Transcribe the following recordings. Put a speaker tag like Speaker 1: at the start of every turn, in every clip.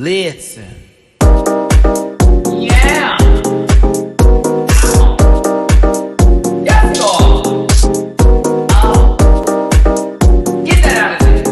Speaker 1: Listen. Yeah. Yes, God. Get that out of there.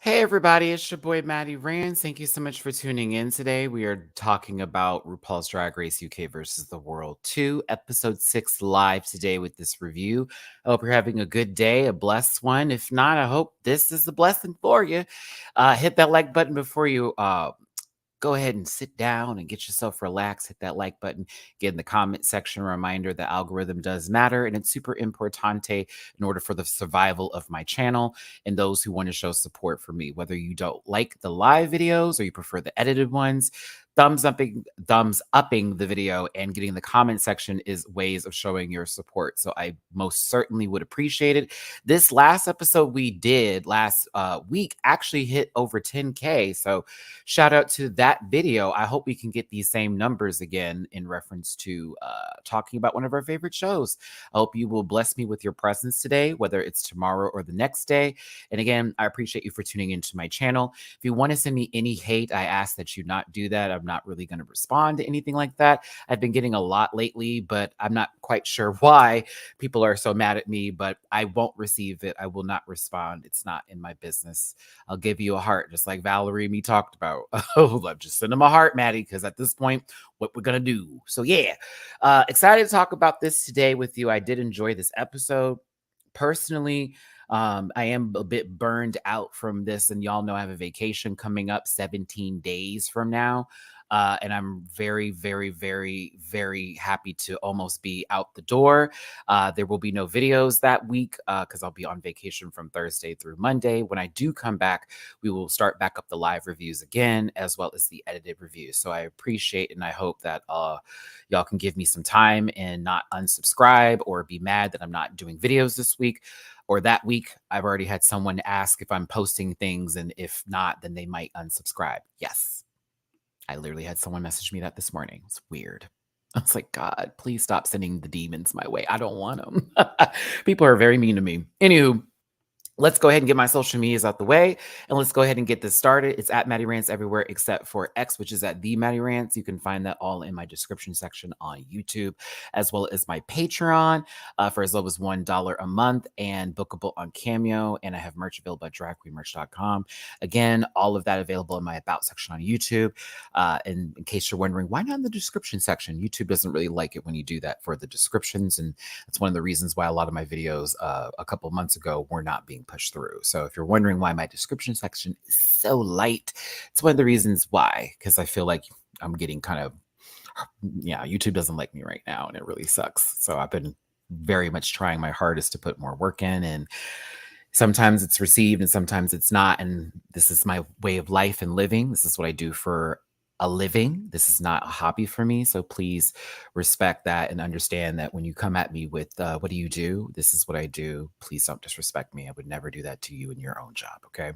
Speaker 1: Hey everybody, it's your boy Maddie Rand. Thank you so much for tuning in today. We are talking about RuPaul's Drag Race UK versus the World 2, Episode 6 live today with this review. I hope you're having a good day, a blessed one. If not, I hope this is the blessing for you. Hit that like button before you go ahead and sit down and get yourself relaxed. Hit that like button. Get in the comment section a reminder the algorithm does matter, and it's super importante in order for the survival of my channel and those who want to show support for me. Whether you don't like the live videos or you prefer the edited ones, thumbs upping the video and getting the comment section is ways of showing your support. So I most certainly would appreciate it. This last episode we did last week actually hit over 10K. So shout out to that video. I hope we can get these same numbers again in reference to talking about one of our favorite shows. I hope you will bless me with your presence today, whether it's tomorrow or the next day. And again, I appreciate you for tuning into my channel. If you want to send me any hate, I ask that you not do that. I'm not really going to respond to anything like that. I've been getting a lot lately, but I'm not quite sure why people are so mad at me, but I won't receive it. I will not respond. It's not in my business. I'll give you a heart, just like Valerie and me talked about. I'm just sending them a heart, Maddie, because at this point, what we're going to do. So yeah, excited to talk about this today with you. I did enjoy this episode. Personally, I am a bit burned out from this, and y'all know I have a vacation coming up 17 days from now. And I'm very, very, very, very happy to almost be out the door. There will be no videos that week because I'll be on vacation from Thursday through Monday. When I do come back, we will start back up the live reviews again, as well as the edited reviews. So I appreciate and I hope that y'all can give me some time and not unsubscribe or be mad that I'm not doing videos this week. Or that week. I've already had someone ask if I'm posting things, and if not, then they might unsubscribe. Yes. I literally had someone message me that this morning. It's weird. I was like, God, please stop sending the demons my way. I don't want them. People are very mean to me. Anywho, let's go ahead and get my social medias out the way, and let's go ahead and get this started. It's at Maddie Rants everywhere except for X, which is at The Maddie Rants. You can find that all in my description section on YouTube, as well as my Patreon for as low as $1 a month, and bookable on Cameo. And I have merch available at dragqueenmerch.com. Again, all of that available in my About section on YouTube. And in case you're wondering, why not in the description section? YouTube doesn't really like it when you do that for the descriptions, and that's one of the reasons why a lot of my videos a couple months ago were not being pushed through. So if you're wondering why my description section is so light, it's one of the reasons why, because I feel like I'm getting kind of, YouTube doesn't like me right now, and it really sucks. So I've been very much trying my hardest to put more work in, and sometimes it's received and sometimes it's not. And this is my way of life and living. This is what I do for a living. This is not a hobby for me. So please respect that and understand that when you come at me with, what do you do? This is what I do. Please don't disrespect me. I would never do that to you in your own job. Okay.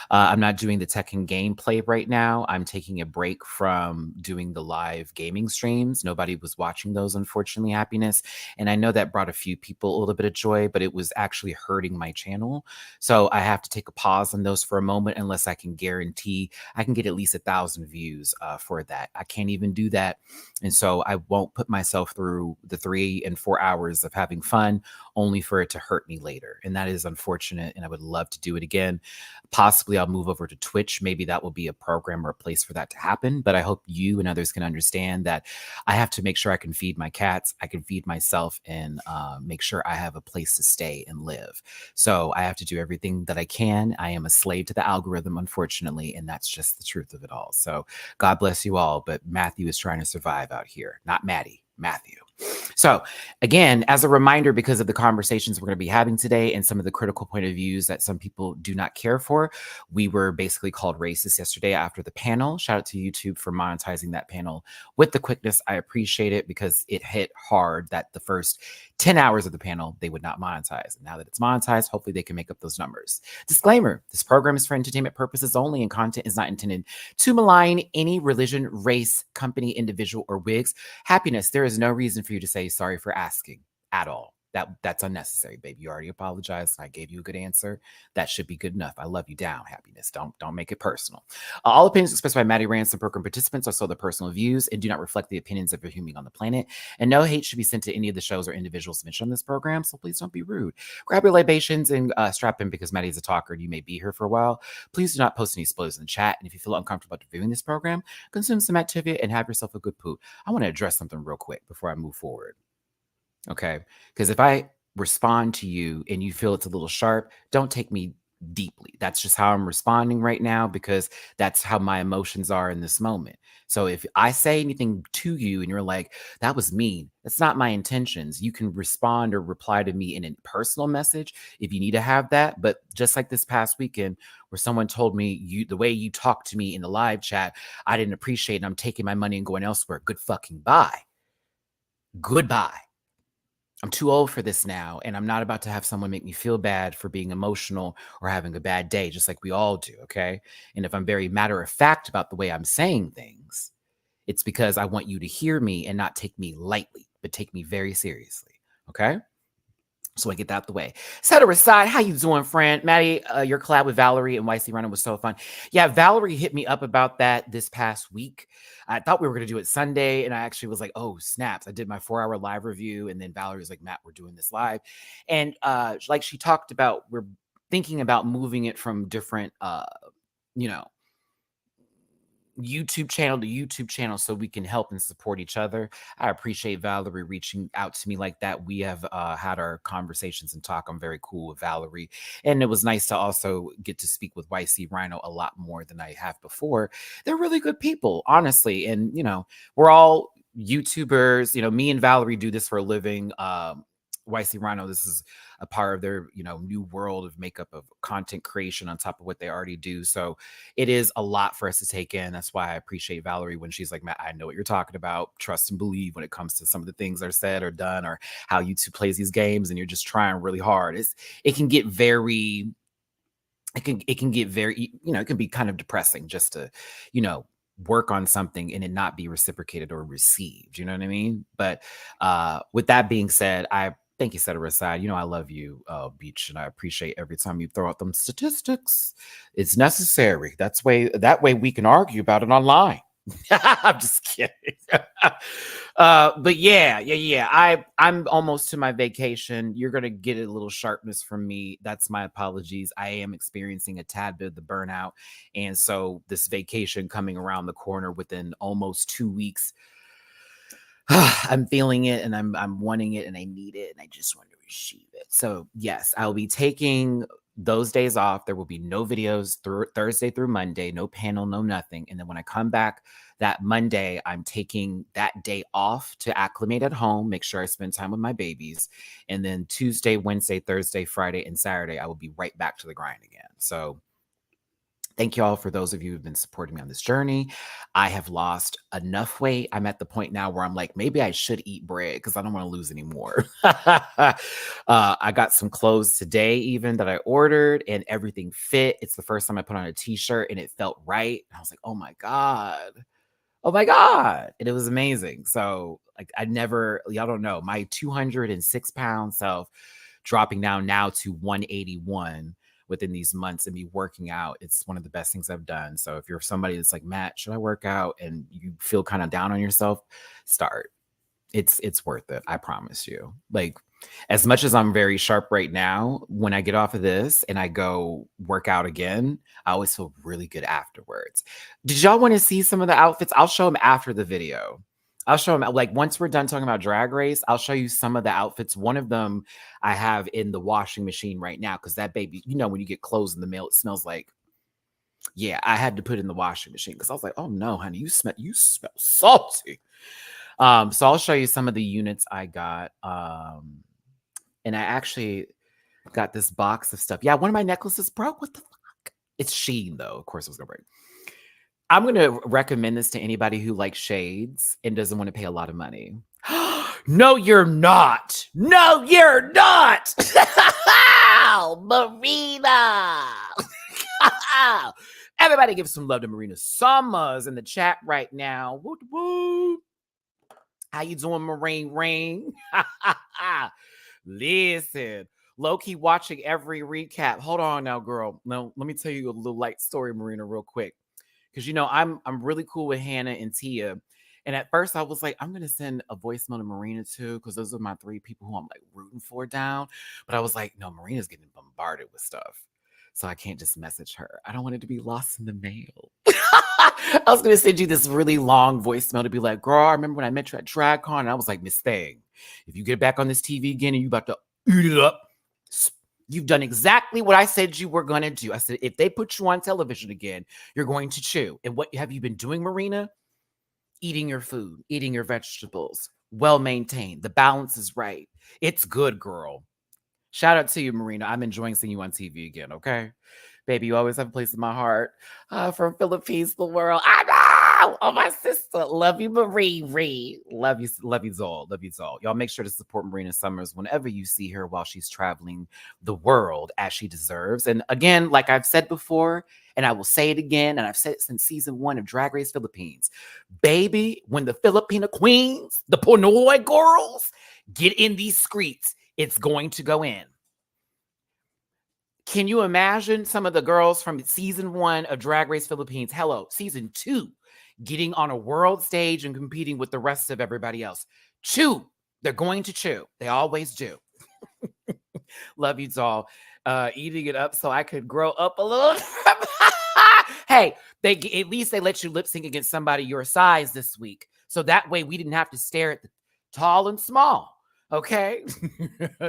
Speaker 1: I'm not doing the tech and gameplay right now. I'm taking a break from doing the live gaming streams. Nobody was watching those, unfortunately, Happiness. And I know that brought a few people a little bit of joy, but it was actually hurting my channel. So I have to take a pause on those for a moment, unless I can guarantee I can get at least 1,000 views for that. I can't even do that. And so I won't put myself through the 3 and 4 hours of having fun only for it to hurt me later. And that is unfortunate. And I would love to do it again. Possibly I'll move over to Twitch. Maybe that will be a program or a place for that to happen. But I hope you and others can understand that I have to make sure I can feed my cats, I can feed myself, and make sure I have a place to stay and live. So I have to do everything that I can. I am a slave to the algorithm, unfortunately, and that's just the truth of it all. So God bless you all, but Matthew is trying to survive out here. Not Maddie, Matthew. So again, as a reminder, because of the conversations we're going to be having today and some of the critical point of views that some people do not care for, we were basically called racist yesterday after the panel. Shout out to YouTube for monetizing that panel with the quickness. I appreciate it because it hit hard that the first 10 hours of the panel, they would not monetize. And now that it's monetized, hopefully they can make up those numbers. Disclaimer, this program is for entertainment purposes only, and content is not intended to malign any religion, race, company, individual, or wigs. Happiness, there is no reason for you to say sorry for asking at all. That's unnecessary, baby. You already apologized. I gave you a good answer. That should be good enough. I love you down, Happiness. Don't make it personal. All opinions expressed by Maddie Rance and program participants are solely their personal views and do not reflect the opinions of every human on the planet. And no hate should be sent to any of the shows or individuals mentioned on this program. So please don't be rude. Grab your libations and strap in, because Maddie is a talker and you may be here for a while. Please do not post any spoilers in the chat. And if you feel uncomfortable about viewing this program, consume some activity and have yourself a good poop. I want to address something real quick before I move forward. Okay. Because if I respond to you and you feel it's a little sharp, don't take me deeply. That's just how I'm responding right now, because that's how my emotions are in this moment. So if I say anything to you and you're like, that was mean, that's not my intentions. You can respond or reply to me in a personal message if you need to have that. But just like this past weekend where someone told me, the way you talked to me in the live chat, I didn't appreciate, and I'm taking my money and going elsewhere. Good fucking bye. Goodbye. I'm too old for this now, and I'm not about to have someone make me feel bad for being emotional or having a bad day, just like we all do, okay? And if I'm very matter of fact about the way I'm saying things, it's because I want you to hear me and not take me lightly, but take me very seriously, okay? So I get that out the way. Set her aside. How you doing, friend? Maddie, your collab with Valerie and YC Runner was so fun. Yeah, Valerie hit me up about that this past week. I thought we were going to do it Sunday, and I actually was like, oh, snaps. I did my 4-hour live review, and then Valerie was like, Matt, we're doing this live. And like she talked about, we're thinking about moving it from different, YouTube channel to YouTube channel so we can help and support each other. I appreciate Valerie reaching out to me like that. We have had our conversations and talk. I'm very cool with Valerie. And it was nice to also get to speak with YC Rhino a lot more than I have before. They're really good people, honestly. And, we're all YouTubers. Me and Valerie do this for a living. YC Rhino, this is a part of their, new world of makeup, of content creation on top of what they already do. So it is a lot for us to take in. That's why I appreciate Valerie when she's like, Matt, I know what you're talking about. Trust and believe when it comes to some of the things that are said or done, or how YouTube plays these games and you're just trying really hard. It can get very, it can get very, it can be kind of depressing just to, work on something and it not be reciprocated or received. You know what I mean? But with that being said, I thank you, set her aside. I love you, Beach, and I appreciate every time you throw out them statistics. It's necessary. That way we can argue about it online. I'm just kidding. But yeah. I'm almost to my vacation. You're gonna get a little sharpness from me. That's my apologies. I am experiencing a tad bit of the burnout, and so this vacation coming around the corner within almost 2 weeks, I'm feeling it, and I'm wanting it, and I need it, and I just want to receive it. So yes, I'll be taking those days off. There will be no videos through Thursday through Monday, no panel, no nothing. And then when I come back that Monday, I'm taking that day off to acclimate at home, make sure I spend time with my babies. And then Tuesday, Wednesday, Thursday, Friday, and Saturday, I will be right back to the grind again. So thank you all for those of you who've been supporting me on this journey. I have lost enough weight. I'm at the point now where I'm like, maybe I should eat bread because I don't want to lose any more. I got some clothes today even that I ordered, and everything fit. It's the first time I put on a t-shirt and it felt right. And I was like, oh my God. And it was amazing. So like y'all don't know, my 206-pound self dropping down now to 181 within these months and me working out. It's one of the best things I've done. So if you're somebody that's like, Matt, should I work out? And you feel kind of down on yourself, start. It's worth it. I promise you. Like, as much as I'm very sharp right now, when I get off of this and I go work out again, I always feel really good afterwards. Did y'all want to see some of the outfits? I'll show them after the video. I'll show them, like, once we're done talking about Drag Race, I'll show you some of the outfits. One of them I have in the washing machine right now, because that baby, when you get clothes in the mail, it smells like, yeah, I had to put it in the washing machine because I was like, oh no, honey, you smell salty. So I'll show you some of the units I got. And I actually got this box of stuff. Yeah, one of my necklaces broke. What the fuck? It's Shein, though. Of course it was gonna break. I'm gonna recommend this to anybody who likes shades and doesn't want to pay a lot of money. No, you're not. No, you're not. Marina. Everybody give some love to Marina Summers in the chat right now. Woot, woot. How you doing, Marine Ring? Listen, low-key watching every recap. Hold on now, girl. No, let me tell you a little light story, Marina, real quick. Because I'm really cool with Hannah and Tia. And at first I was like, I'm gonna send a voicemail to Marina too, because those are my three people who I'm like rooting for down. But I was like, no, Marina's getting bombarded with stuff. So I can't just message her. I don't want it to be lost in the mail. I was gonna send you this really long voicemail to be like, girl, I remember when I met you at DragCon, and I was like, Miss Thing, if you get back on this TV again and you about to eat it up, you've done exactly what I said you were gonna do. I said, if they put you on television again, you're going to chew. And what have you been doing, Marina? Eating your food, eating your vegetables, well maintained. The balance is right. It's good, girl. Shout out to you, Marina. I'm enjoying seeing you on TV again, okay? Baby, you always have a place in my heart. From Philippines, the world. I know! Oh, my sister. Love you, Marie. Love you, Zol. Love you, Zol. Y'all make sure to support Marina Summers whenever you see her while she's traveling the world as she deserves. And again, like I've said before, and I will say it again, and I've said it since season 1 of Drag Race Philippines. Baby, when the Filipina queens, the Pinoy girls, get in these streets, it's going to go in. Can you imagine some of the girls from season 1 of Drag Race Philippines, hello, season 2, getting on a world stage and competing with the rest of everybody else? Chew. They're going to chew. They always do. Love you, doll. Eating it up so I could grow up a little. Hey, at least they let you lip sync against somebody your size this week. So that way we didn't have to stare at the tall and small. Okay?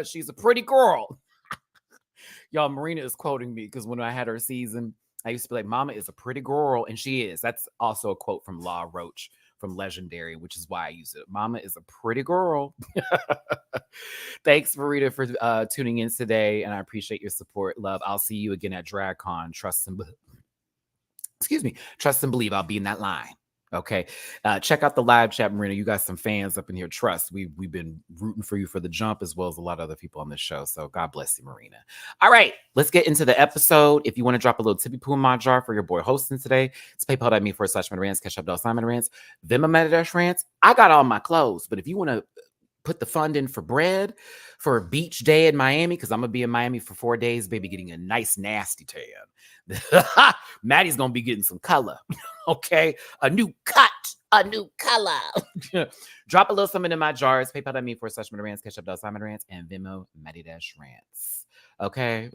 Speaker 1: She's a pretty girl. Y'all, Marina is quoting me because when I had her season, I used to be like, Mama is a pretty girl. And she is. That's also a quote from Law Roach from Legendary, which is why I use it. Mama is a pretty girl. Thanks, Marina, for tuning in today. And I appreciate your support. Love. I'll see you again at DragCon. Trust and believe I'll be in that line. Okay. Check out the live chat, Marina. You got some fans up in here. Trust. We've been rooting for you for the jump, as well as a lot of other people on this show. So God bless you, Marina. All right. Let's get into the episode. If you want to drop a little tippy poo in my jar for your boy hosting today, it's paypal.me/Rants, Cash App $Simon Rants, Venmo Rants. I got all my clothes, but if you want to put the fund in for bread for a beach day in Miami, because I'm going to be in Miami for 4 days, baby, getting a nice, nasty tan. Maddie's going to be getting some color. Okay? A new cut. A new color. Drop a little something in my jars. PayPal.me/Rants, Cash App $Simon Rants, and Venmo Maddie-Rants. Okay?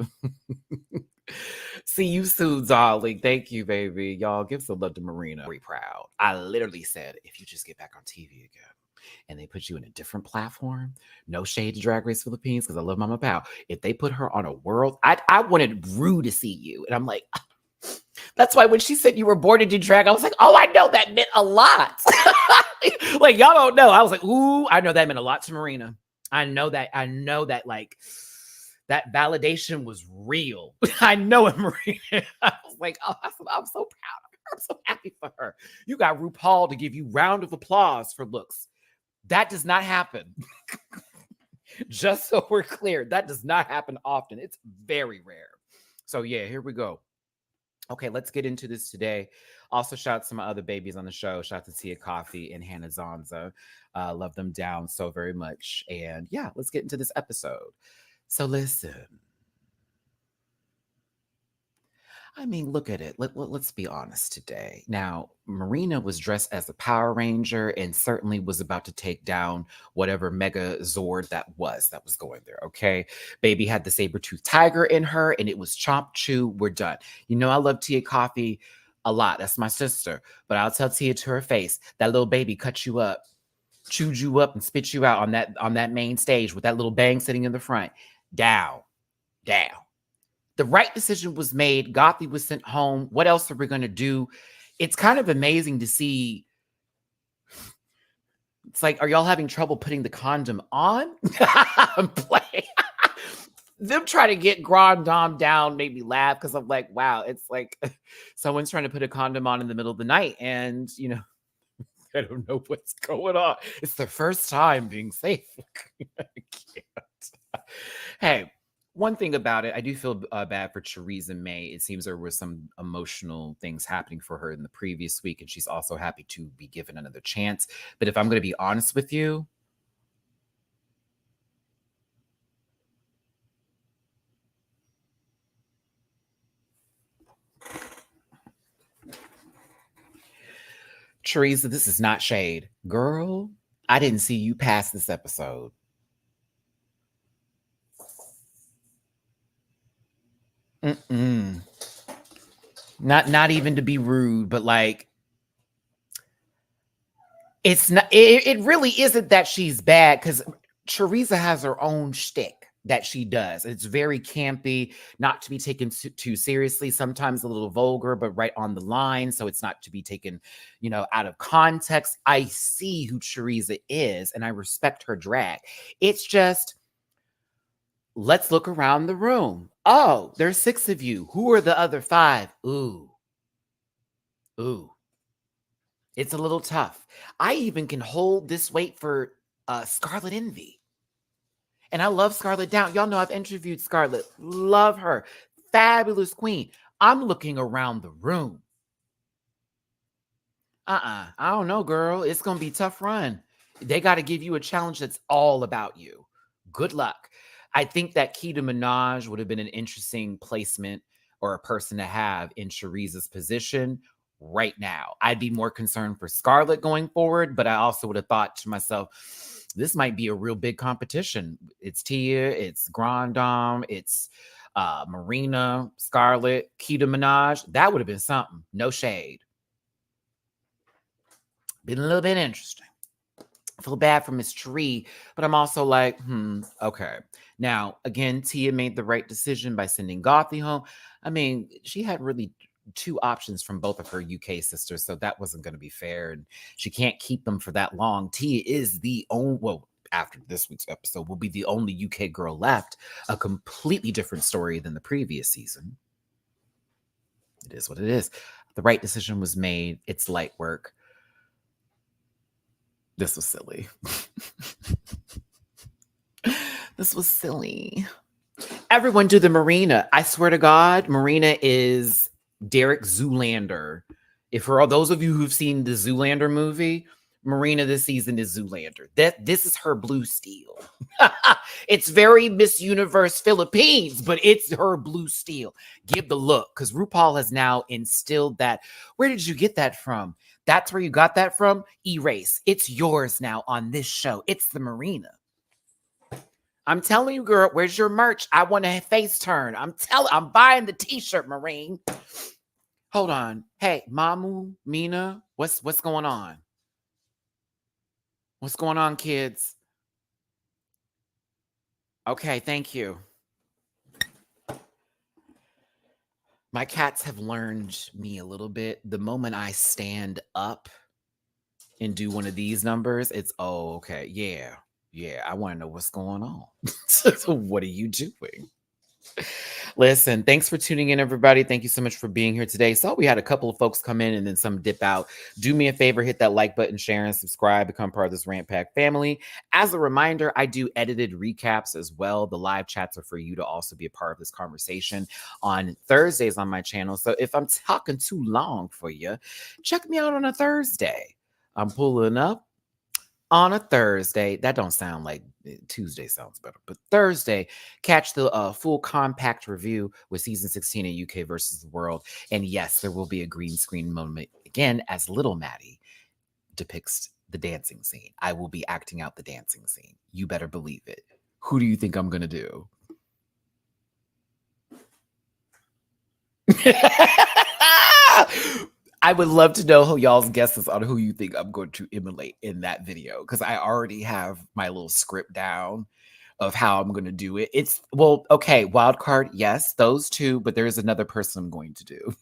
Speaker 1: See you soon, darling. Thank you, baby. Y'all give some love to Marina. Very proud. I literally said, if you just get back on TV again, and they put you in a different platform, no shade to Drag Race Philippines, because I love Mama Pow. If they put her on a world, I wanted Rue to see you. And I'm like, that's why when she said you were born to do drag, I was like, oh, I know that meant a lot. Like, y'all don't know. I was like, ooh, I know that meant a lot to Marina. I know that like that validation was real. I know it, Marina. I was like, oh, I'm so proud of her. I'm so happy for her. You got RuPaul to give you round of applause for looks. That does not happen. Just so we're clear, that does not happen often. It's very rare. So yeah, here we go. Okay, let's get into this today. Also, shout out to my other babies on the show. Shout out to Tia Coffee and Hannah Zonza. Love them down so very much. And yeah, let's get into this episode. So listen. I mean, look at it. Let's be honest today. Now, Marina was dressed as a Power Ranger and certainly was about to take down whatever Mega Zord that was going there, okay? Baby had the saber-toothed tiger in her, and it was chomp, chew, we're done. You know I love Tia Coffee a lot. That's my sister. But I'll tell Tia to her face, that little baby cut you up, chewed you up, and spit you out on that main stage with that little bang sitting in the front. Down. The right decision was made. Gothie was sent home. What else are we going to do? It's kind of amazing to see. It's like, are y'all having trouble putting the condom on? I'm playing. Them trying to get Grand Dame down made me laugh because I'm like, wow, it's like someone's trying to put a condom on in the middle of the night. And, you know, I don't know what's going on. It's their first time being safe. I can't. Hey, one thing about it, I do feel bad for Theresa May. It seems there were some emotional things happening for her in the previous week, and she's also happy to be given another chance. But if I'm going to be honest with you, Theresa, this is not shade. Girl, I didn't see you past this episode. Mm-mm. Not even to be rude, but like it's not it really isn't that she's bad, because Theresa has her own shtick that she does. It's very campy, not to be taken too seriously, sometimes a little vulgar, but right on the line. So it's not to be taken, out of context. I see who Theresa is and I respect her drag. It's just, let's look around the room. Oh, there's 6 of you. Who are the other 5? Ooh. It's a little tough. I even can hold this weight for Scarlet Envy. And I love Scarlet Down. Y'all know I've interviewed Scarlet. Love her. Fabulous queen. I'm looking around the room. I don't know, girl. It's going to be a tough run. They got to give you a challenge that's all about you. Good luck. I think that Keita Minaj would have been an interesting placement or a person to have in Theresa's position right now. I'd be more concerned for Scarlet going forward, but I also would have thought to myself, this might be a real big competition. It's Tia, it's Grand Dame, it's Marina, Scarlet, Keita Minaj. That would have been something. No shade. Been a little bit interesting. I feel bad for Miss Tree, but I'm also like, okay. Now, again, Tia made the right decision by sending Gothi home. I mean, she had really 2 options from both of her UK sisters, so that wasn't going to be fair, and she can't keep them for that long. Tia is the only, after this week's episode, will be the only UK girl left. A completely different story than the previous season. It is what it is. The right decision was made. It's light work. This was silly. This was silly. Everyone do the Marina. I swear to God, Marina is Derek Zoolander. If for all those of you who've seen the Zoolander movie, Marina this season is Zoolander. This is her blue steel. It's very Miss Universe Philippines, but it's her blue steel. Give the look, because RuPaul has now instilled that. Where did you get that from? That's where you got that from? Erase. It's yours now on this show. It's the Marina. I'm telling you, girl, where's your merch? I want a face turn. I'm buying the t-shirt, Marine. Hold on. Hey, Mamu, Mina, what's going on? What's going on, kids? Okay, thank you. My cats have learned me a little bit. The moment I stand up and do one of these numbers, it's, oh, okay, yeah, I want to know what's going on. So what are you doing? Listen, thanks for tuning in, everybody. Thank you so much for being here today. So we had a couple of folks come in and then some dip out. Do me a favor, hit that like button, share and subscribe, become part of this Rant Pack family. As a reminder, I do edited recaps as well. The live chats are for you to also be a part of this conversation on Thursdays on my channel. So if I'm talking too long for you, check me out on a Thursday. I'm pulling up on a Thursday. That don't sound like Tuesday sounds better, but Thursday, catch the full compact review with season 16 of UK versus the World. And yes, there will be a green screen moment again as Little Maddie depicts the dancing scene. I will be acting out the dancing scene. You better believe it. Who do you think I'm going to do? I would love to know who y'all's guesses on who you think I'm going to emulate in that video, because I already have my little script down of how I'm going to do it. It's, well, okay, wild card, yes, those 2, but there's another person I'm going to do.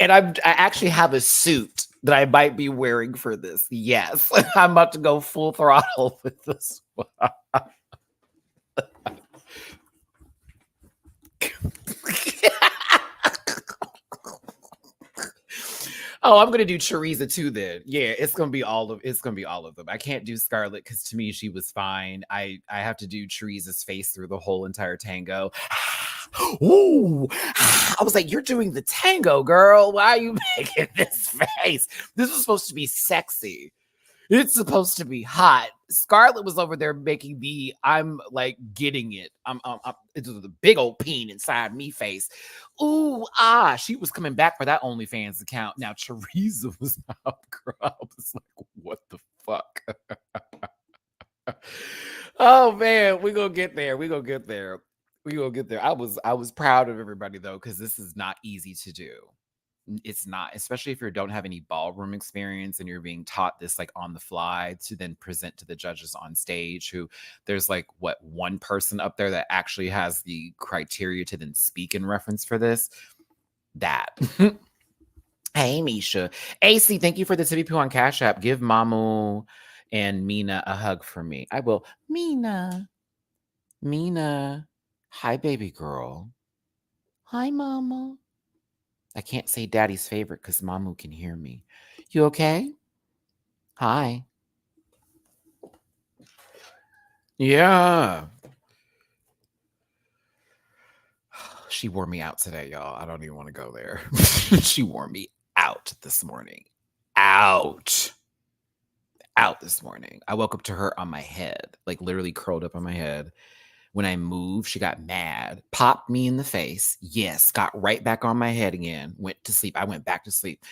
Speaker 1: And I actually have a suit that I might be wearing for this. Yes, I'm about to go full throttle with this one. Oh, I'm gonna do Teresa too then. Yeah, it's gonna be all of them. I can't do Scarlett because to me she was fine. I have to do Teresa's face through the whole entire tango. Ooh, I was like, you're doing the tango, girl. Why are you making this face? This is supposed to be sexy. It's supposed to be hot. Scarlett was over there making me. I'm like getting it. It's the big old peen inside me face. Ooh, she was coming back for that OnlyFans account. Now Teresa was out, girl. I was like, what the fuck? Oh man, we gonna get there. We gonna get there. We gonna get there. I was proud of everybody though, because this is not easy to do. It's not, especially if you don't have any ballroom experience and you're being taught this like on the fly to then present to the judges on stage, who there's like what one person up there that actually has the criteria to then speak in reference for this. That. Hey Misha. AC, thank you for the TVP on Cash App. Give Mamu and Mina a hug for me. I will. Mina. Hi, baby girl. Hi, mama. I can't say daddy's favorite because Mamu can hear me. You okay? Hi. Yeah. She wore me out today, y'all. I don't even want to go there. She wore me out this morning. Out this morning. I woke up to her on my head, like literally curled up on my head. When I moved, she got mad, popped me in the face. Yes, got right back on my head again. Went to sleep. I went back to sleep.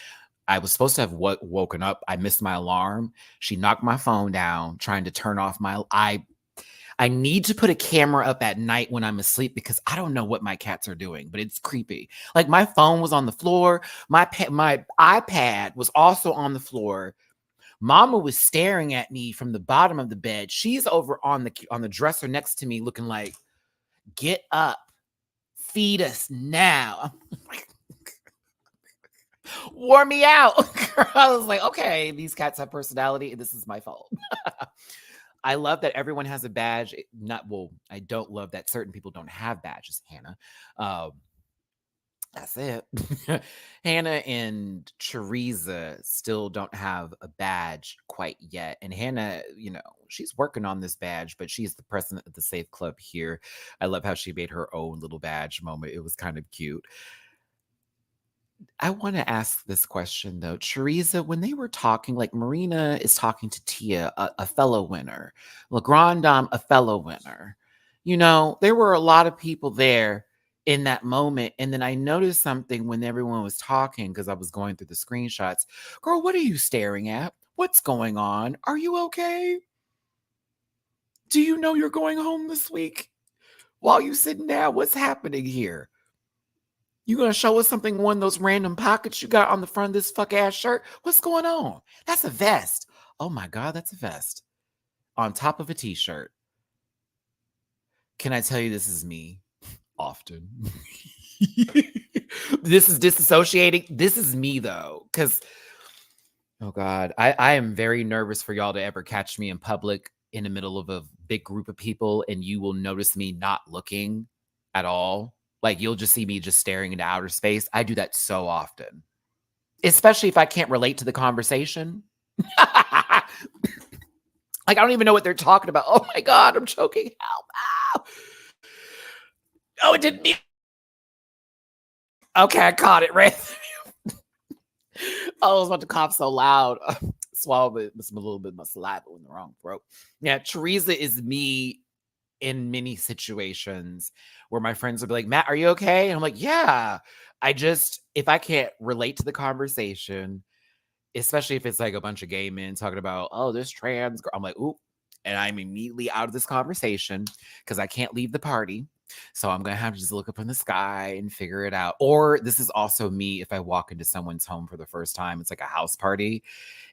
Speaker 1: I was supposed to have woken up. I missed my alarm. She knocked my phone down, trying to turn off my. I need to put a camera up at night when I'm asleep because I don't know what my cats are doing, but it's creepy. Like my phone was on the floor. My iPad was also on the floor. Mama was staring at me from the bottom of the bed. She's over on the dresser next to me looking like, get up, feed us now. Wore me out. I was like, okay, these cats have personality. This is my fault. I love that everyone has a badge. I don't love that certain people don't have badges, Hannah. That's it. Hannah and Teresa still don't have a badge quite yet. And Hannah, she's working on this badge, but she's the president of the Safe Club here. I love how she made her own little badge moment. It was kind of cute. I want to ask this question though. Teresa, when they were talking, like Marina is talking to Tia, a fellow winner, La Grande Dame, a fellow winner. There were a lot of people there in that moment. And then I noticed something when everyone was talking because I was going through the screenshots. Girl, what are you staring at? What's going on? Are you okay? Do you know you're going home this week? While you sitting down, what's happening here? You gonna show us something in one of those random pockets you got on the front of this fuck ass shirt? What's going on? That's a vest. Oh my God, that's a vest. On top of a t-shirt. Can I tell you this is me? Often. This is disassociating. This is me though. Because, oh God, I am very nervous for y'all to ever catch me in public in the middle of a big group of people and you will notice me not looking at all. Like you'll just see me just staring into outer space. I do that so often, especially if I can't relate to the conversation. Like I don't even know what they're talking about. Oh my God, I'm choking. Help. Ow. Oh, it didn't mean. Okay, I caught it right. Oh, I was about to cough so loud. Swallowed a little bit of my saliva in the wrong throat. Yeah, Teresa is me in many situations where my friends will be like, Matt, are you okay? And I'm like, yeah. If I can't relate to the conversation, especially if it's like a bunch of gay men talking about, oh, this trans girl, I'm like, ooh. And I'm immediately out of this conversation because I can't leave the party. So I'm going to have to just look up in the sky and figure it out. Or this is also me if I walk into someone's home for the first time. It's like a house party.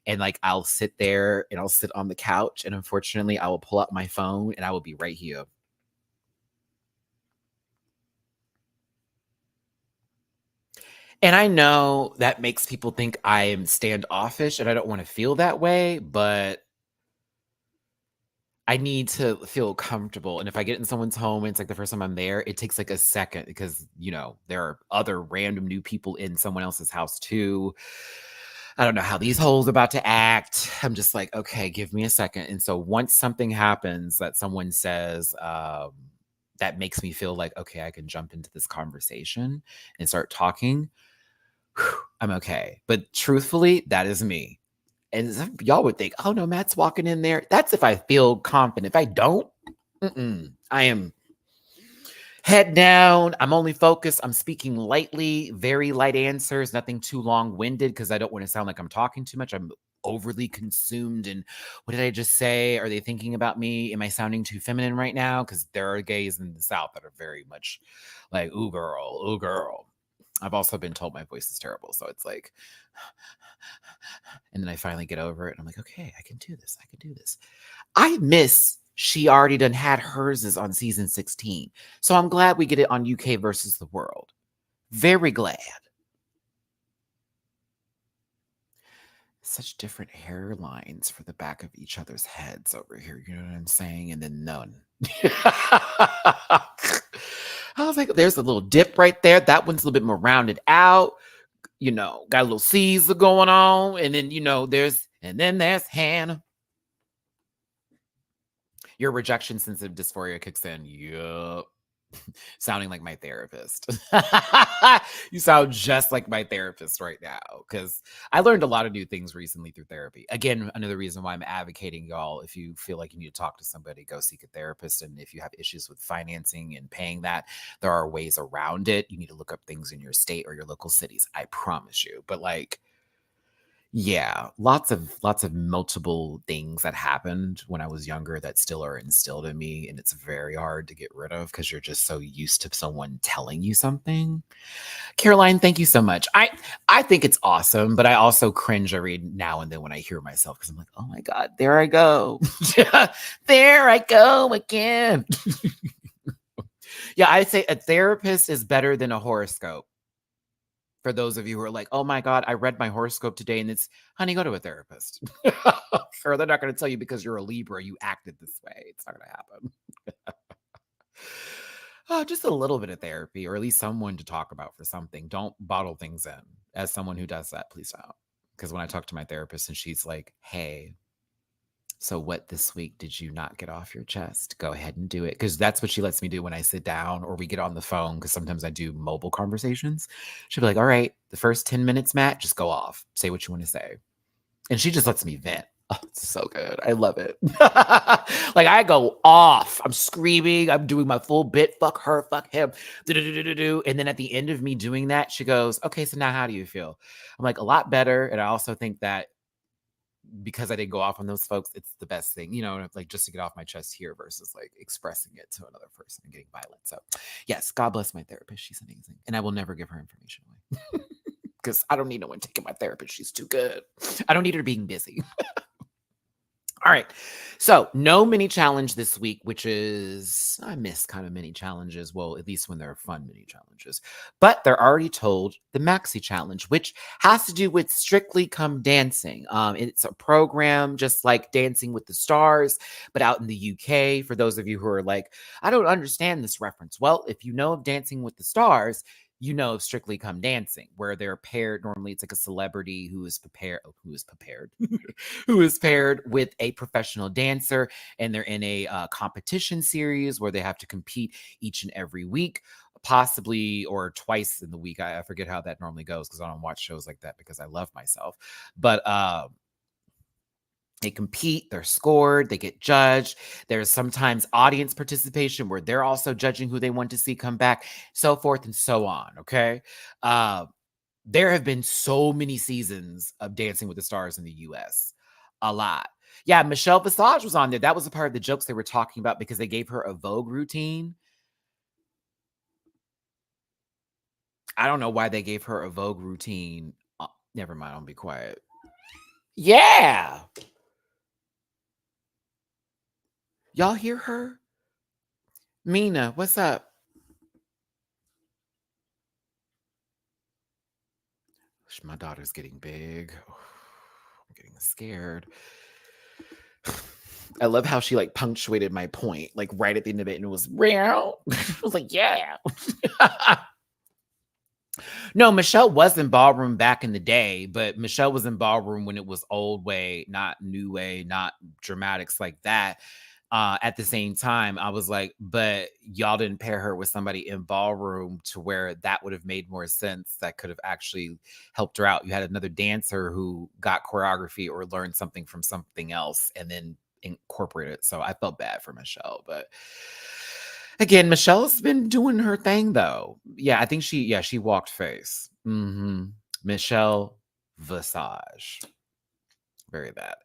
Speaker 1: And like I'll sit there and I'll sit on the couch. And unfortunately, I will pull out my phone and I will be right here. And I know that makes people think I am standoffish and I don't want to feel that way, but I need to feel comfortable. And if I get in someone's home and it's like the first time I'm there, it takes like a second because, there are other random new people in someone else's house too. I don't know how these hoes about to act. I'm just like, okay, give me a second. And so once something happens that someone says, that makes me feel like, okay, I can jump into this conversation and start talking, I'm okay. But truthfully, that is me. And y'all would think, oh no, Matt's walking in there. That's if I feel confident. If I don't, I am head down. I'm only focused. I'm speaking lightly, very light answers, nothing too long winded because I don't want to sound like I'm talking too much. I'm overly consumed. And what did I just say? Are they thinking about me? Am I sounding too feminine right now? Because there are gays in the South that are very much like, ooh, girl, ooh, girl. I've also been told my voice is terrible. So it's like, and then I finally get over it. And I'm like, okay, I can do this. I can do this. I miss she already done had hers is on season 16. So I'm glad we get it on UK versus the world. Very glad. Such different hairlines for the back of each other's heads over here. You know what I'm saying? And then none. I was like, there's a little dip right there. That one's a little bit more rounded out. You know, got a little Caesar going on. And then, you know, there's Hannah. Your rejection sensitive dysphoria kicks in. Yup. Sounding like my therapist. You sound just like my therapist right now because I learned a lot of new things recently through therapy. Again, another reason why I'm advocating y'all, if you feel like you need to talk to somebody, go seek a therapist. And if you have issues with financing and paying that, there are ways around it. You need to look up things in your state or your local cities. I promise you. But like, yeah, lots of multiple things that happened when I was younger that still are instilled in me, and it's very hard to get rid of because you're just so used to someone telling you something. Caroline, thank you so much. I think it's awesome, but I also cringe every now and then when I hear myself because I'm like, oh my God, there I go. There I go again. Yeah, I say a therapist is better than a horoscope. For those of you who are like, oh my God, I read my horoscope today and it's, honey, go to a therapist. Or they're not going to tell you because you're a Libra, you acted this way. It's not going to happen. Oh, just a little bit of therapy or at least someone to talk about for something. Don't bottle things in. As someone who does that, please don't. Because when I talk to my therapist and she's like, hey, so what this week did you not get off your chest? Go ahead and do it. Because that's what she lets me do when I sit down or we get on the phone. Because sometimes I do mobile conversations. She'll be like, all right, the first 10 minutes, Matt, just go off. Say what you want to say. And she just lets me vent. Oh, it's so good. I love it. Like I go off. I'm screaming. I'm doing my full bit. Fuck her. Fuck him. Do-do-do-do-do. And then at the end of me doing that, she goes, okay, so now how do you feel? I'm like, a lot better. And I also think that because I didn't go off on those folks, it's the best thing, you know, like just to get off my chest here versus like expressing it to another person and getting violent. So, yes, God bless my therapist. She's amazing. And I will never give her information away because I don't need no one taking my therapist. She's too good. I don't need her being busy. All right. So, no mini challenge this week, which is, I miss kind of mini challenges. Well, at least when they're fun mini challenges. But they're already told the maxi challenge, which has to do with Strictly Come Dancing. It's a program just like Dancing with the Stars, but out in the UK. For those of you who are like, I don't understand this reference. Well, if you know of Dancing with the Stars, you know of Strictly Come Dancing, where they're paired. Normally, it's like a celebrity who is prepared, who is paired with a professional dancer, and they're in a competition series where they have to compete each and every week, possibly or twice in the week. I forget how that normally goes because I don't watch shows like that because I love myself. But they compete, they're scored, they get judged. There's sometimes audience participation where they're also judging who they want to see come back, so forth and so on. Okay. There have been so many seasons of Dancing with the Stars in the US. A lot. Yeah, Michelle Visage was on there. That was a part of the jokes they were talking about because they gave her a Vogue routine. I don't know why they gave her a Vogue routine. Never mind, I'll be quiet. Yeah. Y'all hear her? Mina, what's up? My daughter's getting big. I'm getting scared. I love how she like punctuated my point, like right at the end of it, and it was real. I was like, yeah. No, Michelle was in ballroom back in the day, but Michelle was in ballroom when it was old way, not new way, not dramatics like that. At the same time, I was like, but y'all didn't pair her with somebody in ballroom to where that would have made more sense. That could have actually helped her out. You had another dancer who got choreography or learned something from something else and then incorporated it. So I felt bad for Michelle, but again, Michelle's been doing her thing though. Yeah, I think she walked face. Michelle Visage. Very bad.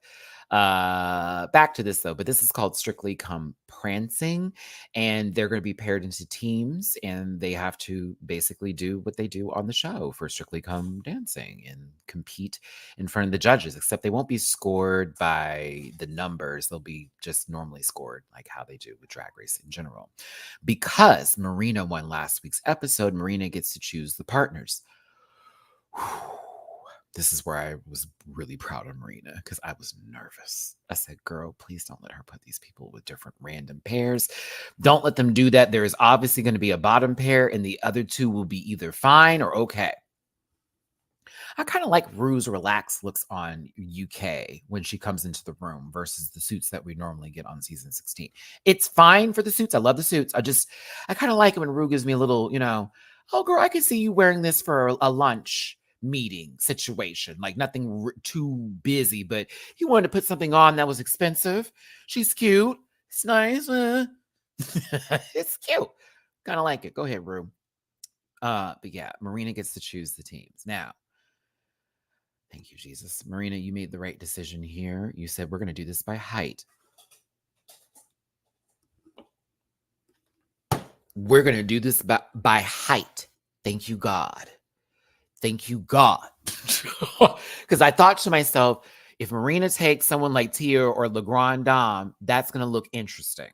Speaker 1: Back to this though, but this is called Strictly Come Prancing, and they're going to be paired into teams, and they have to basically do what they do on the show for Strictly Come Dancing and compete in front of the judges. Except they won't be scored by the numbers; they'll be just normally scored, like how they do with Drag Race in general. Because Marina won last week's episode, Marina gets to choose the partners. This is where I was really proud of Marina because I was nervous. I said, girl, please don't let her put these people with different random pairs. Don't let them do that. There is obviously going to be a bottom pair, and the other two will be either fine or okay. I kind of like Rue's relaxed looks on UK when she comes into the room versus the suits that we normally get on season 16. It's fine for the suits. I love the suits. I kind of like it when Rue gives me a little, oh, girl, I can see you wearing this for a lunch meeting situation, like nothing too busy, but he wanted to put something on that was expensive. She's cute. It's nice. It's cute. Kind of like it. Go ahead, Rue. But yeah, Marina gets to choose the teams. Now, thank you, Jesus. Marina, you made the right decision here. You said we're going to do this by height. We're going to do this by height. Thank you, God. Thank you, God. Because I thought to myself, if Marina takes someone like Tia or Le Grand Dame, that's going to look interesting.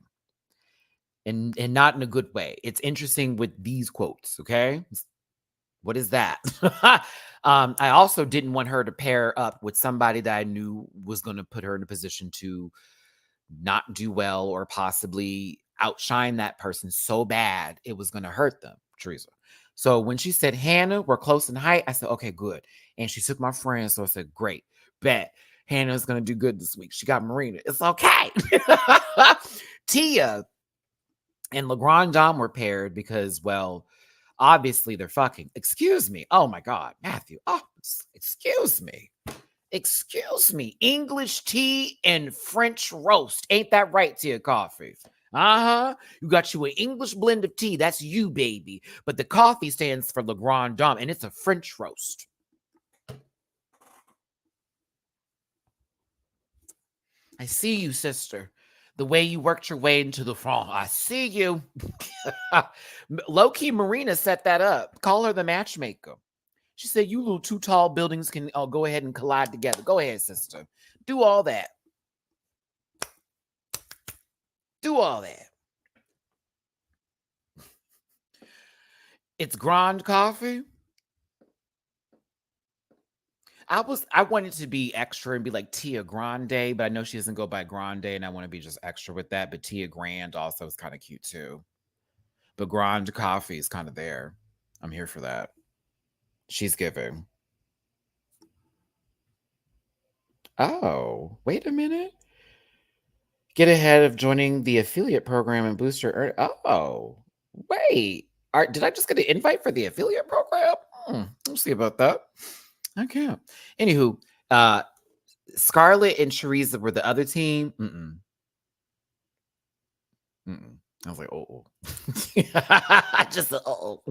Speaker 1: And not in a good way. It's interesting with these quotes, okay? What is that? I also didn't want her to pair up with somebody that I knew was going to put her in a position to not do well or possibly outshine that person so bad it was going to hurt them, Teresa. So when she said, Hannah, we're close in height, I said, okay, good. And she took my friend, so I said, great, bet. Hannah's going to do good this week. She got Marina. It's okay. Tia and Le Grand Dame were paired because, well, obviously they're fucking. Excuse me. Oh, my God. Matthew. Oh, excuse me. Excuse me. English tea and French roast. Ain't that right, Tia Coffee? Uh-huh. You got you an English blend of tea. That's you, baby. But the coffee stands for Le Grand Dame, and it's a French roast. I see you, sister. The way you worked your way into the front. I see you. Low-key Marina set that up. Call her the matchmaker. She said, you little two tall buildings can go ahead and collide together. Go ahead, sister. Do all that. Do all that. It's Grand Coffee. I wanted to be extra and be like Tia Grande, but I know she doesn't go by Grande, and I want to be just extra with that. But Tia Grand also is kind of cute too. But Grand Coffee is kind of there. I'm here for that. She's giving. Oh, wait a minute. Get ahead of joining the affiliate program and boost your Oh, wait. Did I just get an invite for the affiliate program? Let's see about that. Okay. Anywho, Scarlett and Teresa were the other team. I was like, oh. Just oh.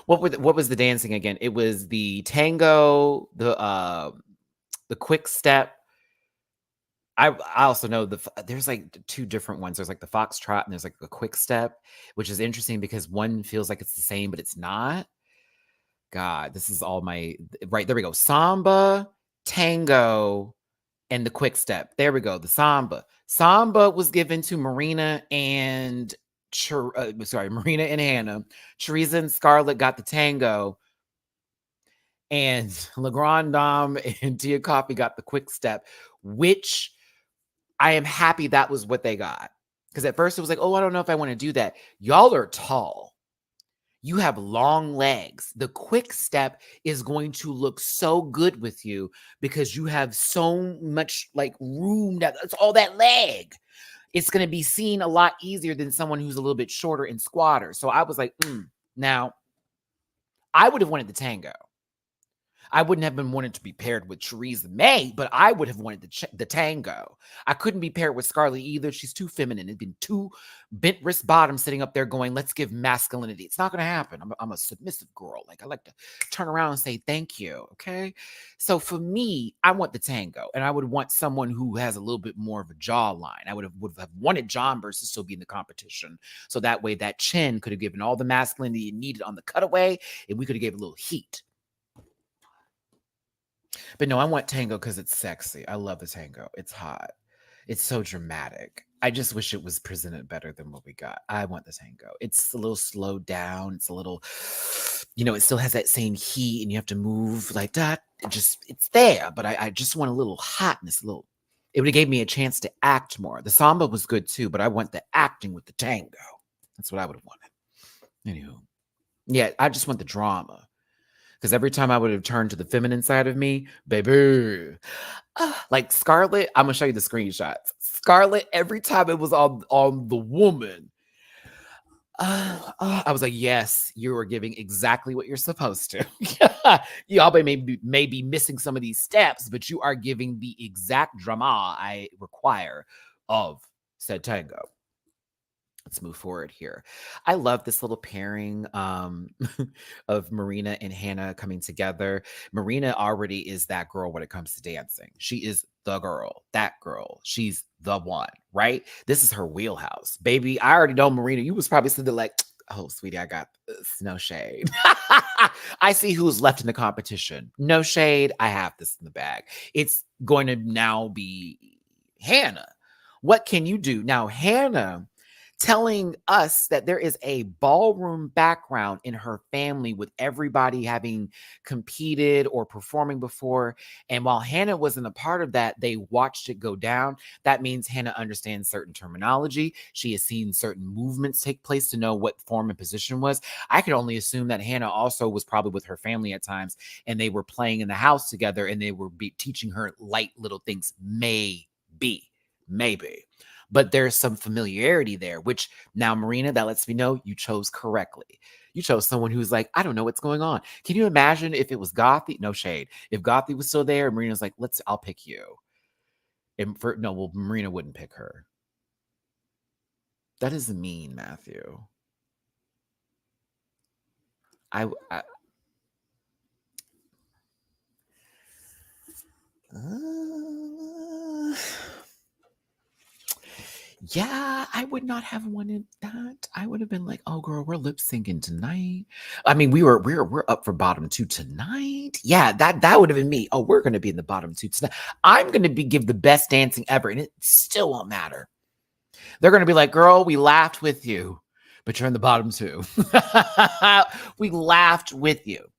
Speaker 1: What was the dancing again? It was the tango, the quick step. I also know there's like two different ones. There's like the foxtrot and there's like a quick step, which is interesting because one feels like it's the same, but it's not. God, this is all right. There we go. Samba, tango, and the quick step. There we go. The samba. Samba was given to Marina and Marina and Hannah. Teresa and Scarlett got the tango. And Le Grand Dame and Tia Coffee got the quick step, which I am happy that was what they got. Because at first it was like, oh, I don't know if I want to do that. Y'all are tall. You have long legs. The quick step is going to look so good with you because you have so much like room that's all that leg. It's going to be seen a lot easier than someone who's a little bit shorter and squatter. So I was like, Now, I would have wanted the tango. I wouldn't have been wanted to be paired with Theresa May, but I would have wanted the tango. I couldn't be paired with Scarlett either. She's too feminine. It'd been two bent wrist bottoms sitting up there going, let's give masculinity. It's not going to happen. I'm a submissive girl. Like, I like to turn around and say thank you. Okay. So for me, I want the tango, and I would want someone who has a little bit more of a jawline. I would have wanted John Burst to still be in the competition. So that way that chin could have given all the masculinity it needed on the cutaway, and we could have gave a little heat. But no, I want tango because it's sexy. I love the tango. It's hot. It's so dramatic. I just wish it was presented better than what we got. I want the tango. It's a little slowed down. It's a little, it still has that same heat, and you have to move like that. It's there, but I just want a little hotness, it would have gave me a chance to act more. The samba was good too, but I want the acting with the tango. That's what I would have wanted. Anywho. Yeah, I just want the drama. Because every time I would have turned to the feminine side of me, baby, like Scarlett, I'm gonna show you the screenshots. Scarlett, every time it was on the woman, I was like, yes, you are giving exactly what you're supposed to. Y'all may be missing some of these steps, but you are giving the exact drama I require of said tango. Let's move forward here. I love this little pairing of Marina and Hannah coming together. Marina already is that girl when it comes to dancing. She is the girl, that girl. She's the one, right? This is her wheelhouse. Baby, I already know Marina. You was probably sitting there like, oh, sweetie, I got this. No shade. I see who's left in the competition. No shade. I have this in the bag. It's going to now be Hannah. What can you do? Now, Hannah telling us that there is a ballroom background in her family with everybody having competed or performing before. And while Hannah wasn't a part of that, they watched it go down. That means Hannah understands certain terminology. She has seen certain movements take place to know what form and position was. I could only assume that Hannah also was probably with her family at times, and they were playing in the house together, and they were teaching her light little things. Maybe. But there's some familiarity there, which now, Marina, that lets me know you chose correctly. You chose someone who's like, I don't know what's going on. Can you imagine if it was Gothi? No shade. If Gothi was still there, Marina's like, I'll pick you. Marina wouldn't pick her. That is mean, Matthew. I Yeah, I would not have wanted that. I would have been like, "Oh, girl, we're lip syncing tonight." I mean, we're up for bottom 2 tonight. Yeah, that would have been me. "Oh, we're gonna be in the bottom 2 tonight. I'm gonna give the best dancing ever," and it still won't matter. They're gonna be like, "Girl, we laughed with you, but you're in the bottom 2." We laughed with you.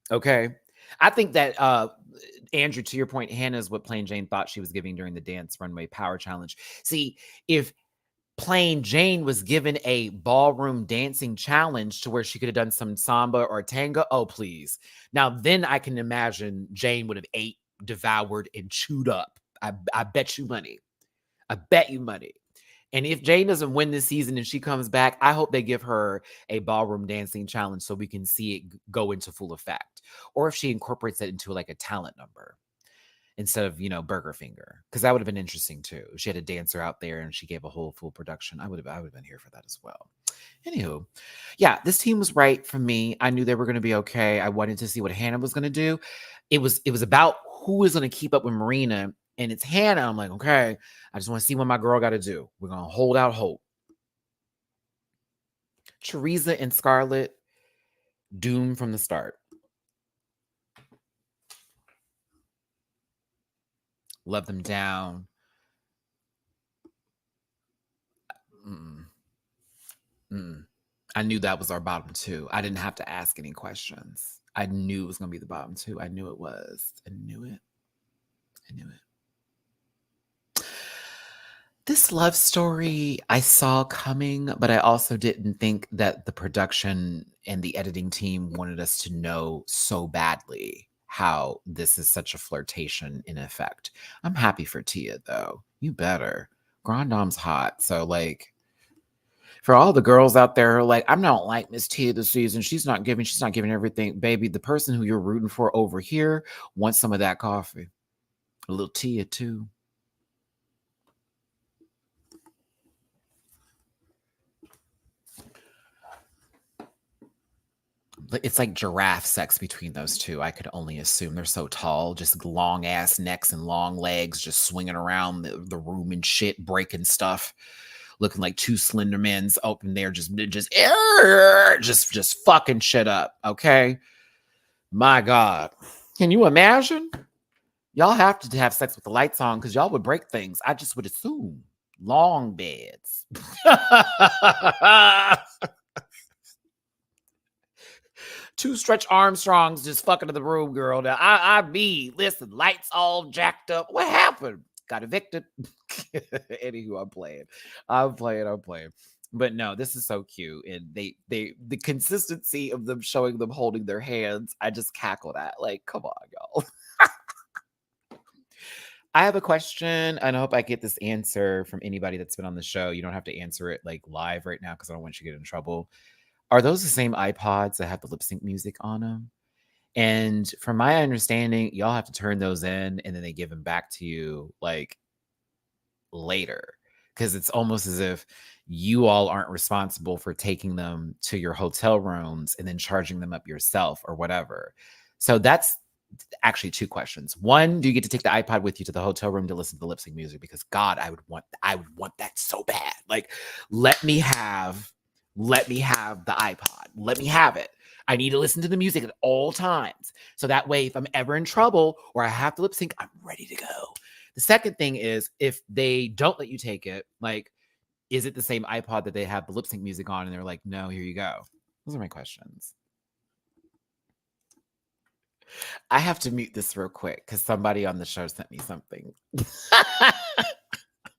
Speaker 1: Okay. I think that Andrew, to your point, Hannah is what Plain Jane thought she was giving during the Dance Runway Power Challenge. See, if Plain Jane was given a ballroom dancing challenge to where she could have done some samba or tango, oh, please. Now, then I can imagine Jane would have ate, devoured, and chewed up. I bet you money. I bet you money. And if Jane doesn't win this season and she comes back, I hope they give her a ballroom dancing challenge so we can see it go into full effect. Or if she incorporates it into like a talent number instead of, Burger Finger, because that would have been interesting too. If she had a dancer out there and she gave a whole full production, I would have been here for that as well. Anywho, yeah, this team was right for me. I knew they were going to be okay. I wanted to see what Hannah was going to do. It was about who is going to keep up with Marina, and it's Hannah. I'm like, okay, I just want to see what my girl got to do. We're going to hold out hope. Theresa and Scarlett, doomed from the start. Love them down. I knew that was our bottom 2. I didn't have to ask any questions. I knew it was going to be the bottom 2. I knew it was. I knew it. This love story I saw coming, but I also didn't think that the production and the editing team wanted us to know so badly how this is such a flirtation in effect. I'm happy for Tia though. You better. Grand Dame's hot. So like for all the girls out there who are like, I'm not like Miss Tia this season. She's not giving everything. Baby, the person who you're rooting for over here wants some of that coffee. A little Tia too. It's like giraffe sex between those two. I could only assume they're so tall, just long ass necks and long legs, just swinging around the room and shit, breaking stuff, looking like two slender men's open there, just fucking shit up. Okay, my God, can you imagine? Y'all have to have sex with the lights on because y'all would break things. I just would assume long beds. Two Stretch Armstrongs just fucking to the room, girl. Now listen, lights all jacked up. What happened? Got evicted. Anywho, I'm playing. But no, this is so cute. And the consistency of them showing them holding their hands, I just cackled at. Like, come on, y'all. I have a question, and I hope I get this answer from anybody that's been on the show. You don't have to answer it like live right now because I don't want you to get in trouble. Are those the same iPods that have the lip sync music on them? And from my understanding, y'all have to turn those in and then they give them back to you like later. Because it's almost as if you all aren't responsible for taking them to your hotel rooms and then charging them up yourself or whatever. So that's actually two questions. One, do you get to take the iPod with you to the hotel room to listen to the lip sync music? Because God, I would want that so bad. Like, let me have the iPod. Let me have it. I need to listen to the music at all times. So that way, if I'm ever in trouble or I have to lip sync, I'm ready to go. The second thing is if they don't let you take it, like, is it the same iPod that they have the lip sync music on and they're like, no, here you go? Those are my questions. I have to mute this real quick because somebody on the show sent me something.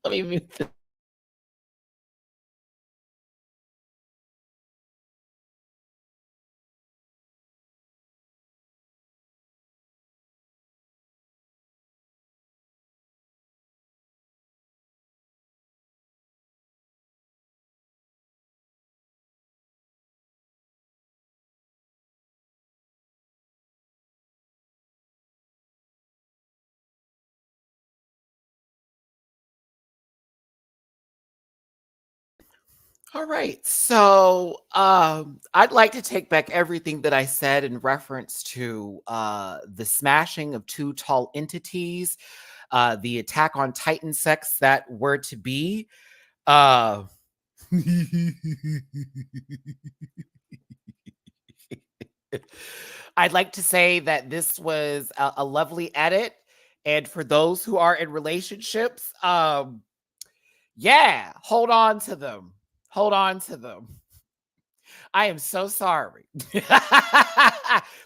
Speaker 1: Let me mute this. All right. So I'd like to take back everything that I said in reference to the smashing of two tall entities, the attack on Titan sex that were to be. Uh, I'd like to say that this was a lovely edit. And for those who are in relationships, yeah, hold on to them. Hold on to them. I am so sorry.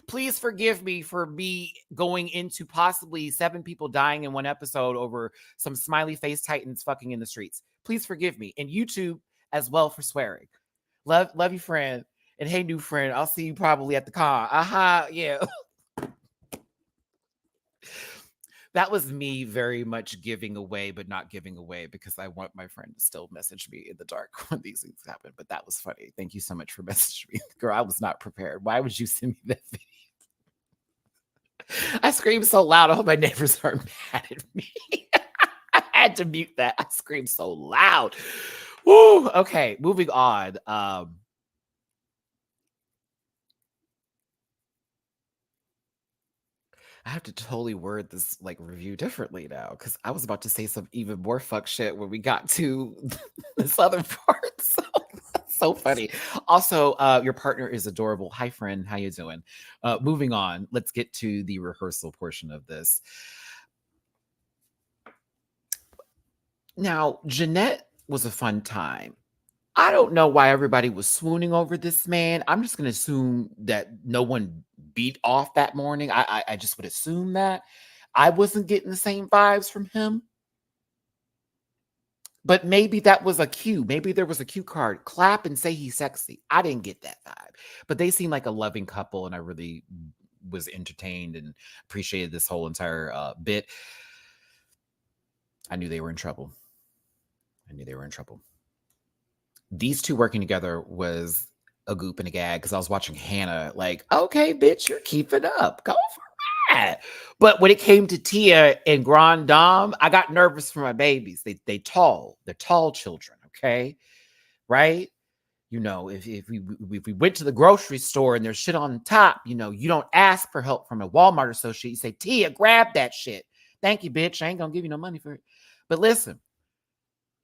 Speaker 1: Please forgive me for me going into possibly 7 people dying in one episode over some smiley face titans fucking in the streets. Please forgive me. And YouTube as well for swearing. Love you, friend. And hey, new friend, I'll see you probably at the con. Aha, yeah. That was me very much giving away, but not giving away because I want my friend to still message me in the dark when these things happen. But that was funny. Thank you so much for messaging me. Girl, I was not prepared. Why would you send me that video? I screamed so loud. I hope my neighbors aren't mad at me. I had to mute that. I screamed so loud. Woo. Okay, moving on. I have to totally word this like review differently now because I was about to say some even more fuck shit when we got to the southern part. So that's so funny. Also, your partner is adorable. Hi, friend. How you doing? Moving on. Let's get to the rehearsal portion of this. Now, Jeanette was a fun time. I don't know why everybody was swooning over this man. I'm just going to assume that no one beat off that morning. I just would assume that. I wasn't getting the same vibes from him. But maybe that was a cue. Maybe there was a cue card. Clap and say he's sexy. I didn't get that vibe. But they seem like a loving couple, and I really was entertained and appreciated this whole entire bit. I knew they were in trouble. I knew they were in trouble. These two working together was a goop and a gag because I was watching Hannah like, okay, bitch, you're keeping up. Go for that. But when it came to Tia and Grand Dame, I got nervous for my babies. They're tall children, okay? Right? You know, if we went to the grocery store and there's shit on top, you know, you don't ask for help from a Walmart associate. You say, Tia, grab that shit. Thank you, bitch. I ain't gonna give you no money for it. But listen,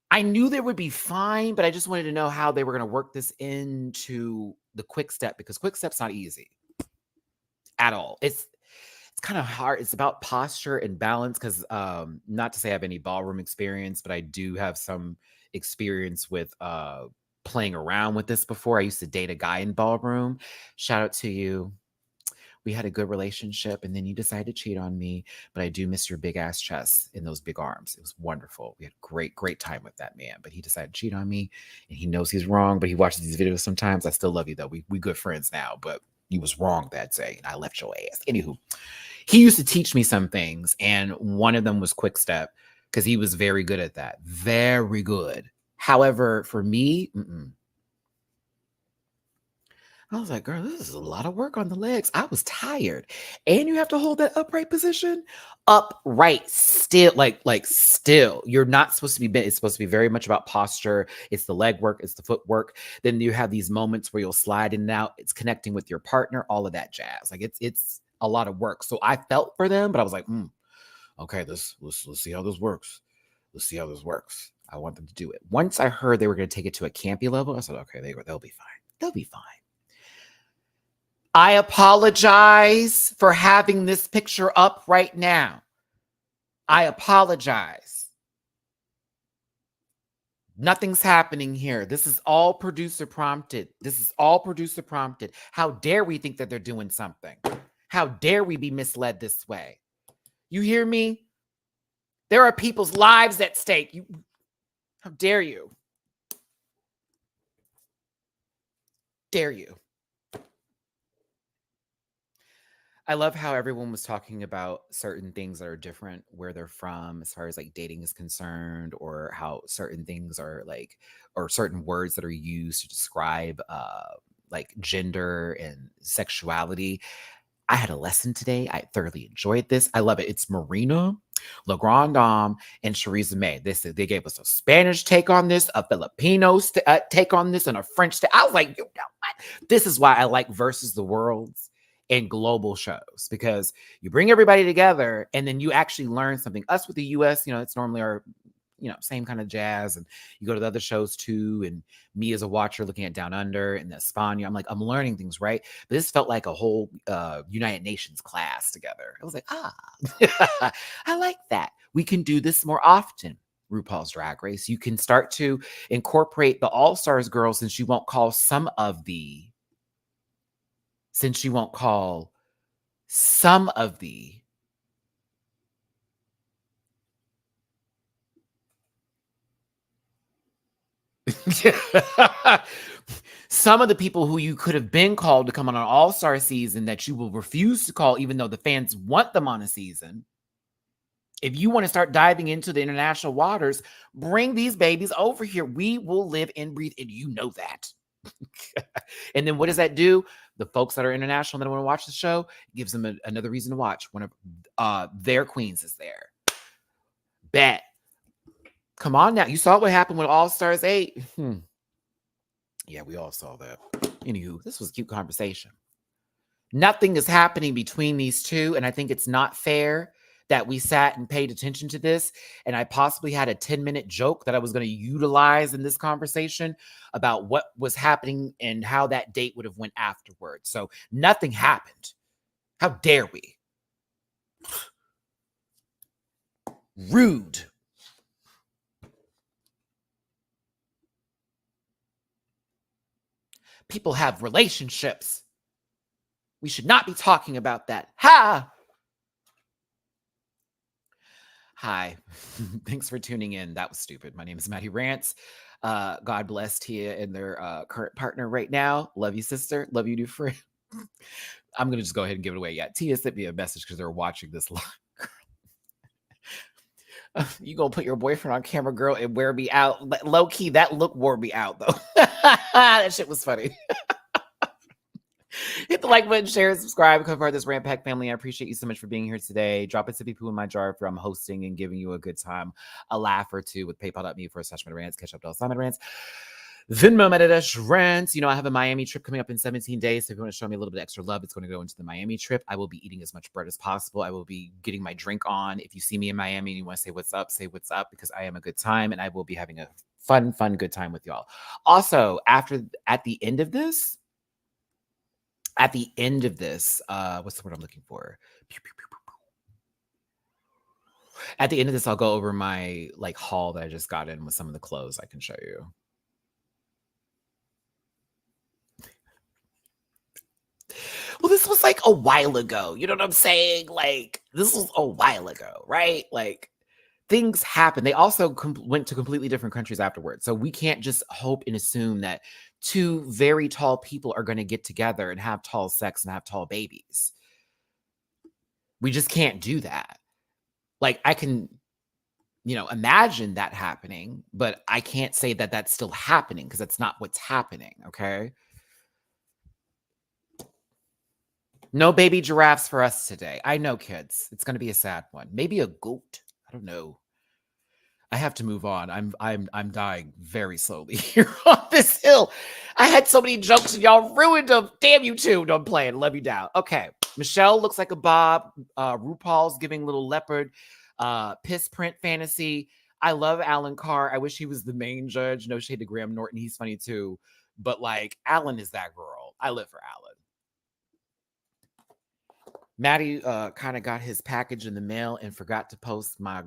Speaker 1: I knew they would be fine, but I just wanted to know how they were going to work this into the quick step because quick step's not easy at all. It's kind of hard. It's about posture and balance because not to say I have any ballroom experience, but I do have some experience with playing around with this before. I used to date a guy in ballroom. Shout out to you. We had a good relationship and then you decided to cheat on me, but I do miss your big ass chest and those big arms. It was wonderful. We had a great time with that man, but he decided to cheat on me and he knows he's wrong, but he watches these videos sometimes. I still love you though. We good friends now, but he was wrong that day and I left your ass. Anywho, he used to teach me some things and one of them was quick step because he was very good at that. Very good. However, for me, I was like, girl, this is a lot of work on the legs. I was tired. And you have to hold that upright position. Upright, still, like still. You're not supposed to be bent. It's supposed to be very much about posture. It's the leg work, it's the footwork. Then you have these moments where you'll slide in and out. It's connecting with your partner, all of that jazz. Like it's a lot of work. So I felt for them, but I was like, okay, let's see how this works. Let's see how this works. I want them to do it. Once I heard they were going to take it to a campy level, I said, okay, they'll be fine. They'll be fine. I apologize for having this picture up right now. I apologize. Nothing's happening here. This is all producer prompted. How dare we think that they're doing something? How dare we be misled this way? You hear me? There are people's lives at stake. How dare you? Dare you? I love how everyone was talking about certain things that are different where they're from as far as like dating is concerned, or how certain things are like, or certain words that are used to describe like gender and sexuality. I had a lesson today. I thoroughly enjoyed this. I love it. It's Marina, La Grande Dame, and Charisse May. They gave us a Spanish take on this, a Filipino take on this, and a French take. I was like, you know what? This is why I like Versus the Worlds and global shows, because you bring everybody together and then you actually learn something. Us with the US, you know, it's normally our, you know, same kind of jazz. And you go to the other shows too. And me as a watcher looking at Down Under and Espana, I'm like, I'm learning things, right? But this felt like a whole United Nations class together. I was like, I like that. We can do this more often. RuPaul's Drag Race. You can start to incorporate the All-Stars girls since you won't call some of the some of the people who you could have been called to come on an all-star season that you will refuse to call even though the fans want them on a season. If you want to start diving into the international waters, bring these babies over here. We will live and breathe, and you know that. And then what does that do? The folks that are international that want to watch the show, gives them another reason to watch. One of their queens is there. Bet. Come on now. You saw what happened with All Stars 8. Yeah, we all saw that. Anywho, this was a cute conversation. Nothing is happening between these two, and I think it's not fair that we sat and paid attention to this, and I possibly had a 10-minute joke that I was going to utilize in this conversation about what was happening and how that date would have went afterwards. So nothing happened. How dare we? Rude. People have relationships. We should not be talking about that. Ha! Hi. Thanks for tuning in. That was stupid. My name is Maddie Rance. God bless Tia and their current partner right now. Love you, sister. Love you, new friend. I'm going to just go ahead and give it away. Yeah, Tia sent me a message because they're watching this live. You gonna put your boyfriend on camera, girl, and wear me out. Low key, that look wore me out, though. That shit was funny. Hit the like button, share, and subscribe. Become part of this Rant Pack family. I appreciate you so much for being here today. Drop a sippy poo in my jar if I'm hosting and giving you a good time, a laugh or two with PayPal.me/rants, catch up to Simon Rants. Venmo Rants. You know, I have a Miami trip coming up in 17 days. So if you want to show me a little bit of extra love, it's going to go into the Miami trip. I will be eating as much bread as possible. I will be getting my drink on. If you see me in Miami and you want to say what's up because I am a good time and I will be having a fun, good time with y'all. Also, at the end of this, what's the word I'm looking for? At the end of this, I'll go over my haul that I just got in with some of the clothes I can show you. Well, this was a while ago. You know what I'm saying? This was a while ago, right? Things happen. They also went to completely different countries afterwards. So we can't just hope and assume that two very tall people are going to get together and have tall sex and have tall babies. We just can't do that. I can, imagine that happening, but I can't say that that's still happening because that's not what's happening, okay? No baby giraffes for us today. I know, kids. It's going to be a sad one. Maybe a goat. I don't know. I have to move on. I'm dying very slowly here on this hill. I had so many jokes and y'all ruined them. Damn you two. No, I'm playing. Love you down. Okay. Michelle looks like a Bob. RuPaul's giving little leopard. Piss print fantasy. I love Alan Carr. I wish he was the main judge. No shade to Graham Norton. He's funny too. But Alan is that girl. I live for Alan. Maddie kind of got his package in the mail and forgot to post my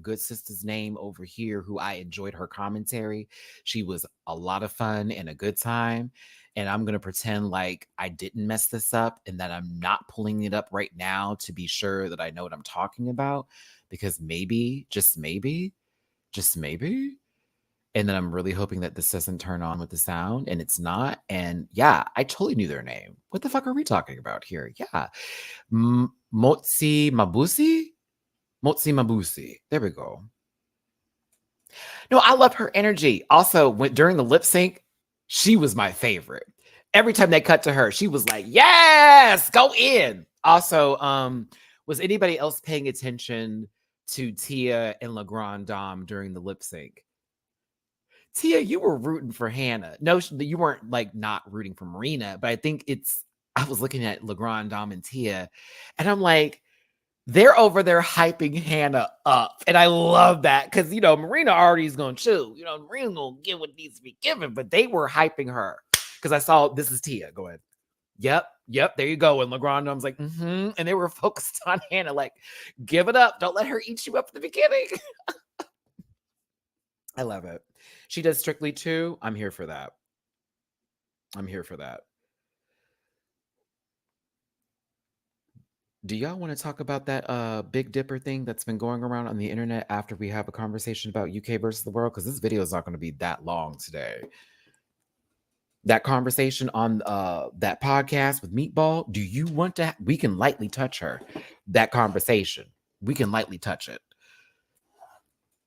Speaker 1: good sister's name over here, who I enjoyed her commentary. She was a lot of fun and a good time. And I'm going to pretend like I didn't mess this up and that I'm not pulling it up right now to be sure that I know what I'm talking about. Because maybe, just maybe, and then I'm really hoping that this doesn't turn on with the sound, and it's not. And yeah, I totally knew their name. What the fuck are we talking about here? Yeah. Motsi Mabusi. There we go. No, I love her energy. Also, during the lip sync, she was my favorite. Every time they cut to her, she was like, yes, go in. Also, was anybody else paying attention to Tia and LeGrand Dom during the lip sync? Tia, you were rooting for Hannah. No, you weren't not rooting for Marina, but I think I was looking at LeGrand, Dom, and Tia, and I'm like, they're over there hyping Hannah up. And I love that because, Marina already is going to chew. Marina's going to get what needs to be given, but they were hyping her because I saw, this is Tia. Go ahead. Yep, there you go. And LeGrand Dom's like, and they were focused on Hannah, give it up. Don't let her eat you up at the beginning. I love it. She does Strictly too. I'm here for that. Do y'all want to talk about that Big Dipper thing that's been going around on the internet after we have a conversation about UK versus the world? Because this video is not going to be that long today. That conversation on that podcast with Meatball, do you want to? We can lightly touch her. That conversation, we can lightly touch it.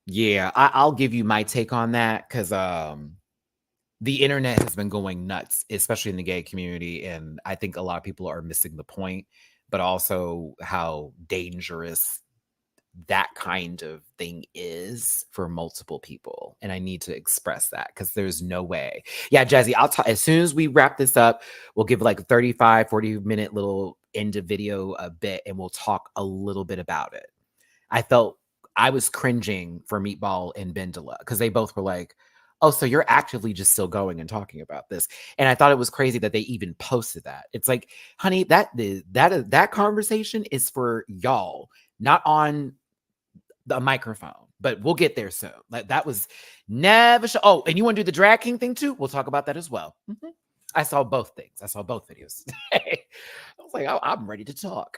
Speaker 1: Yeah, I'll give you my take on that because the internet has been going nuts, especially in the gay community. And I think a lot of people are missing the point, but also how dangerous that kind of thing is for multiple people. And I need to express that because there's no way. Yeah, Jazzy, I'll talk as soon as we wrap this up. We'll give 35, 40-minute little end of video a bit and we'll talk a little bit about it. I was cringing for Meatball and Bendela because they both were like, oh, so you're actively just still going and talking about this. And I thought it was crazy that they even posted that. It's like, honey, that conversation is for y'all, not on the microphone, but we'll get there soon. That was never oh, and you want to do the drag king thing too? We'll talk about that as well. Mm-hmm. I saw both things. I saw both videos. I was like, I'm ready to talk.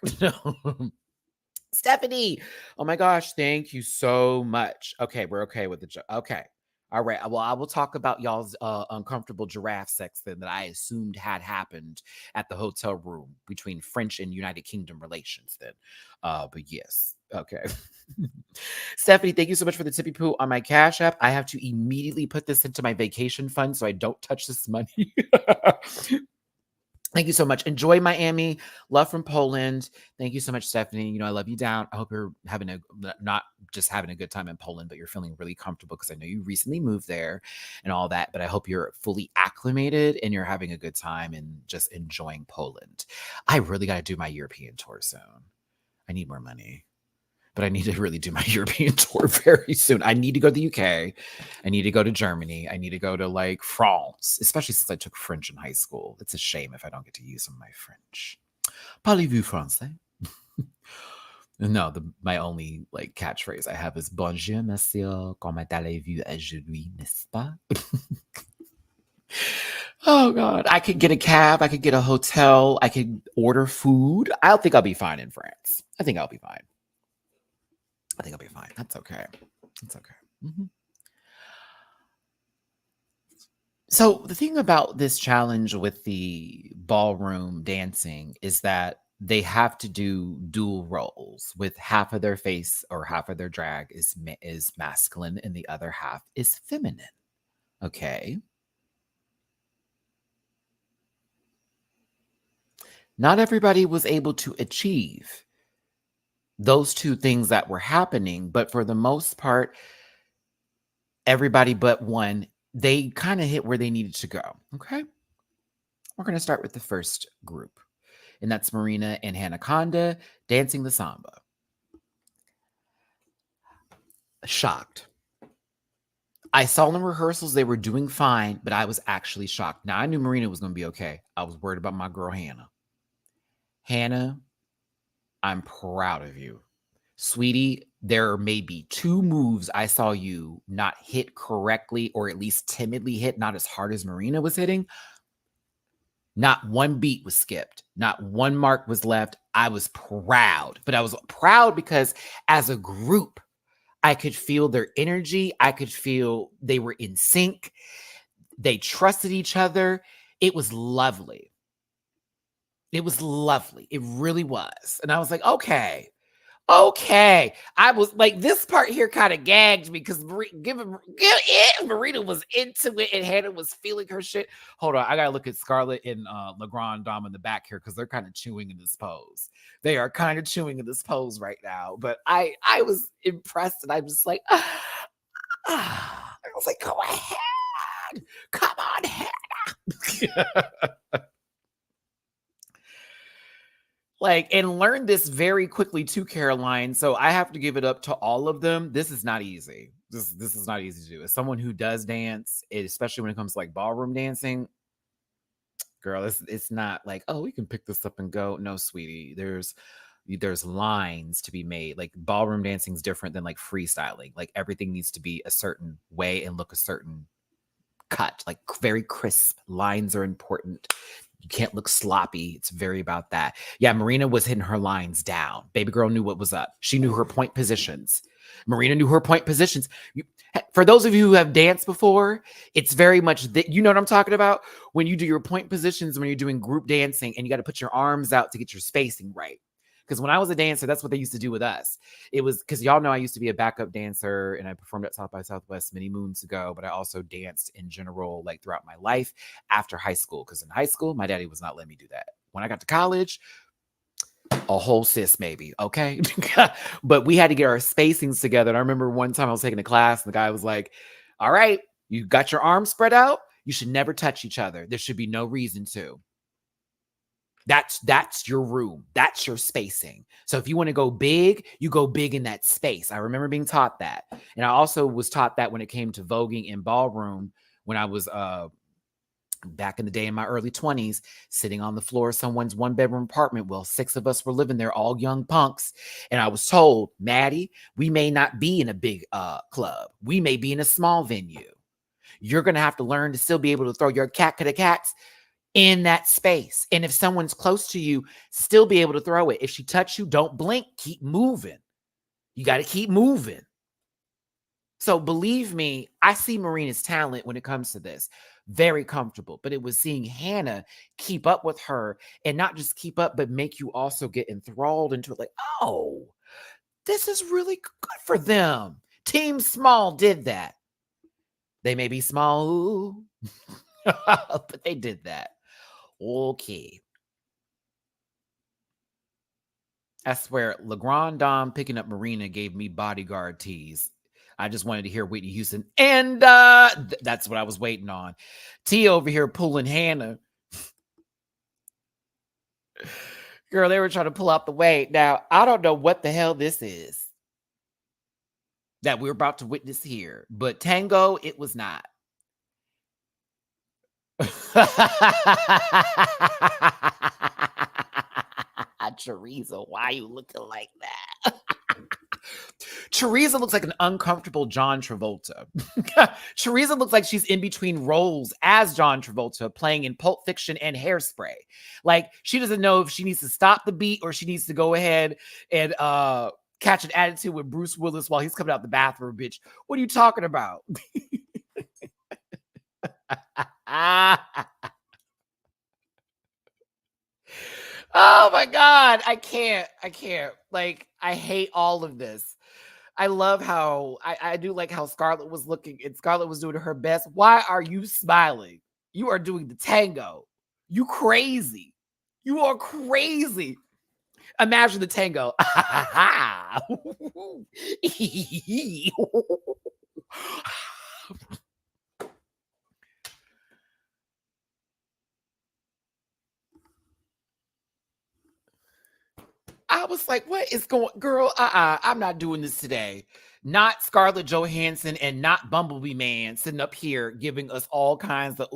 Speaker 1: Stephanie. Oh my gosh, thank you so much. Okay, we're okay with the okay. All right. Well, I will talk about y'all's uncomfortable giraffe sex then that I assumed had happened at the hotel room between French and United Kingdom relations then. But yes. Okay. Stephanie, thank you so much for the tippy poo on my Cash App. I have to immediately put this into my vacation fund so I don't touch this money. Thank you so much. Enjoy Miami. Love from Poland. Thank you so much, Stephanie. You know, I love you down. I hope you're having not just having a good time in Poland, but you're feeling really comfortable because I know you recently moved there and all that. But I hope you're fully acclimated and you're having a good time and just enjoying Poland. I really got to do my European tour soon. I need more money, but I need to really do my European tour very soon. I need to go to the UK. I need to go to Germany. I need to go to like France, especially since I took French in high school. It's a shame if I don't get to use some of my French. Parlez-vous français? No, my only like catchphrase I have is Bonjour, monsieur. Comment allez-vous aujourd'hui, n'est-ce pas? Oh God, I could get a cab. I could get a hotel. I could order food. I don't think I'll be fine in France. I think I'll be fine. I think I'll be fine. That's okay. That's okay. Mm-hmm. So the thing about this challenge with the ballroom dancing is that they have to do dual roles with half of their face or half of their drag is masculine and the other half is feminine. Okay. Not everybody was able to achieve those two things that were happening, but for the most part, everybody but one, they kind of hit where they needed to go. Okay. We're going to start with the first group, and that's Marina and Hanaconda dancing the samba. Shocked. I saw in rehearsals they were doing fine, but I was actually shocked. Now, I knew Marina was going to be okay. I was worried about my girl, Hannah. Hannah, I'm proud of you. Sweetie, there may be 2 moves I saw you not hit correctly or at least timidly hit, not as hard as Marina was hitting. Not one beat was skipped. Not one mark was left. I was proud, but I was proud because as a group, I could feel their energy. I could feel they were in sync. They trusted each other. It was lovely. It was lovely. It really was. And I was like, okay. I was like, this part here kind of gagged me because Marina was into it and Hannah was feeling her shit. Hold on, I gotta look at Scarlett and Legrand Dom in the back here because they're kind of chewing in this pose. They are kind of chewing in this pose right now. But I was impressed and I was just like, I was like, go ahead, come on, Hannah. Like, and learn this very quickly too, Caroline. So I have to give it up to all of them. This is not easy. This is not easy to do. As someone who does dance, especially when it comes to like ballroom dancing, girl, it's not like, oh, we can pick this up and go. No, sweetie. There's lines to be made. Like ballroom dancing is different than like freestyling. Like everything needs to be a certain way and look a certain cut, like very crisp. Lines are important. You can't look sloppy. It's very about that. Yeah, Marina was hitting her lines down. Baby girl knew what was up. She knew her point positions. Marina knew her point positions. For those of you who have danced before, it's very much that you know what I'm talking about when you do your point positions when you're doing group dancing and you got to put your arms out to get your spacing right. Because when I was a dancer, that's what they used to do with us. It was because y'all know I used to be a backup dancer and I performed at South by Southwest many moons ago, but I also danced in general, like throughout my life after high school. Because in high school, my daddy was not letting me do that. When I got to college, a whole sis maybe, okay? But we had to get our spacings together. And I remember one time I was taking a class and the guy was like, all right, you got your arms spread out. You should never touch each other. There should be no reason to. That's your room. That's your spacing. So if you want to go big, you go big in that space. I remember being taught that. And I also was taught that when it came to voguing in ballroom when I was back in the day in my early 20s, sitting on the floor of someone's 1-bedroom apartment. Well, 6 of us were living there, all young punks. And I was told, Maddie, we may not be in a big club. We may be in a small venue. You're going to have to learn to still be able to throw your cat to the cats. in that space. And if someone's close to you, still be able to throw it. If she touch you, don't blink. Keep moving. You got to keep moving. So believe me, I see Marina's talent when it comes to this. Very comfortable. But it was seeing Hannah keep up with her, and not just keep up, but make you also get enthralled into it. Like, oh, this is really good for them. Team Small did that. They may be small, but they did that. Okay. I swear, LeGrand Dom picking up Marina gave me bodyguard tease. I just wanted to hear Whitney Houston. And that's what I was waiting on. T over here pulling Hannah. Girl, they were trying to pull out the weight. Now, I don't know what the hell this is that we're about to witness here. But tango, it was not. Teresa, why are you looking like that? Teresa looks like an uncomfortable John Travolta. Teresa looks like she's in between roles as John Travolta, playing in Pulp Fiction and Hairspray. Like, she doesn't know if she needs to stop the beat or she needs to go ahead and catch an attitude with Bruce Willis while he's coming out the bathroom, bitch. What are you talking about? Oh my God. I can't. Like, I hate all of this. I love how I do like how Scarlett was looking, and Scarlett was doing her best. Why are you smiling? You are doing the tango. You crazy. You are crazy. Imagine the tango. I was like, what is going, girl? I'm not doing this today. Not Scarlett Johansson and not Bumblebee Man sitting up here giving us all kinds of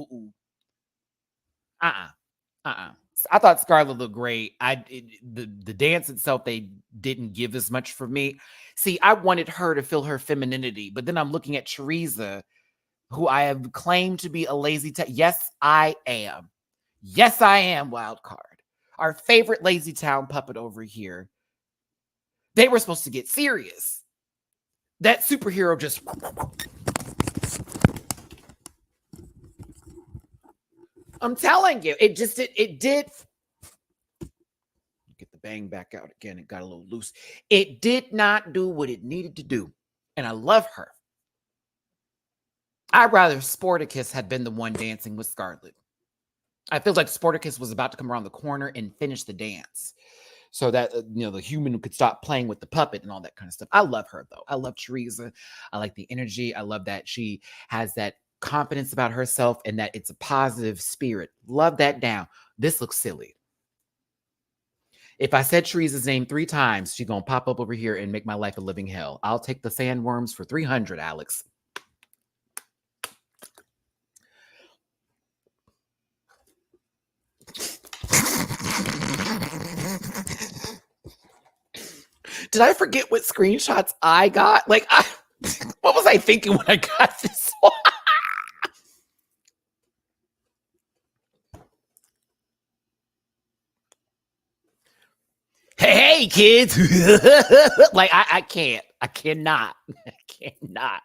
Speaker 1: I thought Scarlett looked great. The dance itself, they didn't give as much for me. See, I wanted her to feel her femininity, but then I'm looking at Teresa, who I have claimed to be a lazy. Yes, I am. Yes, I am. Wild card. Our favorite lazy town puppet over here. They were supposed to get serious. That superhero just. I'm telling you, it did. Get the bang back out again. It got a little loose. It did not do what it needed to do. And I love her. I'd rather Sporticus had been the one dancing with Scarlett. I feel like Sporticus was about to come around the corner and finish the dance, so that the human could stop playing with the puppet and all that kind of stuff. I love her though. I love Teresa. I like the energy. I love that she has that confidence about herself and that it's a positive spirit. Love that down. This looks silly. If I said Teresa's name 3 times, she's gonna pop up over here and make my life a living hell. I'll take the sandworms for 300, Alex. Did I forget what screenshots I got? Like, what was I thinking when I got this one? Hey, kids. Like, I can't. I cannot. I cannot.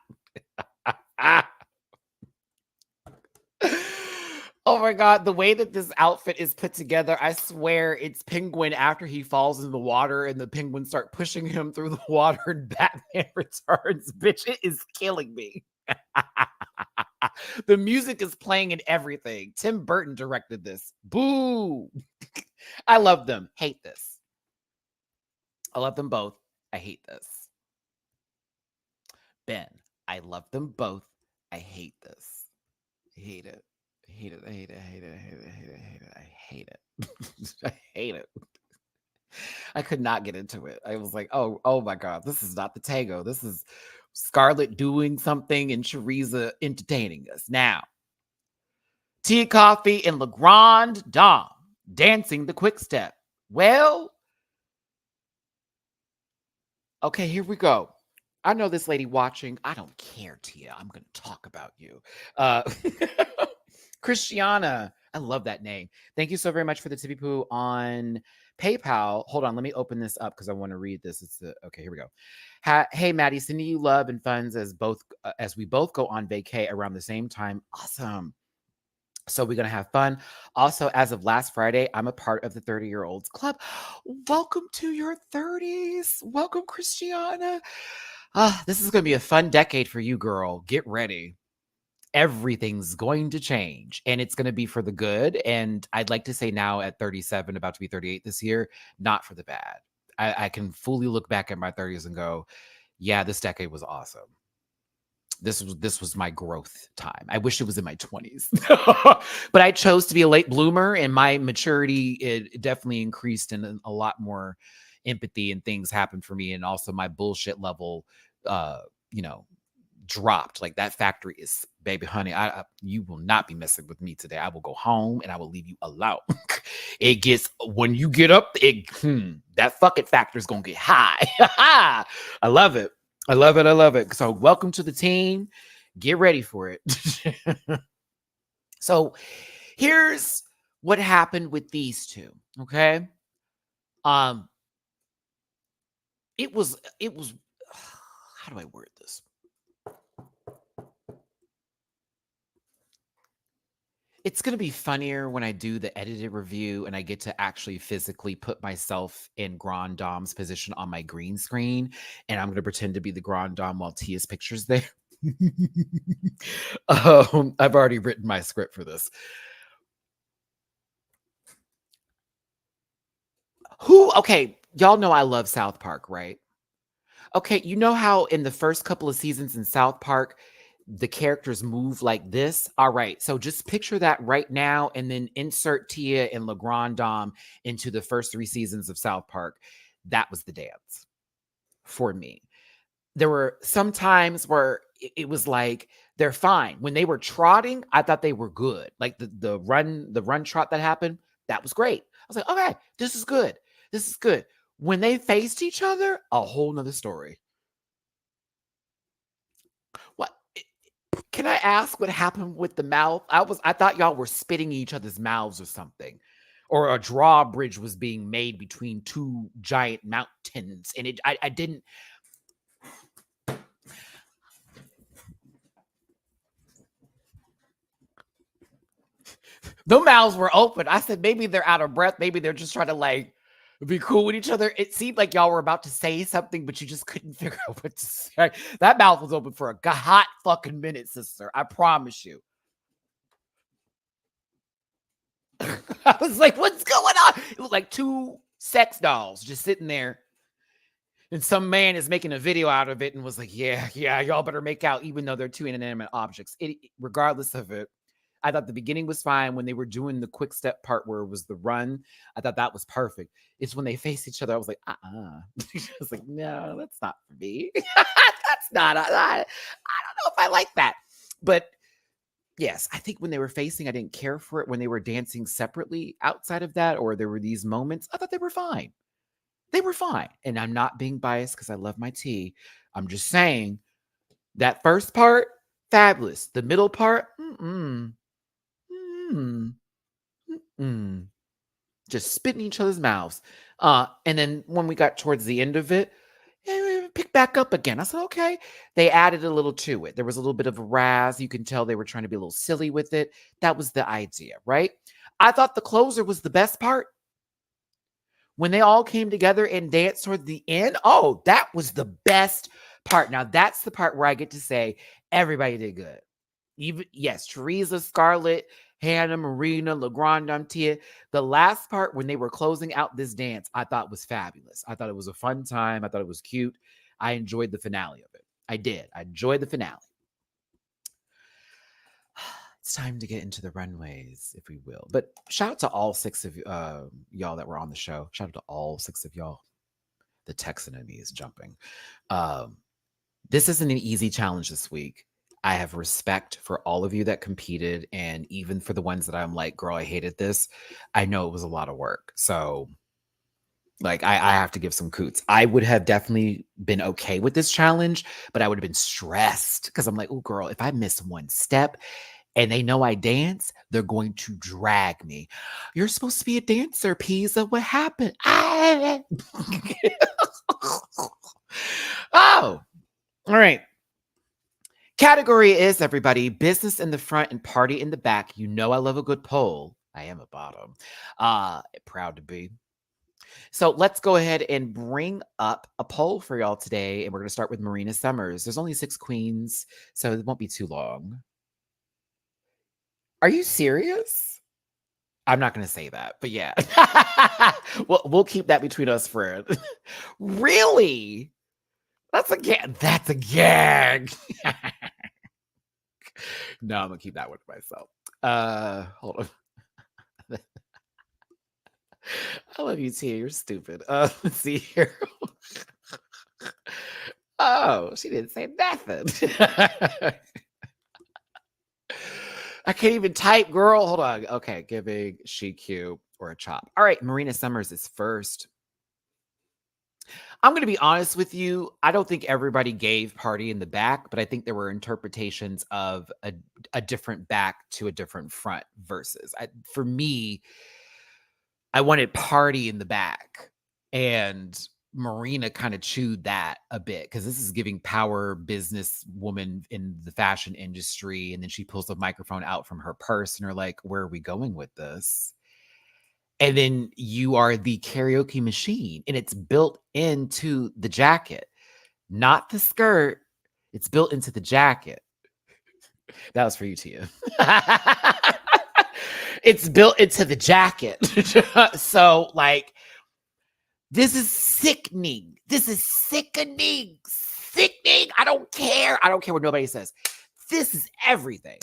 Speaker 1: Oh my God, the way that this outfit is put together, I swear it's Penguin after he falls in the water and the penguins start pushing him through the water and Batman returns. Bitch, it is killing me. The music is playing and everything. Tim Burton directed this. Boo. I love them. Hate this. I love them both. I hate this. Ben, I love them both. I hate this. I hate it. I hate it. I hate it. I hate it. I hate it. I hate it. I hate it. I hate it. I hate it. I could not get into it. I was like, oh my God, this is not the tango. This is Scarlett doing something and Teresa entertaining us. Now, Tea Coffee and LeGrand Dom dancing the quick step. Well, okay, here we go. I know this lady watching. I don't care, Tia. I'm going to talk about you. Christiana, I love that name. Thank you so very much for the tippy poo on PayPal. Hold on, let me open this up because I want to read this. It's the okay. Here we go. Hey, Maddie, sending you love and funds as we both go on vacay around the same time. Awesome. So we're gonna have fun. Also, as of last Friday, I'm a part of the 30-year-olds club. Welcome to your 30s. Welcome, Christiana. This is gonna be a fun decade for you, girl. Get ready. Everything's going to change and it's going to be for the good. And I'd like to say now at 37, about to be 38 this year, not for the bad. I can fully look back at my 30s and go, yeah, this decade was awesome. This was my growth time. I wish it was in my 20s. But I chose to be a late bloomer and my maturity it definitely increased and a lot more empathy and things happened for me. And also my bullshit level you know, dropped. Like that factory is, baby, honey, you will not be messing with me today. I will go home and I will leave you alone. It gets, when you get up, that fucking factor is gonna get high. I love it. I love it. I love it. So welcome to the team. Get ready for it. So here's what happened with these two. Okay. It was how do I word this? It's going to be funnier when I do the edited review and I get to actually physically put myself in Grand Dame's position on my green screen. And I'm going to pretend to be the Grand Dame while Tia's picture's there. I've already written my script for this. Okay, y'all know I love South Park, right? Okay, you know how in the first couple of seasons in South Park, the characters move like this? All right, so just picture that right now and then insert Tia and Le Grand Dame into the first 3 seasons of South Park. That was the dance for me. There were some times where it was like they're fine. When they were trotting, I thought they were good. Like the run trot that happened, that was great. I was like, okay, this is good. This is good. When they faced each other, a whole nother story. What can I ask what happened with the mouth? I thought y'all were spitting each other's mouths or something. Or a drawbridge was being made between 2 giant mountains. And I didn't. The mouths were open. I said, maybe they're out of breath. Maybe they're just trying to like be cool with each other. It seemed like y'all were about to say something, but you just couldn't figure out what to say. That mouth was open for a hot fucking minute, sister. I promise you. I was like, what's going on? It was like 2 sex dolls just sitting there. And some man is making a video out of it and was like, yeah, y'all better make out, even though they're 2 inanimate objects. Regardless of it, I thought the beginning was fine when they were doing the quick step part where it was the run. I thought that was perfect. It's when they face each other. I was like, I was like, no, that's not for me. That's not, I don't know if I like that. But yes, I think when they were facing, I didn't care for it. When they were dancing separately outside of that, or there were these moments, I thought they were fine. They were fine. And I'm not being biased because I love my tea. I'm just saying that first part, fabulous. The middle part, just spitting each other's mouths. And then when we got towards the end of it, pick back up again. I said, okay. They added a little to it. There was a little bit of a razz. You can tell they were trying to be a little silly with it. That was the idea, right? I thought the closer was the best part. When they all came together and danced toward the end, oh, that was the best part. Now, that's the part where I get to say everybody did good. Even, yes, Teresa, Scarlett, Hannah, Marina, LeGrand, Tia. The last part when they were closing out this dance, I thought was fabulous. I thought it was a fun time. I thought it was cute. I enjoyed the finale of it. I did. I enjoyed the finale. It's time to get into the runways, if we will. But shout out to all 6 of y'all that were on the show. Shout out to all 6 of y'all. The Texan in me is jumping. This isn't an easy challenge this week. I have respect for all of you that competed. And even for the ones that I'm like, girl, I hated this. I know it was a lot of work. So like, I have to give some coots. I would have definitely been okay with this challenge, but I would have been stressed because I'm like, oh, girl, if I miss one step, and they know I dance, they're going to drag me. You're supposed to be a dancer, Pisa. What happened? Oh, all right. Category is, everybody, business in the front and party in the back. You know I love a good poll. I am a bottom. Proud to be. So let's go ahead and bring up a poll for y'all today. And we're going to start with Marina Summers. There's only 6 queens, so it won't be too long. Are you serious? I'm not going to say that, but yeah. we'll keep that between us, friend. Really? That's a gag. That's a gag. No, I'm going to keep that one to myself. Hold on. I love you, Tia. You're stupid. Let's see here. Oh, she didn't say nothing. I can't even type, girl. Hold on. Okay, giving she cute or a chop. All right, Marina Summers is first. I'm going to be honest with you. I don't think everybody gave party in the back, but I think there were interpretations of a different back to a different front versus. For me, I wanted party in the back, and Marina kind of chewed that a bit because this is giving power businesswoman in the fashion industry. And then she pulls the microphone out from her purse and are like, where are we going with this? And then you are the karaoke machine, and it's built into the jacket, not the skirt. It's built into the jacket. That was for you, Tia. It's built into the jacket. So, like, this is sickening. This is sickening. Sickening. I don't care. I don't care what nobody says. This is everything.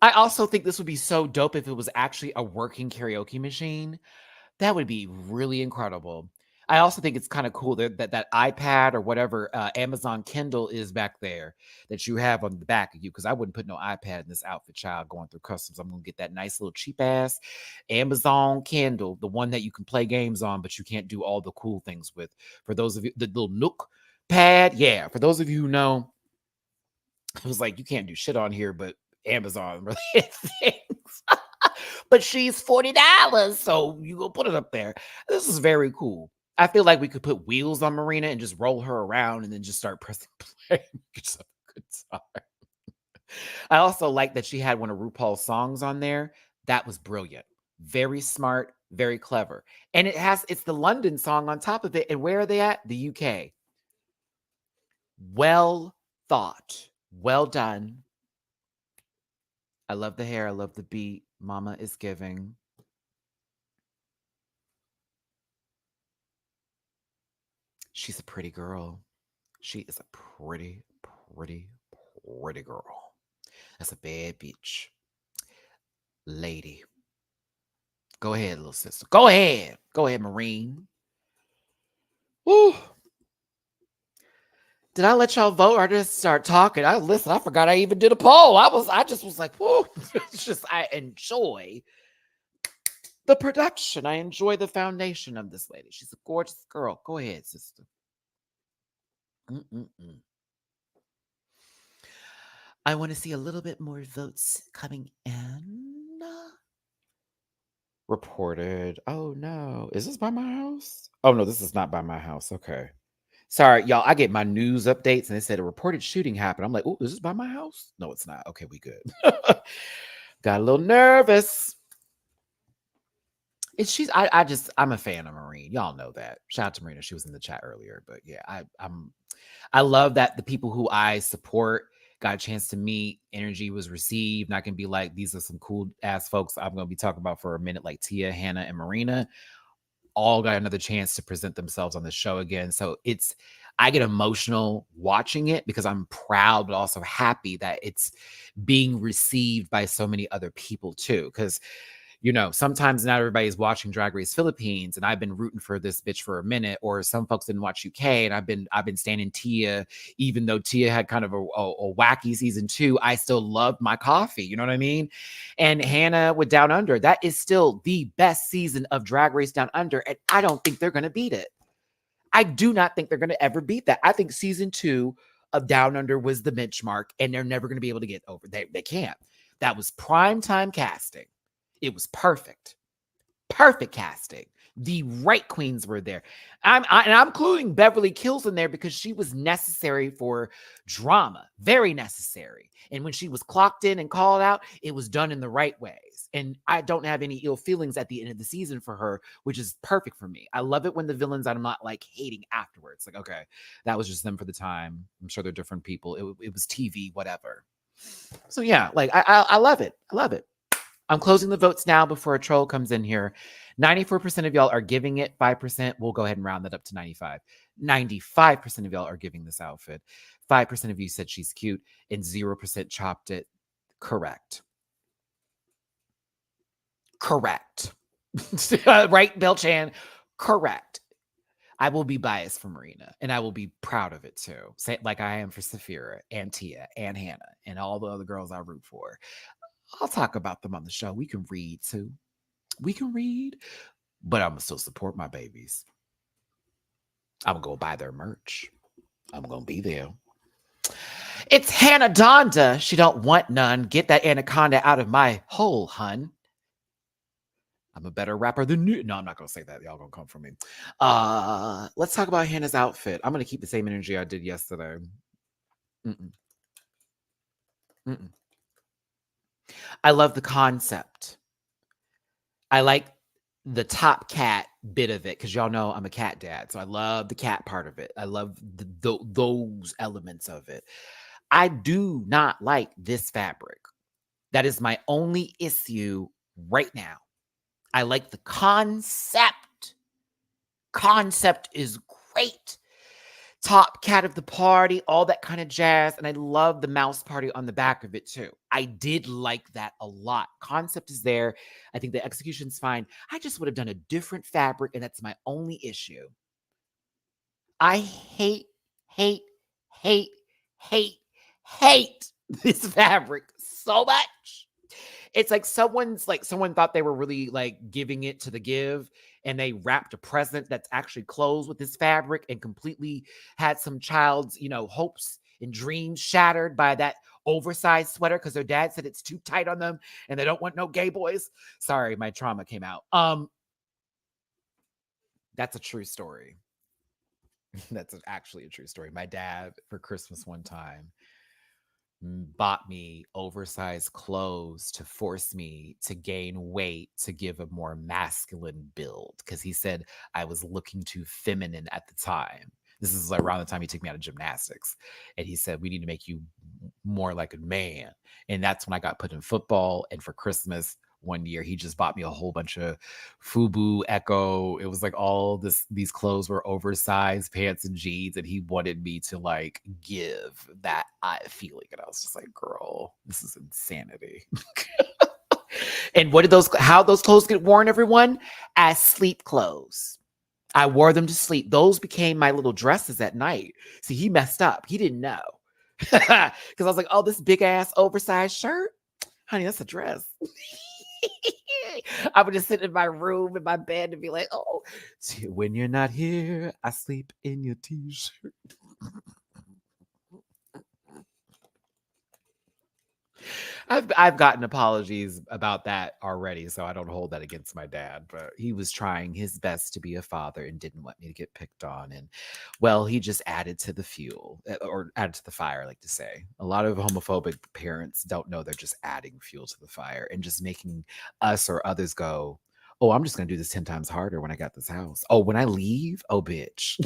Speaker 1: I also think this would be so dope if it was actually a working karaoke machine. That would be really incredible. I also think it's kind of cool that iPad or whatever Amazon Kindle is back there that you have on the back of you, because I wouldn't put no iPad in this outfit, child, going through customs. I'm going to get that nice little cheap ass Amazon Kindle, the one that you can play games on, but you can't do all the cool things with. For those of you, the little Nook pad, yeah. For those of you who know, it was like, you can't do shit on here, but Amazon related things. But she's $40, so you go put it up there. This is very cool. I feel like we could put wheels on Marina and just roll her around and then just start pressing play. It's a good time. I also like that she had one of RuPaul's songs on there. That was brilliant. Very smart, very clever. And it's the London song on top of it. And where are they at? The UK. Well thought. Well done. I love the hair. I love the beat. Mama is giving. She's a pretty girl. She is a pretty, pretty, pretty girl. That's a bad bitch. Lady. Go ahead, little sister. Go ahead. Go ahead, Marine. Woo. Did I let y'all vote or just start talking? Listen, I forgot I even did a poll. I just was like, whoo. It's just, I enjoy the production. I enjoy the foundation of this lady. She's a gorgeous girl. Go ahead, sister. I want to see a little bit more votes coming in. Reported. Oh, no. Is this by my house? Oh, no, this is not by my house. Okay. Sorry, y'all. I get my news updates and they said a reported shooting happened. I'm like, oh, is this by my house? No, it's not. Okay, we good. Got a little nervous. I'm a fan of Marine. Y'all know that. Shout out to Marina. She was in the chat earlier. But yeah, I love that the people who I support got a chance to meet. Energy was received. And I can be like, these are some cool ass folks I'm going to be talking about for a minute, like Tia, Hannah, and Marina. All got another chance to present themselves on the show again. So I get emotional watching it because I'm proud, but also happy that it's being received by so many other people too. Because, you know, sometimes not everybody's watching Drag Race Philippines, and I've been rooting for this bitch for a minute, or some folks didn't watch UK, and I've been standing Tia, even though Tia had kind of a wacky season 2. I still loved my coffee, you know what I mean? And Hannah with Down Under, that is still the best season of Drag Race Down Under, and I don't think they're gonna beat it. I do not think they're gonna ever beat that. I think season 2 of Down Under was the benchmark, and they're never going to be able to get over. They can't. That was prime time casting. It was perfect. Perfect casting. The right queens were there. And I'm including Beverly Kills in there because she was necessary for drama. Very necessary. And when she was clocked in and called out, it was done in the right ways. And I don't have any ill feelings at the end of the season for her, which is perfect for me. I love it when the villains I'm not like hating afterwards. Like, okay, that was just them for the time. I'm sure they're different people. It was TV, whatever. So yeah, like I love it. I love it. I'm closing the votes now before a troll comes in here. 94% of y'all are giving it. 5%, we'll go ahead and round that up to 95. 95% of y'all are giving this outfit. 5% of you said she's cute, and 0% chopped it. Correct. Correct. Right, Bill Chan? Correct. I will be biased for Marina, and I will be proud of it too. Say, like I am for Saphira and Tia and Hannah and all the other girls I root for. I'll talk about them on the show. We can read too. We can read, but I'm gonna still support my babies. I'm gonna go buy their merch. I'm gonna be there. It's Hannah Donda. She don't want none. Get that anaconda out of my hole, hun. I'm a better rapper than you. No, I'm not gonna say that. Y'all gonna come for me. Let's talk about Hannah's outfit. I'm gonna keep the same energy I did yesterday. Mm-mm. Mm-mm. I love the concept. I like the top cat bit of it because y'all know I'm a cat dad, so I love the cat part of it. I love those elements of it. I do not like this fabric. That is my only issue right now. I like the concept. Concept is great. Top cat of the party, all that kind of jazz. And I love the mouse party on the back of it too. I did like that a lot. Concept is there. I think the execution's fine. I just would have done a different fabric, and that's my only issue. I hate, hate, hate, hate, hate this fabric so much. It's like someone thought they were really like giving it to the give, and they wrapped a present that's actually clothes with this fabric and completely had some child's, hopes and dreams shattered by that oversized sweater because their dad said it's too tight on them and they don't want no gay boys. Sorry, my trauma came out. That's a true story. That's actually a true story. My dad, for Christmas one time, bought me oversized clothes to force me to gain weight to give a more masculine build because he said I was looking too feminine at the time. This is around the time he took me out of gymnastics. And he said, we need to make you more like a man. And that's when I got put in football. And for Christmas one year, he just bought me a whole bunch of FUBU Echo. It was like all these clothes were oversized pants and jeans. And he wanted me to like give that feeling. And I was just like, girl, this is insanity. And how those clothes get worn, everyone? As sleep clothes. I wore them to sleep. Those became my little dresses at night. See, he messed up. He didn't know. Because I was like, oh, this big ass oversized shirt? Honey, that's a dress. I would just sit in my room, in my bed, and be like, oh, when you're not here, I sleep in your t-shirt. I've gotten apologies about that already, so I don't hold that against my dad. But he was trying his best to be a father and didn't want me to get picked on. And well, he just added to the fuel, or added to the fire, I like to say. A lot of homophobic parents don't know they're just adding fuel to the fire and just making us or others go, oh, I'm just going to do this 10 times harder when I got this house. Oh, when I leave? Oh, bitch.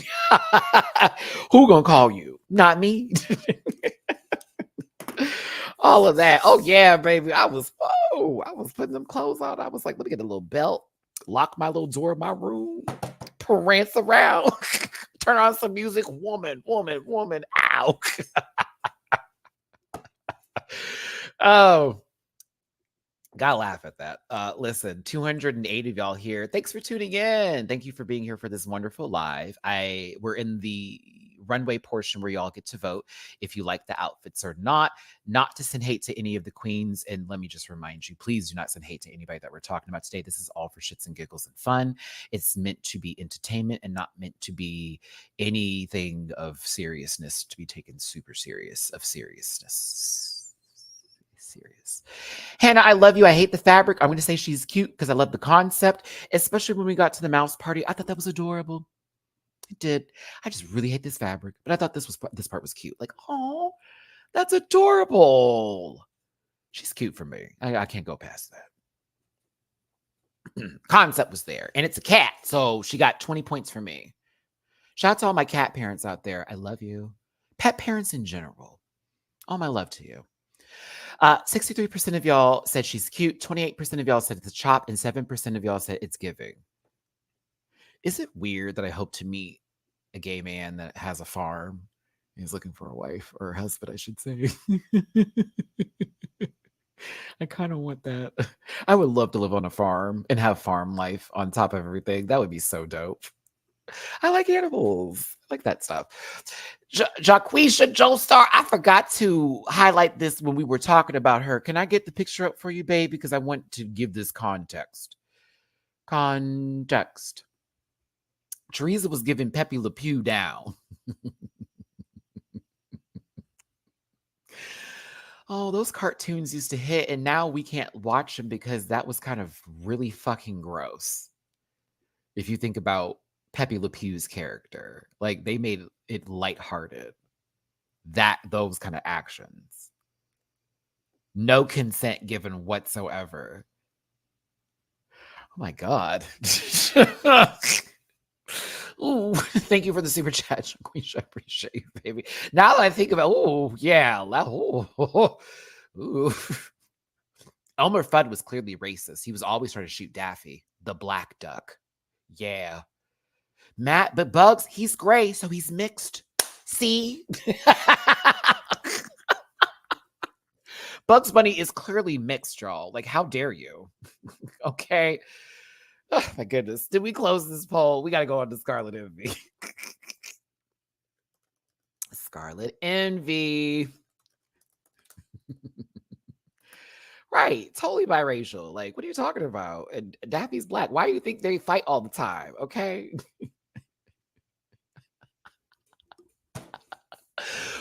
Speaker 1: Who going to call you? Not me. All of that. Oh yeah, baby. I was putting them clothes on. I was like, let me get a little belt, lock my little door of my room, prance around, turn on some music. Woman. Ow. Oh, gotta laugh at that. Listen, 208 of y'all here. Thanks for tuning in. Thank you for being here for this wonderful live. We're in the runway portion where y'all get to vote if you like the outfits or not. Not to send hate to any of the queens. And let me just remind you, please do not send hate to anybody that we're talking about today. This is all for shits and giggles and fun. It's meant to be entertainment and not meant to be anything of seriousness to be taken super serious of seriousness. Serious. Hannah, I love you. I hate the fabric. I'm going to say she's cute because I love the concept, especially when we got to the mouse party. I thought that was adorable. I did. I just really hate this fabric, but I thought this part was cute. Like, oh, that's adorable. She's cute for me. I can't go past that. Concept was there, and it's a cat, so she got 20 points for me. Shout out to all my cat parents out there. I love you. Pet parents in general. All my love to you. 63% of y'all said she's cute. 28% of y'all said it's a chop, and 7% of y'all said it's giving. Is it weird that I hope to meet a gay man that has a farm? He's looking for a wife or a husband, I should say. I kind of want that. I would love to live on a farm and have farm life on top of everything. That would be so dope. I like animals. I like that stuff. Jaquisha Joestar, I forgot to highlight this when we were talking about her. Can I get the picture up for you, babe? Because I want to give this context. Teresa was giving Pepe Le Pew down. Oh, those cartoons used to hit, and now we can't watch them because that was kind of really fucking gross. If you think about Pepe Le Pew's character, like they made it lighthearted. Those kind of actions. No consent given whatsoever. Oh my God. Ooh, thank you for the super chat, Queensha. I appreciate you, baby. Now that I think about, oh yeah, ooh. Elmer Fudd was clearly racist. He was always trying to shoot Daffy, the black duck. Yeah. Matt, but Bugs, he's gray, so he's mixed. See? Bugs Bunny is clearly mixed, y'all. Like, how dare you? Okay. Oh, my goodness. Did we close this poll? We got to go on to Scarlet Envy. Scarlet Envy. Right. Totally biracial. Like, what are you talking about? And Daffy's black. Why do you think they fight all the time? Okay.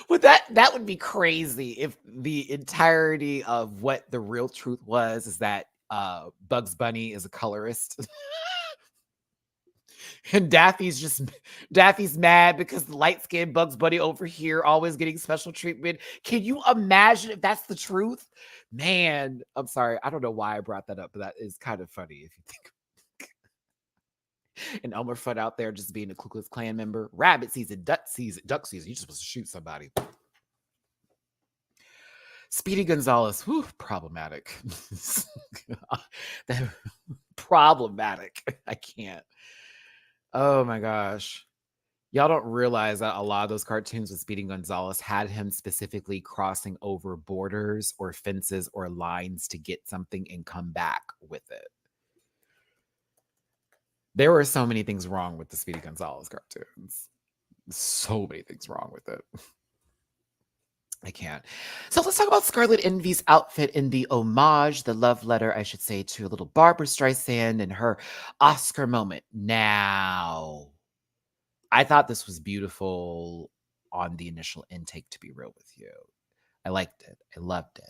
Speaker 1: Well, that would be crazy if the entirety of what the real truth was is that Bugs Bunny is a colorist. And Daffy's mad because the light-skinned Bugs Bunny over here always getting special treatment. Can you imagine if that's the truth? Man, I'm sorry. I don't know why I brought that up, but that is kind of funny if you think. And Elmer Fudd out there just being a Ku Klux Klan member. Rabbit season, duck season. You're just supposed to shoot somebody. Speedy Gonzalez, whew, problematic. Problematic. I can't. Oh my gosh. Y'all don't realize that a lot of those cartoons with Speedy Gonzalez had him specifically crossing over borders or fences or lines to get something and come back with it. There were so many things wrong with the Speedy Gonzalez cartoons. So many things wrong with it. I can't. So let's talk about Scarlet Envy's outfit in the homage, the love letter, I should say, to a little Barbra Streisand and her Oscar moment. Now, I thought this was beautiful on the initial intake, to be real with you. I liked it. I loved it.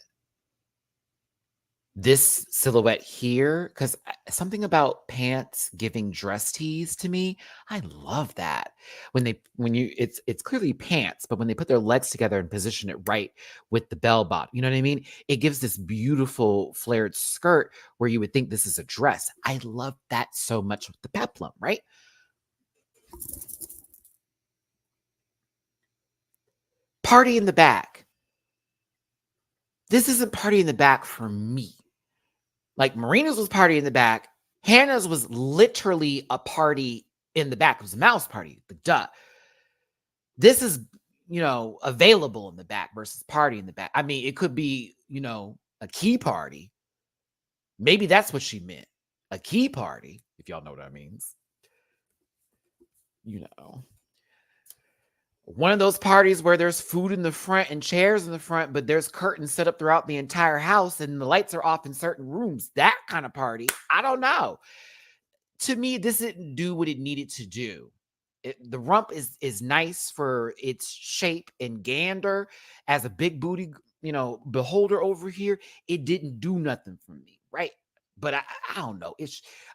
Speaker 1: This silhouette here, because something about pants giving dress tees to me, I love that. It's clearly pants, but when they put their legs together and position it right with the bell bottom, you know what I mean? It gives this beautiful flared skirt where you would think this is a dress. I love that so much with the peplum, right? Party in the back. This isn't party in the back for me. Like Marina's was party in the back. Hannah's was literally a party in the back. It was a mouse party. The duh. This is, available in the back versus party in the back. I mean, it could be, a key party. Maybe that's what she meant. A key party, if y'all know what that means. One of those parties where there's food in the front and chairs in the front, but there's curtains set up throughout the entire house and the lights are off in certain rooms. That kind of party. I don't know. To me, this didn't do what it needed to do. The rump is nice for its shape and gander as a big booty, beholder over here. It didn't do nothing for me, right? But I don't know.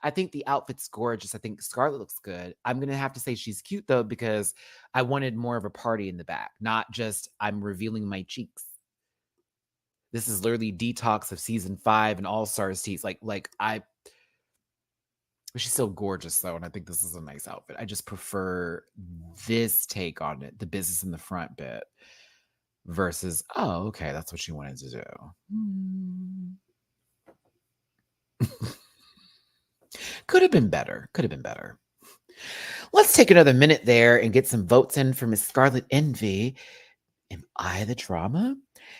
Speaker 1: I think the outfit's gorgeous. I think Scarlett looks good. I'm gonna have to say she's cute though, because I wanted more of a party in the back, not just I'm revealing my cheeks. This is literally detox of season 5 and All Stars tease. She's so gorgeous though, and I think this is a nice outfit. I just prefer this take on it, the business in the front bit, versus, oh, okay, that's what she wanted to do. Could have been better. Could have been better. Let's take another minute there and get some votes in for Miss Scarlet Envy. Am I the drama?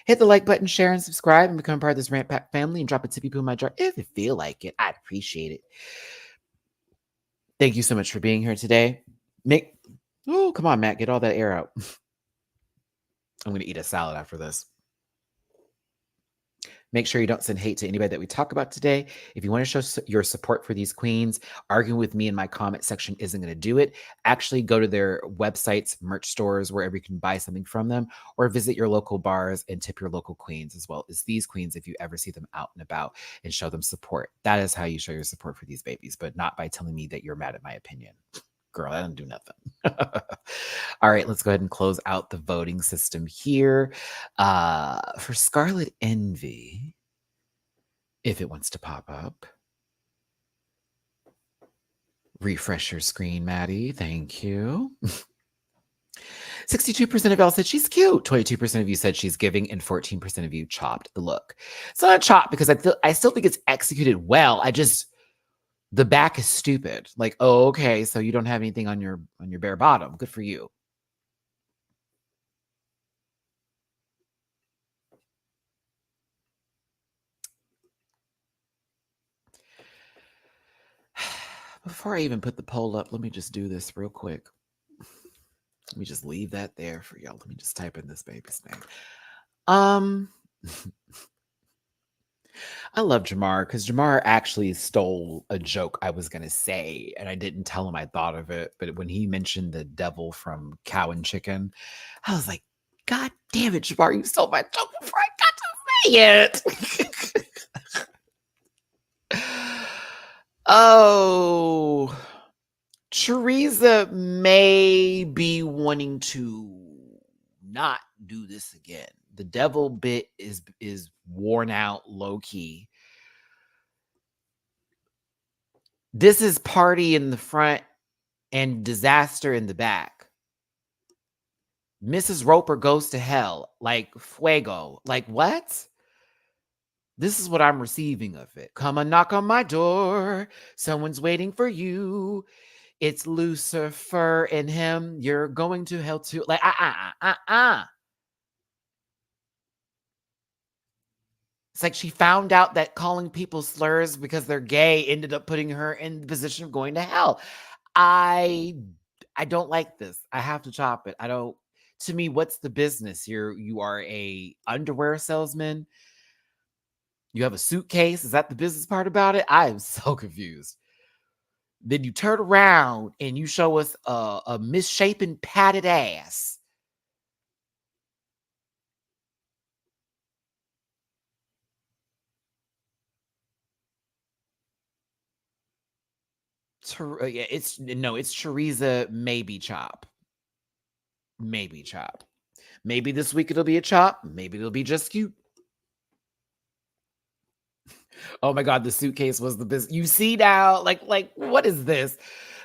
Speaker 1: Hit the like button, share, and subscribe, and become part of this Rant Pack family, and drop a tippy poo in my jar if you feel like it. I'd appreciate it. Thank you so much for being here today. Oh, come on, Matt, get all that air out. I'm going to eat a salad after this. Make sure you don't send hate to anybody that we talk about today. If you want to show your support for these queens, arguing with me in my comment section isn't going to do it. Actually, go to their websites, merch stores, wherever you can buy something from them, or visit your local bars and tip your local queens as well as these queens if you ever see them out and about, and show them support. That is how you show your support for these babies, but not by telling me that you're mad at my opinion. Girl, I don't do nothing. All right, let's go ahead and close out the voting system here. For Scarlet Envy, if it wants to pop up. Refresh your screen, Maddie. Thank you. 62% of y'all said she's cute. 22% of you said she's giving, and 14% of you chopped the look. It's not chopped because I still think it's executed well. The back is stupid. Like, oh, okay, so you don't have anything on your bare bottom. Good for you. Before I even put the poll up, let me just do this real quick. Let me just leave that there for y'all. Let me just type in this baby's name. I love Jamar because Jamar actually stole a joke I was going to say, and I didn't tell him I thought of it. But when he mentioned the devil from Cow and Chicken, I was like, God damn it, Jamar, you stole my joke before I got to say it. Oh, Teresa may be wanting to not do this again. The devil bit is worn out, low key. This is party in the front and disaster in the back. Mrs. Roper goes to hell, like fuego. Like, what? This is what I'm receiving of it. Come and knock on my door. Someone's waiting for you. It's Lucifer and him. You're going to hell too. Like, It's like she found out that calling people slurs because they're gay ended up putting her in the position of going to hell. I don't like this. I have to chop it. To me, what's the business? You are a underwear salesman. You have a suitcase. Is that the business part about it? I am so confused. Then you turn around and you show us a misshapen padded ass. It's Teresa, maybe chop. Maybe chop. Maybe this week it'll be a chop. Maybe it'll be just cute. Oh my God, the suitcase was the business. You see now, like what is this?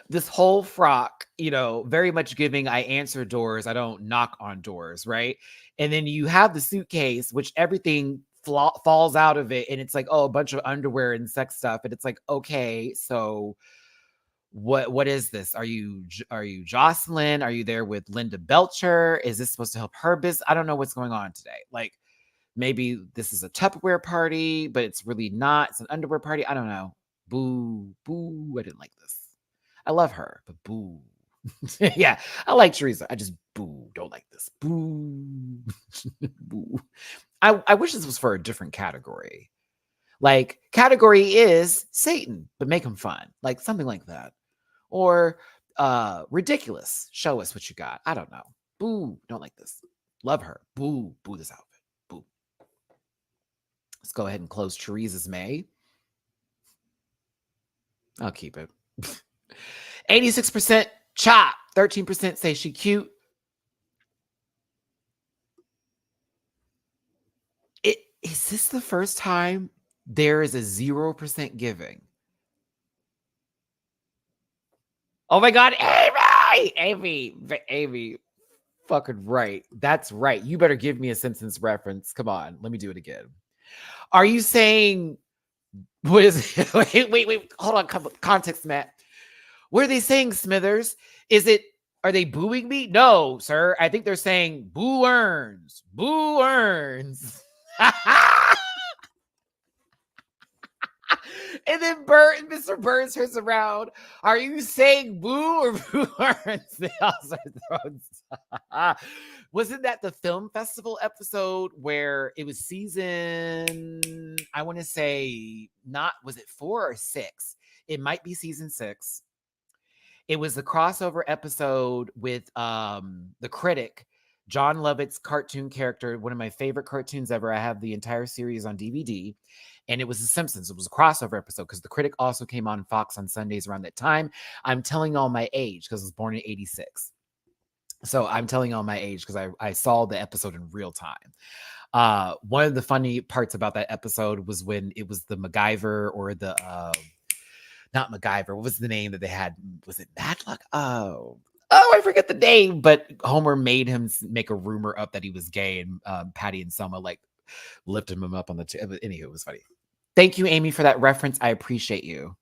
Speaker 1: This whole frock, very much giving I answer doors, I don't knock on doors, right? And then you have the suitcase, which everything falls out of it, and it's like, oh, a bunch of underwear and sex stuff, and it's like, okay, so what is this? Are you Jocelyn? Are you there with Linda Belcher? Is this supposed to help her business? I don't know what's going on today. Like, maybe this is a Tupperware party, but it's really not. It's an underwear party. I don't know. Boo, boo. I didn't like this. I love her, but boo. Yeah, I like Teresa. Boo, don't like this. Boo. Boo. I wish this was for a different category. Like, category is Satan, but make him fun. Like, something like that. Or ridiculous. Show us what you got. I don't know. Boo, don't like this. Love her. Boo, boo this outfit. Boo. Let's go ahead and close Teresa's May. I'll keep it. 86% chop. 13% say she cute. Is this the first time there is a 0% giving? Oh my God, Amy, fucking right. That's right. You better give me a Simpsons reference. Come on, let me do it again. Are you saying, what is it? Wait, hold on, context, Matt. What are they saying, Smithers? Are they booing me? No, sir. I think they're saying boo earns. Boo earns. And then Mr. Burns turns around. Are you saying boo or boo earns? They all start throwing. Wasn't that the film festival episode where it was season, I want to say, was it 4 or 6? It might be season 6. It was the crossover episode with the critic, John Lovett's cartoon character, one of my favorite cartoons ever. I have the entire series on DVD, and it was The Simpsons. It was a crossover episode because the critic also came on Fox on Sundays around that time. I'm telling all my age because I was born in 86. So I'm telling all my age because I saw the episode in real time. One of the funny parts about that episode was when it was the MacGyver or the... not MacGyver. What was the name that they had? Was it Matlock? Oh, I forget the name. But Homer made him make a rumor up that he was gay, and Patty and Selma like lifted him up on the. Anywho, it was funny. Thank you, Amy, for that reference. I appreciate you.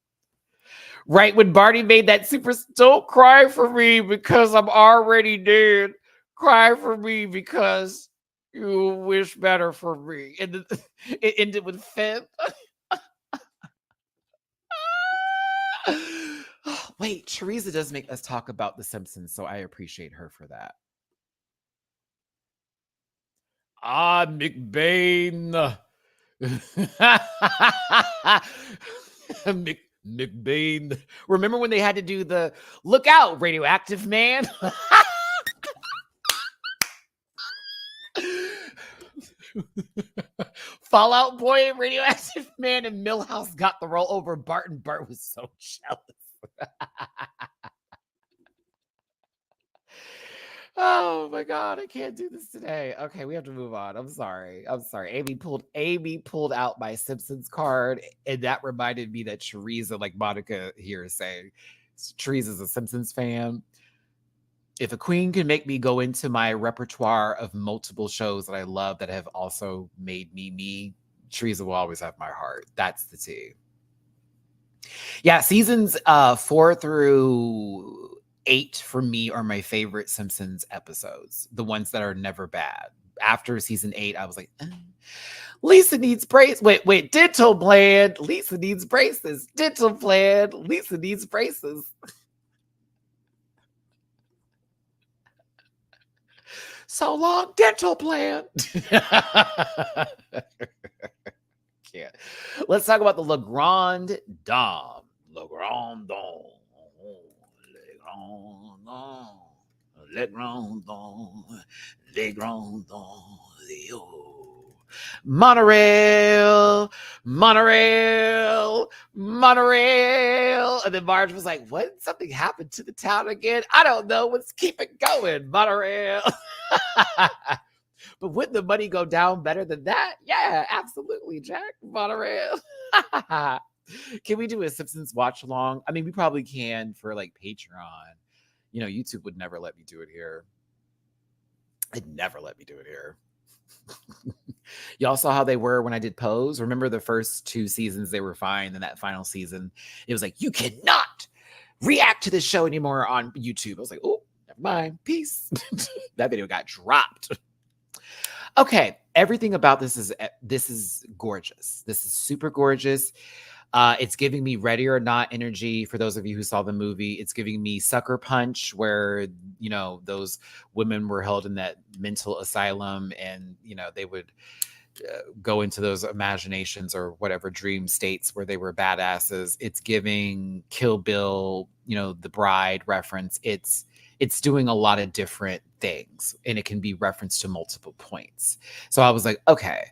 Speaker 1: Right when Barney made that super, don't cry for me because I'm already dead. Cry for me because you wish better for me. And it ended with Finn. Wait, Teresa does make us talk about The Simpsons, so I appreciate her for that. McBain. McBain. Remember when they had to do the look out, radioactive man? Fallout Boy and Radioactive Man, and Milhouse got the role over Bart, and Bart was so jealous. Oh my God, I can't do this today. Okay, we have to move on. I'm sorry. Amy pulled out my Simpsons card, and that reminded me that Teresa, like Monica here is saying, Teresa's a Simpsons fan. If a queen can make me go into my repertoire of multiple shows that I love that have also made me, Teresa will always have my heart. That's the tea. Yeah, seasons 4 through 8 for me are my favorite Simpsons episodes. The ones that are never bad. After season 8, I was like, Lisa needs braces. Wait, dental plan. Lisa needs braces. Dental plan. Lisa needs braces. So long, dental plan. Can't. Let's talk about the Le Grand Dame. Le Grand Dame. Le Grand Dame. Le Grand Dame. Monorail. And then Marge was like, what? Something happened to the town again? I don't know. Let's keep it going. Monorail. But wouldn't the money go down better than that? Yeah, absolutely, Jack. Monorail. Can we do a Simpsons watch along? I mean, we probably can for like Patreon. You know, YouTube would never let me do it here. It'd never let me do it here. Y'all saw how they were when I did Pose. Remember the first 2 seasons, they were fine. Then that final season, it was like, you cannot react to this show anymore on YouTube. I was like, oh, never mind. Peace. That video got dropped. Okay, everything about this is gorgeous. This is super gorgeous. It's giving me Ready or Not energy for those of you who saw the movie. It's giving me Sucker Punch, where, those women were held in that mental asylum and, they would go into those imaginations or whatever dream states where they were badasses. It's giving Kill Bill, the bride reference. It's doing a lot of different things, and it can be referenced to multiple points. So I was like, okay,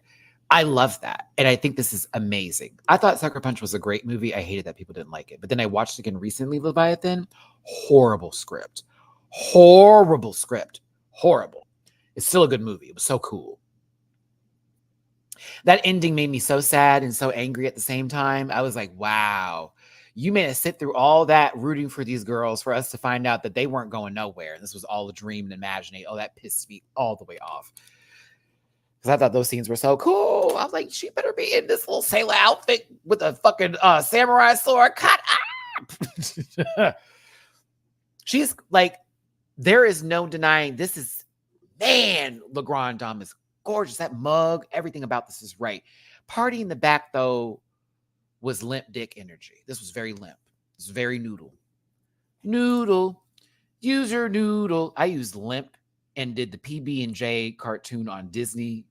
Speaker 1: I love that. And I think this is amazing. I thought Sucker Punch was a great movie. I hated that people didn't like it. But then I watched it again recently, Leviathan. Horrible script. Horrible script. Horrible. It's still a good movie. It was so cool. That ending made me so sad and so angry at the same time. I was like, wow, you made us sit through all that rooting for these girls for us to find out that they weren't going nowhere. This was all a dream and imagination. Oh, that pissed me all the way off. Because I thought those scenes were so cool. I was like, she better be in this little sailor outfit with a fucking samurai sword. Cut up. She's like, there is no denying this is, man, Le Grand Dame is gorgeous. That mug, everything about this is right. Party in the back, though, was limp dick energy. This was very limp. This was very noodle. Noodle. Use your noodle. I used limp and did the PB&J cartoon on Disney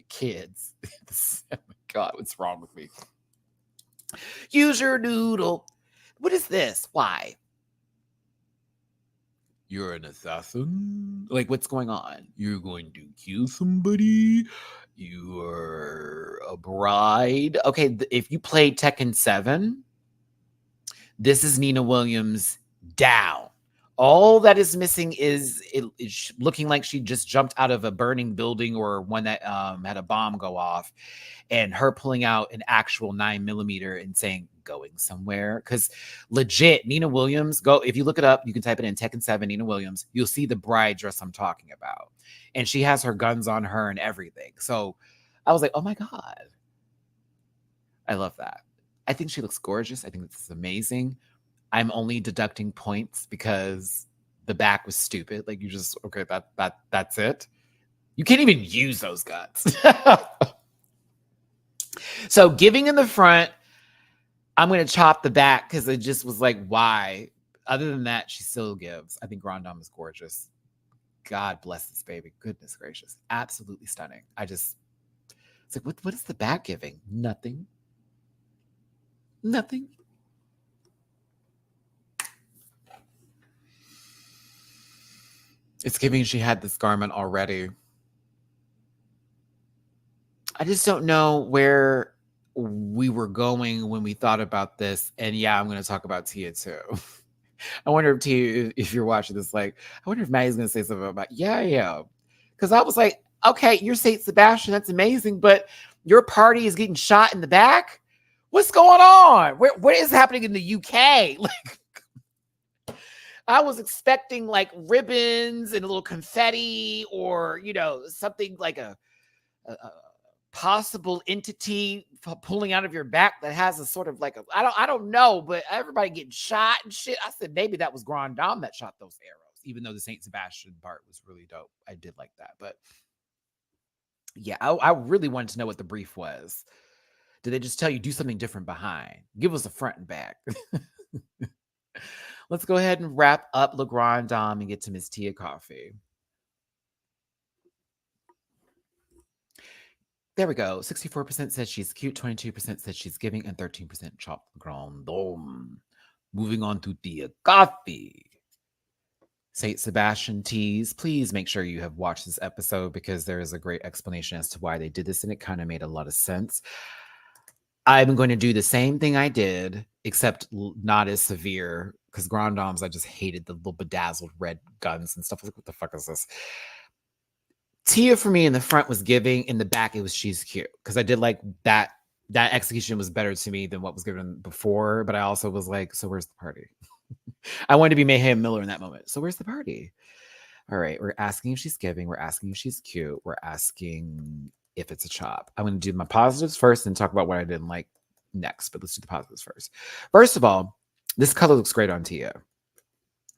Speaker 1: Kids. Oh my God, what's wrong with me? Use your noodle. What is this? Why? You're an assassin? Like, what's going on? You're going to kill somebody? You're a bride? Okay, if you played Tekken 7, this is Nina Williams down. All that is missing is it looking like she just jumped out of a burning building or one that had a bomb go off, and her pulling out an actual 9mm and saying, going somewhere. Because legit, Nina Williams, if you look it up, you can type it in Tekken 7, Nina Williams, you'll see the bride dress I'm talking about. And she has her guns on her and everything. So I was like, oh my God. I love that. I think she looks gorgeous. I think this is amazing. I'm only deducting points because the back was stupid. Like, you just, okay, that's it. You can't even use those guns. So giving in the front, I'm going to chop the back because it just was like, why? Other than that, she still gives. I think Grand Dame is gorgeous. God bless this baby. Goodness gracious. Absolutely stunning. It's like, what is the back giving? Nothing. Nothing. It's giving she had this garment already. I just don't know where we were going when we thought about this. And yeah, I'm going to talk about Tia too. I wonder if Tia, if you're watching this, like, I wonder if Maddie's going to say something about, yeah. Because I was like, okay, you're Saint Sebastian. That's amazing. But your party is getting shot in the back. What's going on? What is happening in the UK? Like, I was expecting like ribbons and a little confetti or, something like a possible entity pulling out of your back that has a sort of like I don't know, but everybody getting shot and shit. I said maybe that was Grand Dame that shot those arrows, even though the Saint Sebastian part was really dope. I did like that, but yeah, I really wanted to know what the brief was. Did they just tell you do something different behind? Give us a front and back. Let's go ahead and wrap up Le Grand Dame and get to Miss Tia Coffee. There we go. 64% said she's cute, 22% said she's giving, and 13% chopped Le Grand Dame. Moving on to Tia Coffee. Saint Sebastian teas. Please make sure you have watched this episode because there is a great explanation as to why they did this, and it kind of made a lot of sense. I'm going to do the same thing I did, except not as severe, because Grand Dames, I just hated the little bedazzled red guns and stuff. I was like, what the fuck is this? Tia for me in the front was giving, in the back it was she's cute, because I did like that execution was better to me than what was given before, but I also was like, so where's the party? I wanted to be Mayhem Miller in that moment. So where's the party? All right, we're asking if she's giving, we're asking if she's cute, we're asking if it's a chop. I'm going to do my positives first and talk about what I didn't like next, but let's do the positives first. First of all, this color looks great on Tia.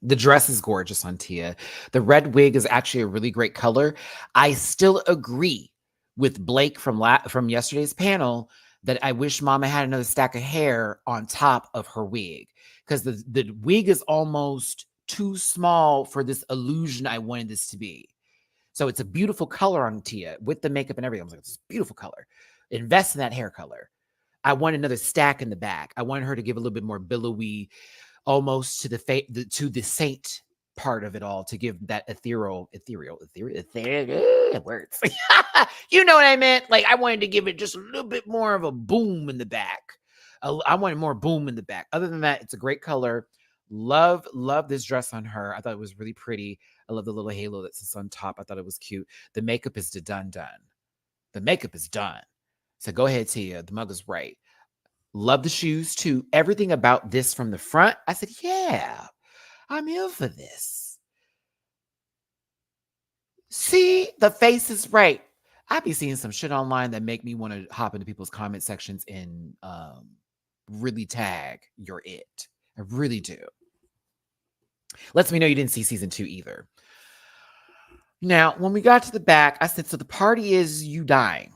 Speaker 1: The dress is gorgeous on Tia. The red wig is actually a really great color. I still agree with Blake from yesterday's panel that I wish Mama had another stack of hair on top of her wig, because the wig is almost too small for this illusion I wanted this to be. So it's a beautiful color on Tia with the makeup and everything. I was like, it's a beautiful color. Invest in that hair color. I want another stack in the back. I wanted her to give a little bit more billowy, almost to the saint part of it all, to give that ethereal words. You know what I meant? Like, I wanted to give it just a little bit more of a boom in the back. I wanted more boom in the back. Other than that, it's a great color. Love this dress on her. I thought it was really pretty. I love the little halo that sits on top. I thought it was cute. The makeup is done. The makeup is done. So go ahead, Tia. The mother's right. Love the shoes too. Everything about this from the front, I said, yeah, I'm here for this. See, the face is right. I be seeing some shit online that make me want to hop into people's comment sections and really tag your it. I really do. Lets me know you didn't see season 2 either. Now, when we got to the back, I said, so the party is you dying.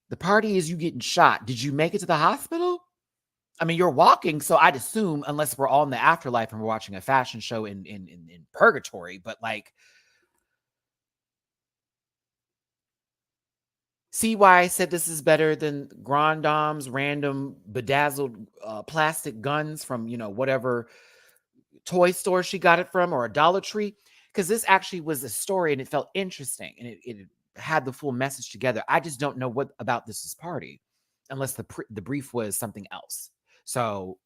Speaker 1: The party is you getting shot. Did you make it to the hospital? I mean, you're walking, so I'd assume, unless we're all in the afterlife and we're watching a fashion show in purgatory, but like, see why I said this is better than Grand Dame's random bedazzled plastic guns from, whatever toy store she got it from, or a Dollar Tree? Because this actually was a story and it felt interesting and it had the full message together. I just don't know what about this is party, unless the brief was something else. So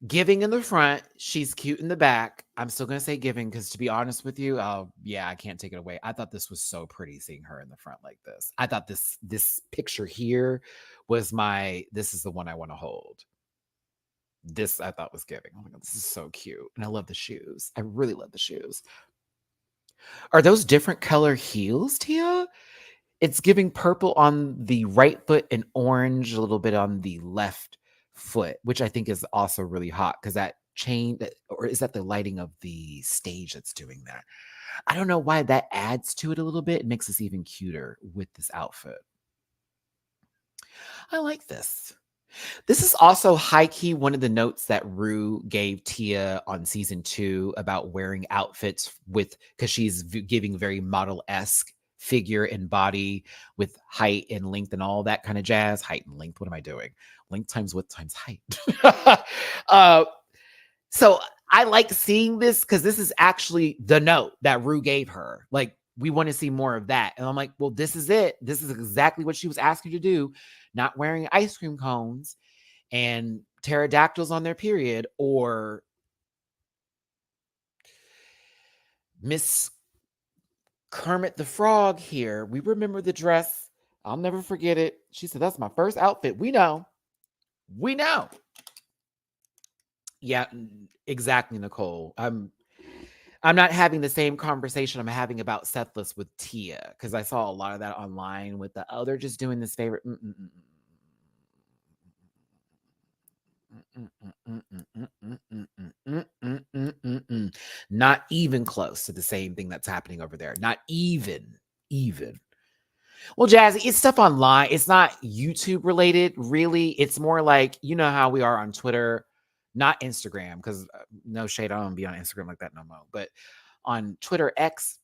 Speaker 1: Giving in the front, she's cute in the back. I'm still going to say Giving because, to be honest with you, yeah, I can't take it away. I thought this was so pretty seeing her in the front like this. I thought this picture here was this is the one I want to hold. This I thought was Giving. Oh my God, this is so cute. And I love the shoes. I really love the shoes. Are those different color heels, Tia? It's giving purple on the right foot and orange a little bit on the left foot, which I think is also really hot because that chain, or is that the lighting of the stage that's doing that? I don't know why that adds to it a little bit. It makes this even cuter with this outfit. I like this. This is also high-key one of the notes that Rue gave Tia on season 2 about wearing outfits because she's giving very model-esque figure and body with height and length and all that kind of jazz. Height and length. What am I doing? Length times width times height. So I like seeing this because this is actually the note that Rue gave her. Like, we want to see more of that. And I'm like, well, this is it. This is exactly what she was asking you to do. Not wearing ice cream cones and pterodactyls on their period, or Miss Kermit the Frog here. We remember the dress. I'll never forget it. She said, that's my first outfit. We know. Yeah, exactly, Nicole. I'm not having the same conversation I'm having about Sethless with Tia, because I saw a lot of that online with they're just doing this favorite. Not even close to the same thing that's happening over there. Not even. Well, Jazzy, it's stuff online. It's not YouTube related, really. It's more like, you know how we are on Twitter, not Instagram, because no shade, I don't be on Instagram like that no more. But on Twitter X,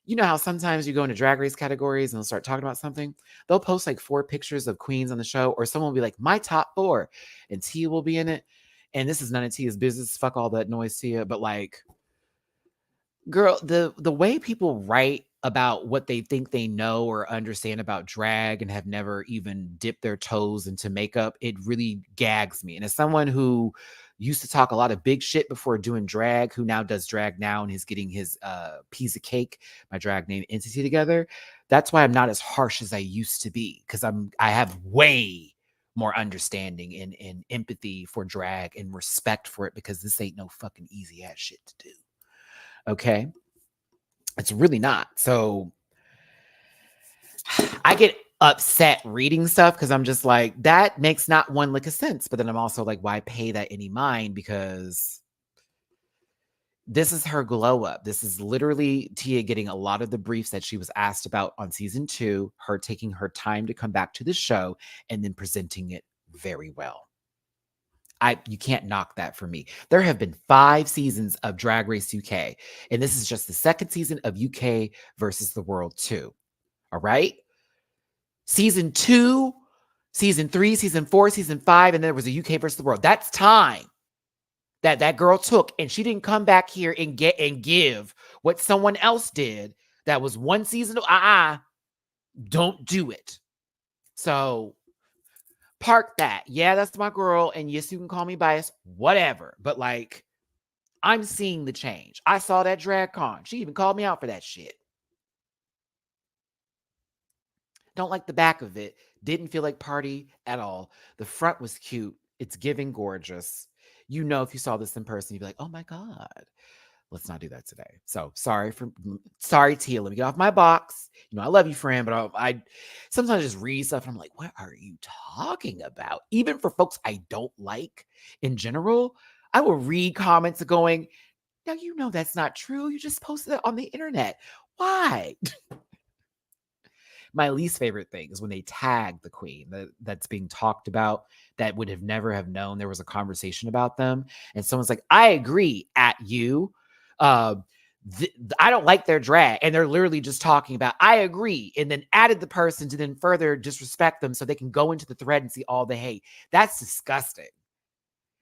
Speaker 1: you know how sometimes you go into drag race categories and they'll start talking about something. They'll post like 4 pictures of queens on the show, or someone will be like, my top 4, and Tia will be in it. And this is none of Tia's business. Fuck all that noise, Tia. But like, girl, the way people write about what they think they know or understand about drag and have never even dipped their toes into makeup, it really gags me. And as someone who used to talk a lot of big shit before doing drag, who now does drag now and is getting his piece of cake, my drag name entity together, that's why I'm not as harsh as I used to be, because I have way more understanding and empathy for drag and respect for it, because this ain't no fucking easy ass shit to do. Okay? It's really not. So I get upset reading stuff because I'm just like, that makes not one lick of sense. But then I'm also like, why pay that any mind? Because This is her glow up. This is literally Tia getting a lot of the briefs that she was asked about on season 2, her taking her time to come back to the show and then presenting it very well. You can't knock that for me. There have been 5 seasons of Drag Race UK, and this is just the second season of UK versus the World 2. All right? Season 2, season 3, season 4, season 5, and then there was a UK versus the World. That's time that girl took, and she didn't come back here and give what someone else did that was one season. Don't do it. So park that. Yeah, that's my girl, and yes, you can call me biased, whatever. But like, I'm seeing the change. I saw that drag con. She even called me out for that shit. Don't like the back of it. Didn't feel like party at all. The front was cute. It's giving gorgeous. You know, if you saw this in person, you'd be like, oh my God. Let's not do that today. So sorry, Tia. Let me get off my box. You know, I love you, friend, but I sometimes just read stuff and I'm like, what are you talking about? Even for folks I don't like in general, I will read comments going, now you know that's not true. You just posted it on the internet. Why? My least favorite thing is when they tag the queen that's being talked about that would have never have known there was a conversation about them. And someone's like, I agree at you. Uh, I don't like their drag. And they're literally just talking about, I agree. And then added the person to then further disrespect them so they can go into the thread and see all the hate. That's disgusting.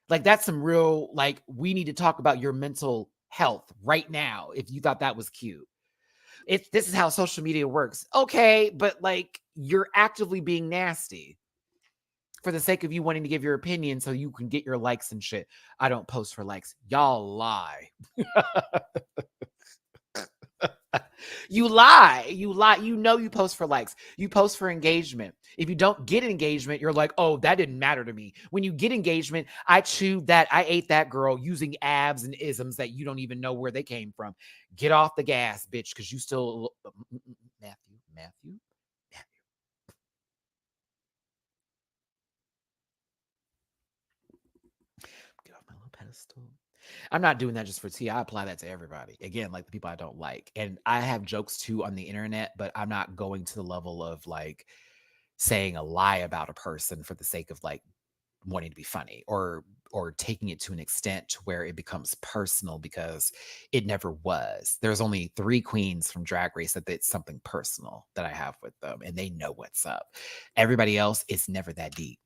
Speaker 1: Like, that's some real, like, we need to talk about your mental health right now if you thought that was cute. This is how social media works. Okay, but like, you're actively being nasty for the sake of you wanting to give your opinion so you can get your likes and shit. I don't post for likes. Y'all lie. You lie. You know you post for likes. You post for engagement. If you don't get engagement, you're like, oh, that didn't matter to me. When you get engagement, I chewed that. I ate that girl using abs and isms that you don't even know where they came from. Get off the gas, bitch, because you still... Matthew. Get off my little pedestal. I'm not doing that just for tea. I apply that to everybody. Again, like the people I don't like. And I have jokes too on the internet, but I'm not going to the level of like saying a lie about a person for the sake of like wanting to be funny or taking it to an extent to where it becomes personal, because it never was. There's only 3 queens from Drag Race that it's something personal that I have with them, and they know what's up. Everybody else, it's never that deep.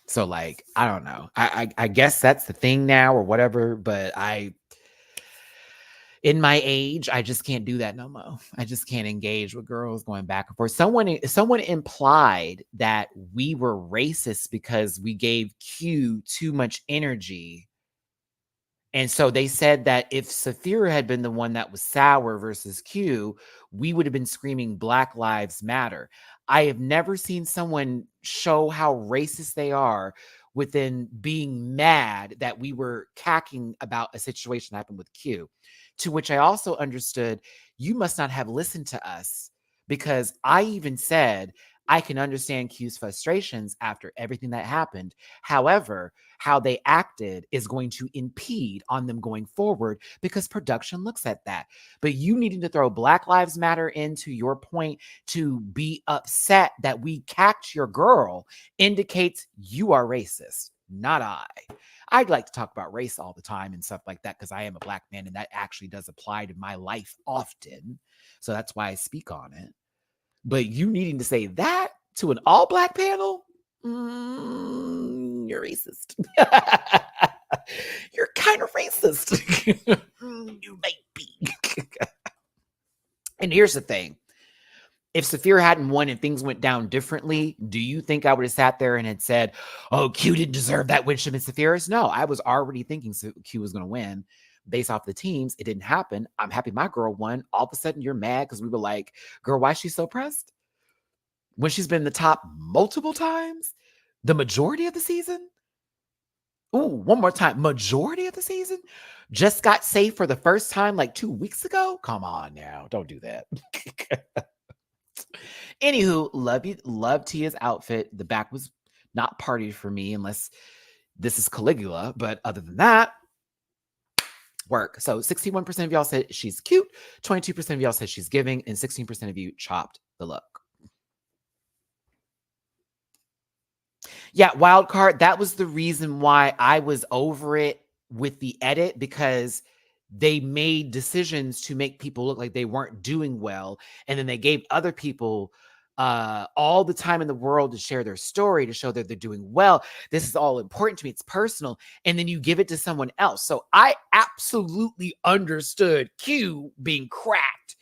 Speaker 1: So like, I don't know. I guess that's the thing now or whatever, but in my age, I just can't do that no more. I just can't engage with girls going back and forth. Someone implied that we were racist because we gave Q too much energy. And so they said that if Saphira had been the one that was sour versus Q, we would have been screaming Black Lives Matter. I have never seen someone show how racist they are within being mad that we were cacking about a situation that happened with Q. To which I also understood, you must not have listened to us, because I even said, I can understand Q's frustrations after everything that happened. However, how they acted is going to impede on them going forward because production looks at that. But you needing to throw Black Lives Matter into your point to be upset that we cacked your girl indicates you are racist, not I. I'd like to talk about race all the time and stuff like that because I am a Black man and that actually does apply to my life often. So that's why I speak on it. But you needing to say that to an all Black panel, you're racist. You're kind of racist. You might be. And here's the thing. If Saphira hadn't won and things went down differently, do you think I would have sat there and had said, oh, Q didn't deserve that win, Shimon Saphira's? No, I was already thinking Q was going to win based off the teams. It didn't happen. I'm happy my girl won. All of a sudden, you're mad because we were like, girl, why is she so pressed? When she's been in the top multiple times, the majority of the season. Ooh, one more time. Majority of the season just got safe for the first time like 2 weeks ago. Come on now. Don't do that. Anywho, love Tia's outfit. The back was not party for me unless this is Caligula. But other than that, Work. So 61% of y'all said she's cute, 22% of y'all said she's giving, and 16% of you chopped the look. Yeah, wild card. That was the reason why I was over it with the edit, because they made decisions to make people look like they weren't doing well. And then they gave other people all the time in the world to share their story, to show that they're doing well. This is all important to me. It's personal. And then you give it to someone else. So I absolutely understood Q being cracked.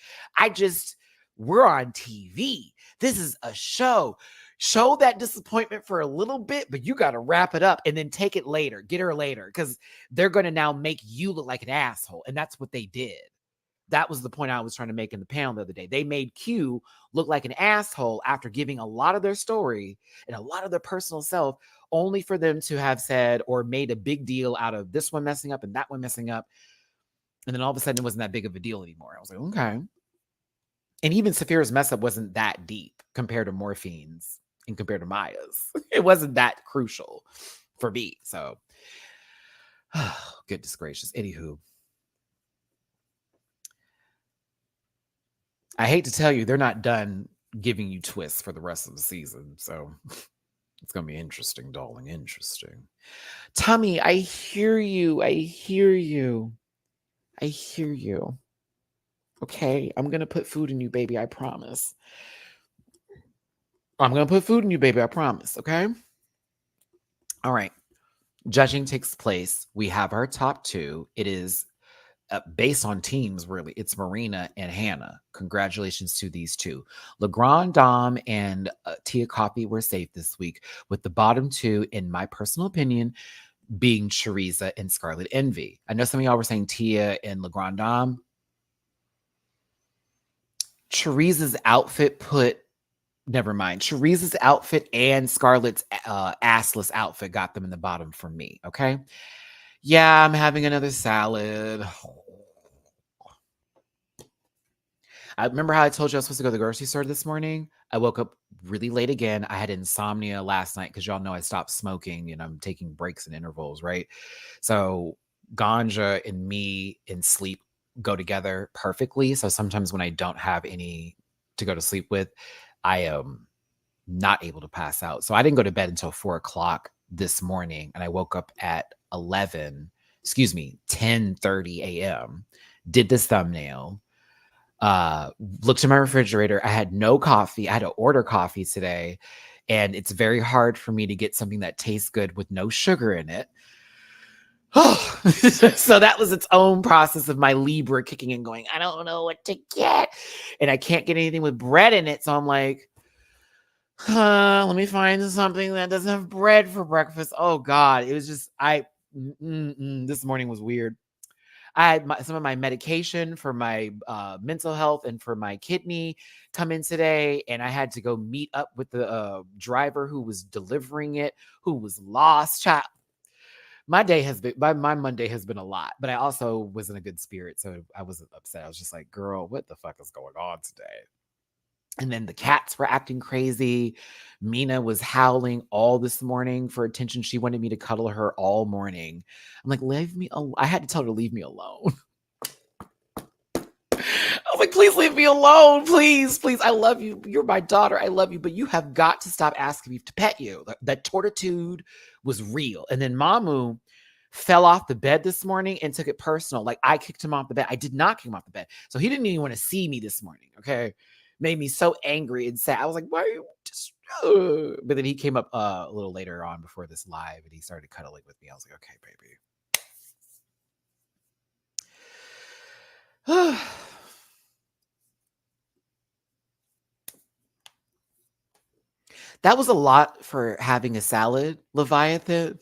Speaker 1: We're on TV. This is a show. Show that disappointment for a little bit, but you got to wrap it up and then take it later. Get her later, because they're going to now make you look like an asshole. And that's what they did. That was the point I was trying to make in the panel the other day. They made Q look like an asshole after giving a lot of their story and a lot of their personal self, only for them to have said or made a big deal out of this one messing up and that one messing up. And then all of a sudden it wasn't that big of a deal anymore. I was like, okay. And even Saphira's mess up wasn't that deep compared to Morphine's and compared to Maya's. It wasn't that crucial for me. So, goodness gracious. Anywho, I hate to tell you, they're not done giving you twists for the rest of the season. So it's going to be interesting, darling. Interesting. Tommy, I hear you. I hear you. I hear you. Okay, I'm going to put food in you, baby. I promise. I'm going to put food in you, baby. I promise. Okay? All right. Judging takes place. We have our top two. It is based on teams, really. It's Marina and Hannah. Congratulations to these two. Legrand, Dom, and Tia Kopi were safe this week, with the bottom two, in my personal opinion, being Choriza and Scarlet Envy. I know some of y'all were saying Tia and Legrand, Dom. Choriza's outfit never mind. Choriza's outfit and Scarlett's assless outfit got them in the bottom for me, okay? Yeah, I'm having another salad. I remember how I told you I was supposed to go to the grocery store this morning. I woke up really late again. I had insomnia last night because y'all know I stopped smoking and I'm taking breaks and intervals, right? So ganja and me and sleep go together perfectly. So sometimes when I don't have any to go to sleep with, I am not able to pass out. So I didn't go to bed until 4:00 this morning, and I woke up at 10:30 a.m. Did this thumbnail, looked in my refrigerator. I had no coffee. I had to order coffee today, and it's very hard for me to get something that tastes good with no sugar in it. So that was its own process of my Libra kicking in, going, I don't know what to get. And I can't get anything with bread in it. So I'm like, let me find something that doesn't have bread for breakfast. Oh God. It was just, this morning was weird. I had some of my medication for my mental health and for my kidney come in today, and I had to go meet up with the driver who was delivering it, who was lost. My day has been, my Monday has been a lot, but I also was in a good spirit, so I wasn't upset. I was just like, girl, what the fuck is going on today? And then the cats were acting crazy. Mina was howling all this morning for attention. She wanted me to cuddle her all morning. I'm like, leave me alone. I had to tell her to leave me alone. I was like, please leave me alone. Please, please. I love you. You're my daughter. I love you. But you have got to stop asking me to pet you. That tortitude was real. And then Mamu fell off the bed this morning and took it personal. Like, I kicked him off the bed. I did not kick him off the bed. So he didn't even want to see me this morning. Okay. Made me so angry and sad. I was like, why are you just... But then he came up a little later on before this live and he started cuddling with me. I was like, okay, baby. That was a lot for having a salad, Leviathan.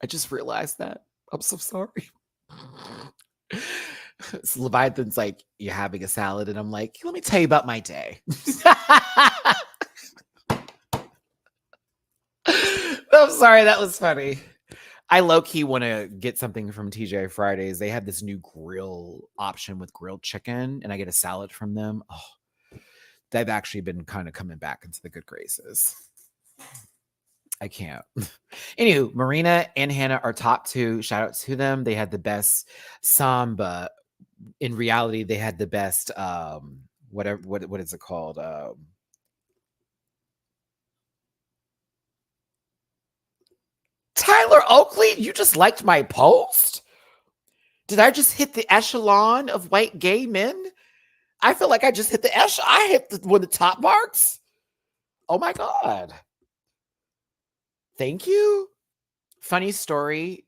Speaker 1: I just realized that. I'm so sorry. So Leviathan's like, you're having a salad. And I'm like, let me tell you about my day. I'm sorry. That was funny. I low-key want to get something from TGI Fridays. They have this new grill option with grilled chicken, and I get a salad from them. Oh, they've actually been kind of coming back into the good graces. I can't. Anywho, Marina and Hannah are top two. Shout out to them. They had the best samba. In reality, they had the best whatever what is it called? Tyler Oakley, you just liked my post? Did I just hit the echelon of white gay men? I feel like I just hit the echelon. I hit one of the top marks. Oh my God. Thank you. Funny story.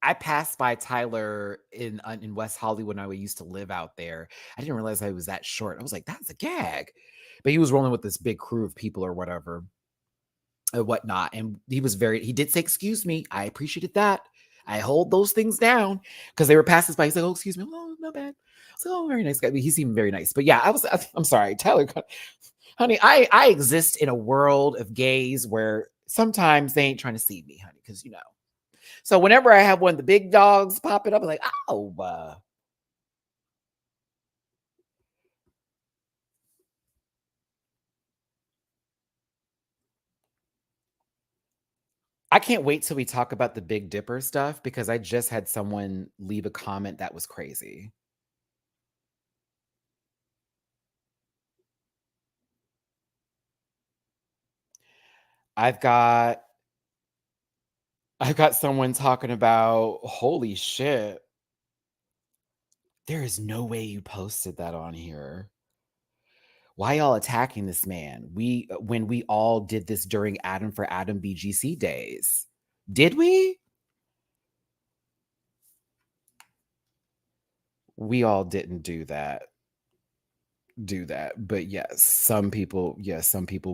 Speaker 1: I passed by Tyler in West Hollywood when I used to live out there. I didn't realize I was that short. I was like, that's a gag. But he was rolling with this big crew of people or whatever or whatnot. And he did say, excuse me. I appreciated that. I hold those things down because they were passing by. He's like, oh, excuse me. Oh, not bad. So, oh, very nice guy. He seemed very nice. But yeah, I'm sorry, Tyler. Honey, I exist in a world of gays where sometimes they ain't trying to see me, honey, because you know. So whenever I have one of the big dogs popping up, I'm like, oh, I can't wait till we talk about the Big Dipper stuff because I just had someone leave a comment that was crazy. I've got someone talking about, holy shit. There is no way you posted that on here. Why y'all attacking this man? When we all did this during Adam for Adam BGC days. Did we? We all didn't do that. But some people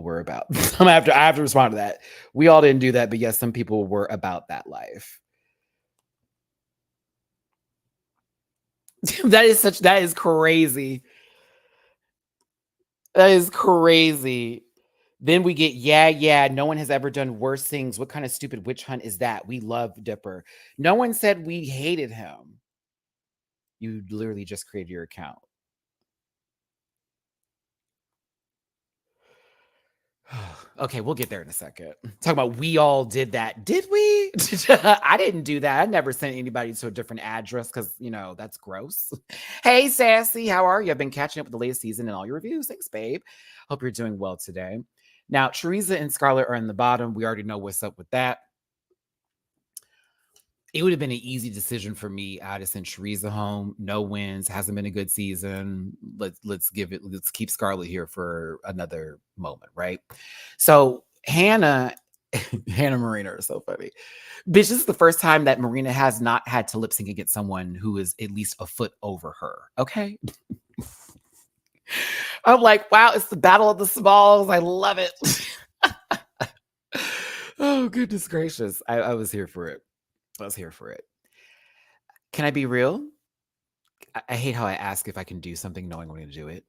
Speaker 1: were about I have to respond to that. We all didn't do that, but yes, some people were about that life. That is crazy. That is crazy. Then we get, yeah, no one has ever done worse things. What kind of stupid witch hunt is that? We love Dipper. No one said we hated him. You literally just created your account. Okay, we'll get there in a second. Talk about we all did that. Did we? I didn't do that. I never sent anybody to a different address because, you know, that's gross. Hey, Sassy, how are you? I've been catching up with the latest season and all your reviews. Thanks, babe. Hope you're doing well today. Now, Teresa and Scarlett are in the bottom. We already know what's up with that. It would have been an easy decision for me. I'd have sent Teresa home. No wins. Hasn't been a good season. Let's keep Scarlett here for another moment, right? So Hannah Marina is so funny. Bitch, this is the first time that Marina has not had to lip sync against someone who is at least a foot over her. Okay. I'm like, wow, it's the battle of the smalls. I love it. Oh, goodness gracious. I was here for it. Can I be real? I hate how I ask if I can do something knowing I'm going to do it.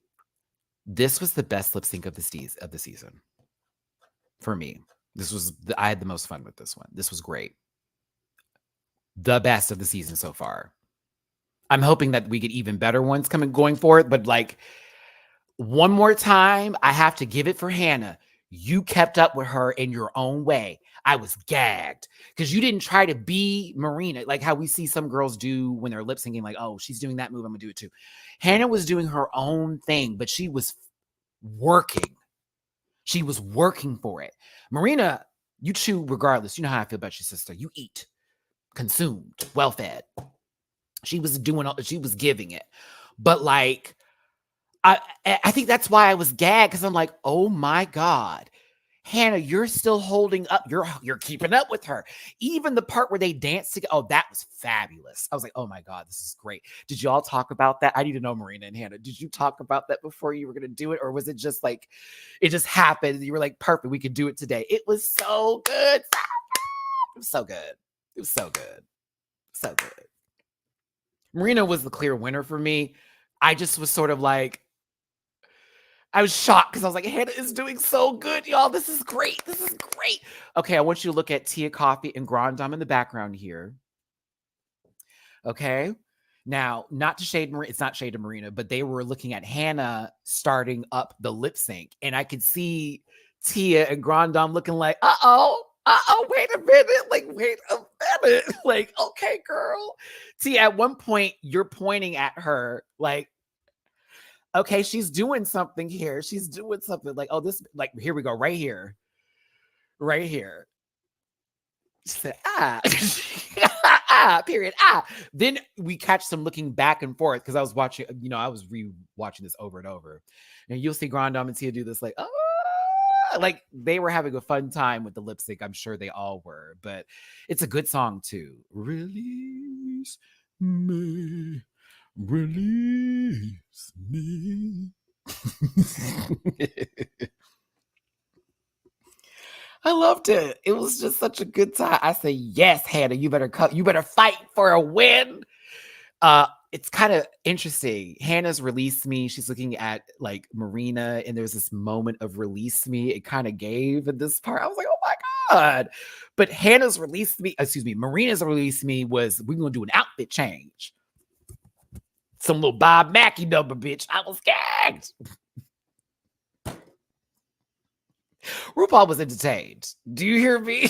Speaker 1: This was the best lip sync of the season. For me. I had the most fun with this one. This was great. The best of the season so far. I'm hoping that we get even better ones going forward, but like one more time, I have to give it for Hannah. You kept up with her in your own way. I was gagged because you didn't try to be Marina, like how we see some girls do when they're lip syncing, like, oh, she's doing that move, I'm gonna do it too. Hannah was doing her own thing, but she was working. She was working for it. Marina, you chew regardless. You know how I feel about your sister. You eat, consumed, well fed. She was giving it. But like, I think that's why I was gagged because I'm like, oh my God. Hannah, you're still holding up. You're keeping up with her. Even the part where they danced together. Oh, that was fabulous. I was like, oh my God, this is great. Did you all talk about that? I need to know, Marina and Hannah. Did you talk about that before you were going to do it? Or was it just like, it just happened? You were like, perfect. We could do it today. It was so good. It was so good. It was so good. So good. Marina was the clear winner for me. I just was sort of like, I was shocked because I was like, Hannah is doing so good, y'all. This is great. This is great. Okay, I want you to look at Tia Coffee and Grand Dame in the background here. Okay. Now, not to shade Marina, it's not shade of Marina, but they were looking at Hannah starting up the lip sync. And I could see Tia and Grand Dame looking like, uh-oh, oh, wait a minute. Like, wait a minute. Like, okay, girl. See, at one point, you're pointing at her like, okay, she's doing something here. She's doing something like, oh, this, like, here we go, right here. Right here. She said, ah, period, ah. Then we catch some looking back and forth because I was watching, I was re-watching this over and over. And you'll see Grand Dame and Tia do this, like, like they were having a fun time with the lip sync. I'm sure they all were, but it's a good song too. Release me, release me. I loved it. It was just such a good time. I say, yes, Hannah, you better come. You better fight for a win. It's kind of interesting. Hannah's Release Me. She's looking at like Marina, and there's this moment of Release Me. It kind of gave in this part. I was like, oh my God. But Hannah's Release Me, Marina's Release Me was, we're going to do an outfit change. Some little Bob Mackie number, bitch. I was gagged. RuPaul was entertained. Do you hear me?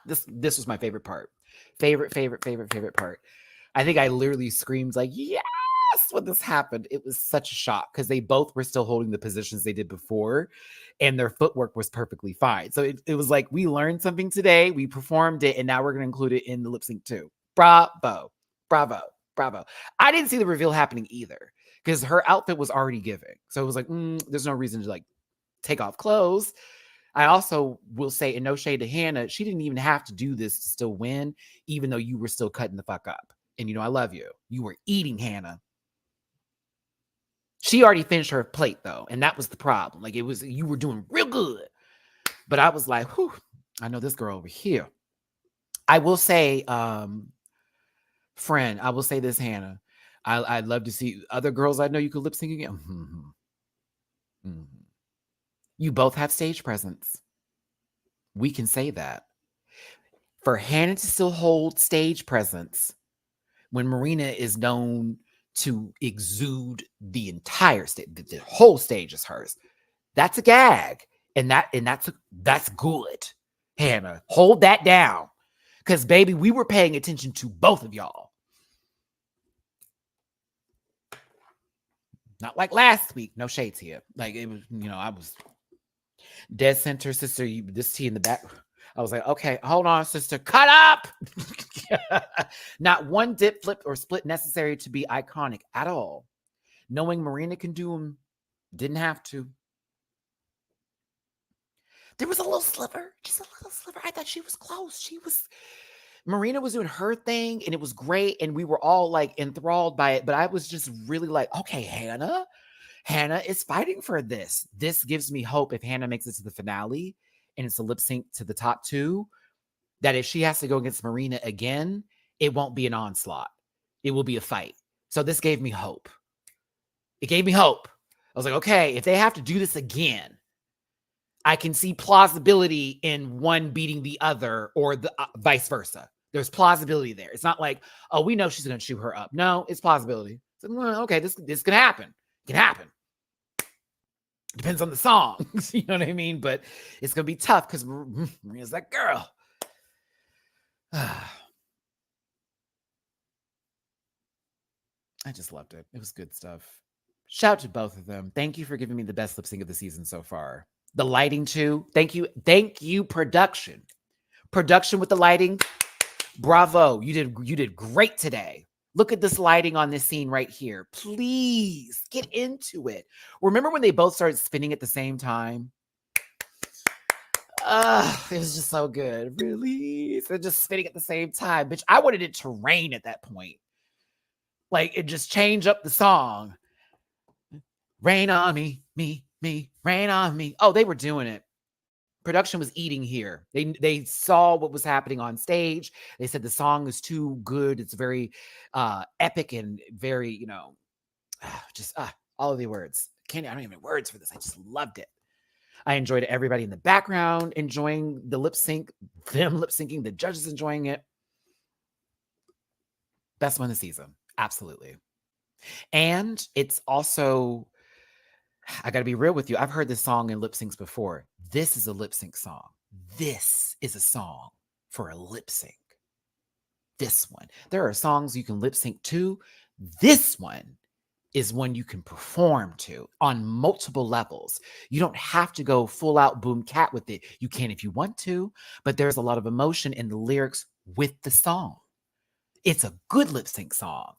Speaker 1: This was my favorite part. Favorite part. I think I literally screamed like, yes, when this happened. It was such a shock because they both were still holding the positions they did before and their footwork was perfectly fine. So it was like, we learned something today, we performed it, and now we're going to include it in the lip sync too. Bravo. I didn't see the reveal happening either because her outfit was already giving. So it was like, there's no reason to like take off clothes. I also will say, and no shade to Hannah, she didn't even have to do this to still win, even though you were still cutting the fuck up. And I love you. You were eating, Hannah. She already finished her plate though, and that was the problem. Like you were doing real good. But I was like, whew, I know this girl over here. I will say, friend, I will say this, Hannah. I'd love to see other girls I know you could lip sync again. Mm-hmm. You both have stage presence. We can say that. For Hannah to still hold stage presence when Marina is known to exude the entire stage, the whole stage is hers. That's a gag. And that's good. Hannah, hold that down. Because, baby, we were paying attention to both of y'all. Not like last week. No shades here. Like, it was, I was dead center, sister. This tea in the back. I was like, okay, hold on, sister. Cut up. Not one dip, flip, or split necessary to be iconic at all. Knowing Marina can do them, didn't have to. There was a little sliver, just a little sliver. I thought she was close. Marina was doing her thing, and it was great, and we were all like enthralled by it. But I was just really like, okay, Hannah is fighting for this. This gives me hope if Hannah makes it to the finale and it's a lip sync to the top two, that if she has to go against Marina again, it won't be an onslaught. It will be a fight. So this gave me hope. It gave me hope. I was like, okay, if they have to do this again, I can see plausibility in one beating the other or the vice versa. There's plausibility there. It's not like, oh, we know she's going to chew her up. No, it's plausibility. So, well, okay, this can happen. It can happen. Depends on the song. You know what I mean? But it's going to be tough because Maria's that girl. I just loved it. It was good stuff. Shout out to both of them. Thank you for giving me the best lip sync of the season so far. The lighting too. Thank you, production. Production with the lighting. Bravo. You did great today. Look at this lighting on this scene right here. Please get into it. Remember when they both started spinning at the same time? It was just so good. Release. They're just spinning at the same time. Bitch, I wanted it to rain at that point. Like, it just changed up the song. Rain on me, rain on me. Oh, they were doing it. Production was eating here. They saw what was happening on stage. They said the song is too good. It's very epic and very, just all of the words. I don't even have words for this. I just loved it. I enjoyed everybody in the background enjoying the lip sync, them lip syncing, the judges enjoying it. Best one of the season. Absolutely. And it's also, I got to be real with you. I've heard this song in lip syncs before. This is a lip sync song. this is a song for a lip sync. This one. There are songs you can lip sync to. This one is one you can perform to on multiple levels. You don't have to go full out boom cat with it. You can if you want to, but there's a lot of emotion in the lyrics with the song. It's a good lip sync song.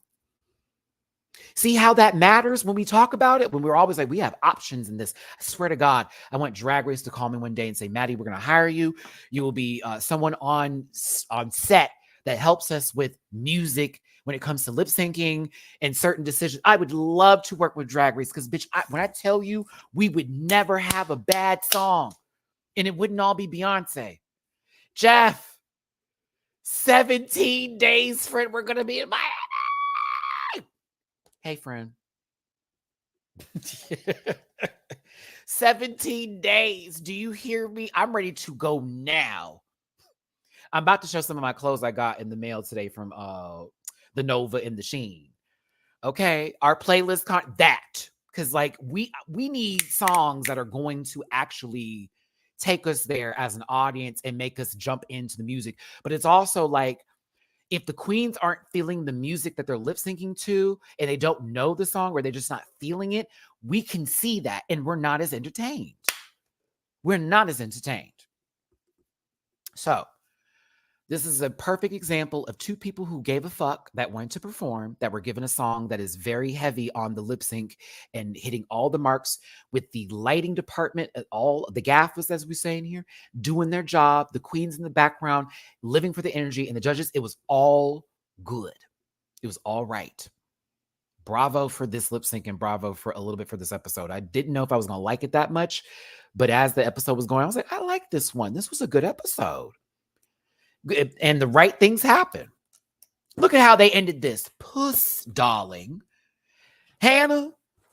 Speaker 1: See how that matters when we talk about it? When we're always like, we have options in this. I swear to God, I want Drag Race to call me one day and say, Maddie, we're going to hire you. You will be someone on set that helps us with music when it comes to lip syncing and certain decisions. I would love to work with Drag Race because, bitch, when I tell you, we would never have a bad song and it wouldn't all be Beyonce. Jeff, 17 days, friend, we're going to be in Miami. Hey, friend. 17 days. Do you hear me? I'm ready to go now. I'm about to show some of my clothes I got in the mail today from the Nova and the Sheen. Okay, our playlist that because like we need songs that are going to actually take us there as an audience and make us jump into the music. But it's also like if the queens aren't feeling the music that they're lip syncing to and they don't know the song or they're just not feeling it, we can see that and we're not as entertained. We're not as entertained. So this is a perfect example of two people who gave a fuck that went to perform, that were given a song that is very heavy on the lip sync and hitting all the marks with the lighting department, all the gaffers, as we say in here, doing their job, the queens in the background, living for the energy, and the judges. It was all good. It was all right. Bravo for this lip sync and bravo for a little bit for this episode. I didn't know if I was going to like it that much, but as the episode was going, I was like, I like this one. This was a good episode. And the right things happen. Look at how they ended this. Puss, darling. Hannah,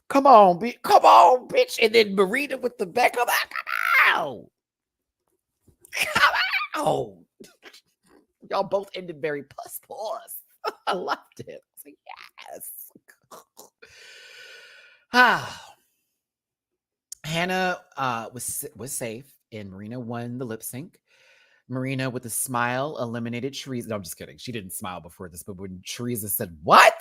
Speaker 1: come on, bitch. And then Marina with the back of that. Come on. Come on. Y'all both ended very puss. I loved it. I was like, yes. Hannah was safe, and Marina won the lip sync. Marina, with a smile, eliminated Teresa. No, I'm just kidding. She didn't smile before this, but when Teresa said, "What?"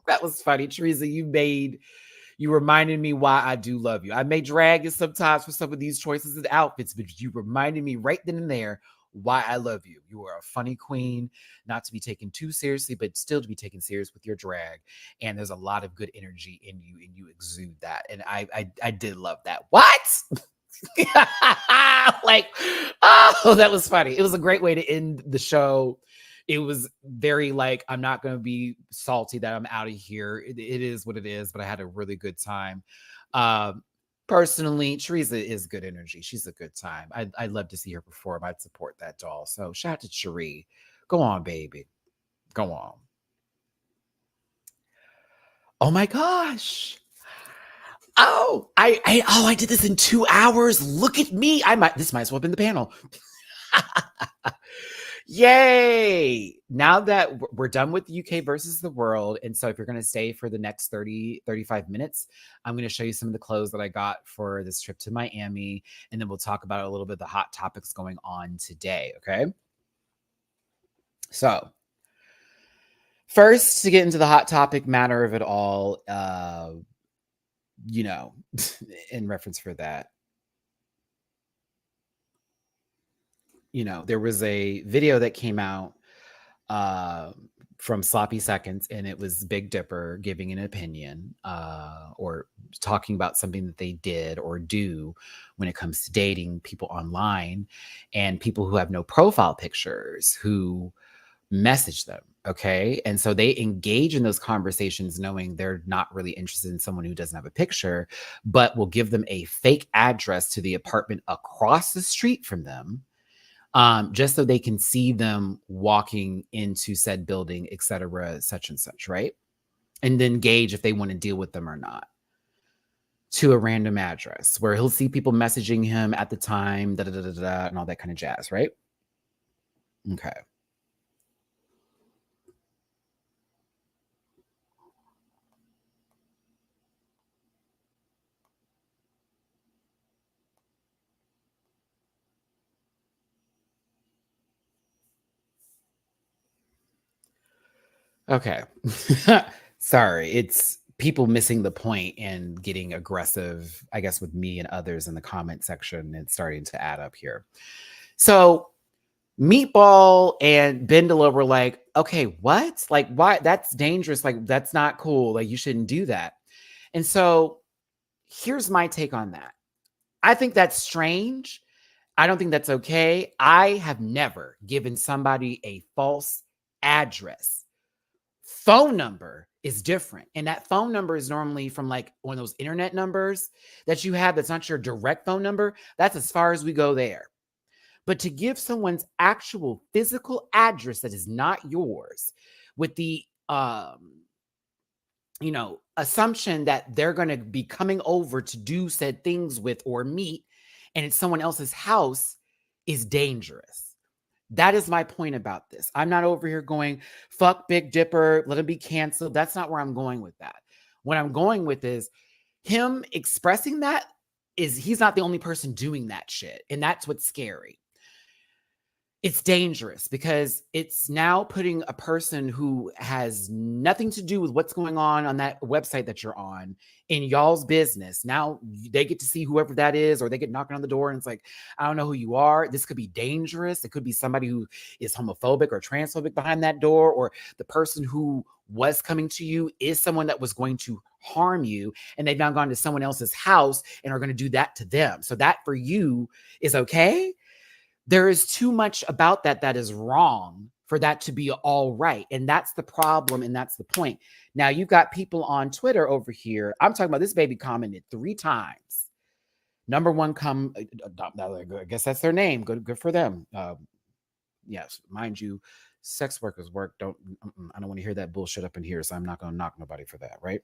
Speaker 1: That was funny. Teresa, you reminded me why I do love you. I may drag you sometimes for some of these choices and outfits, but you reminded me right then and there why I love you. You are a funny queen, not to be taken too seriously, but still to be taken serious with your drag. And there's a lot of good energy in you, and you exude that. And I did love that. What? Like, oh, that was funny. It was a great way to end the show. It was very like, I'm not going to be salty that I'm out of here. It is what it is, but I had a really good time. Personally, Teresa is good energy. She's a good time. I'd love to see her perform. I'd support that doll. So shout out to Cherie. Go on, baby. Go on. Oh my gosh. Oh, I did this in 2 hours. Look at me. This might as well have been the panel. Yay. Now that we're done with UK versus the world. And so if you're going to stay for the next 35 minutes, I'm going to show you some of the clothes that I got for this trip to Miami. And then we'll talk about a little bit of the hot topics going on today. Okay. So first, to get into the hot topic matter of it all, in reference for that, there was a video that came out from Sloppy Seconds, and it was Big Dipper giving an opinion or talking about something that they did or do when it comes to dating people online and people who have no profile pictures who message them. Okay. And so they engage in those conversations knowing they're not really interested in someone who doesn't have a picture, but will give them a fake address to the apartment across the street from them, just so they can see them walking into said building, et cetera, such and such, right? And then gauge if they want to deal with them or not, to a random address where he'll see people messaging him at the time, and all that kind of jazz, right? Okay. Okay. Sorry. It's people missing the point and getting aggressive, I guess, with me and others in the comment section. It's starting to add up here. So Meatball and Bendela were like, okay, what? Like, why? That's dangerous. Like, that's not cool. Like, you shouldn't do that. And so here's my take on that. I think that's strange. I don't think that's okay. I have never given somebody a false address. Phone number is different. And that phone number is normally from like one of those internet numbers that you have that's not your direct phone number. That's as far as we go there. But to give someone's actual physical address that is not yours with the assumption that they're going to be coming over to do said things with or meet, and it's someone else's house is dangerous. That is my point about this. I'm not over here going, fuck Big Dipper, let him be canceled. That's not where I'm going with that. What I'm going with is him expressing that is he's not the only person doing that shit. And that's what's scary. It's dangerous because it's now putting a person who has nothing to do with what's going on that website that you're on in y'all's business. Now they get to see whoever that is, or they get knocking on the door and it's like, I don't know who you are. This could be dangerous. It could be somebody who is homophobic or transphobic behind that door, or the person who was coming to you is someone that was going to harm you, and they've now gone to someone else's house and are going to do that to them. So that for you is okay. There is too much about that is wrong for that to be all right. And that's the problem. And that's the point. Now you've got people on Twitter over here. I'm talking about this baby commented 3 times. Number one, I guess that's their name. Good for them. Yes, mind you, sex workers work. I don't want to hear that bullshit up in here. So I'm not going to knock nobody for that. Right.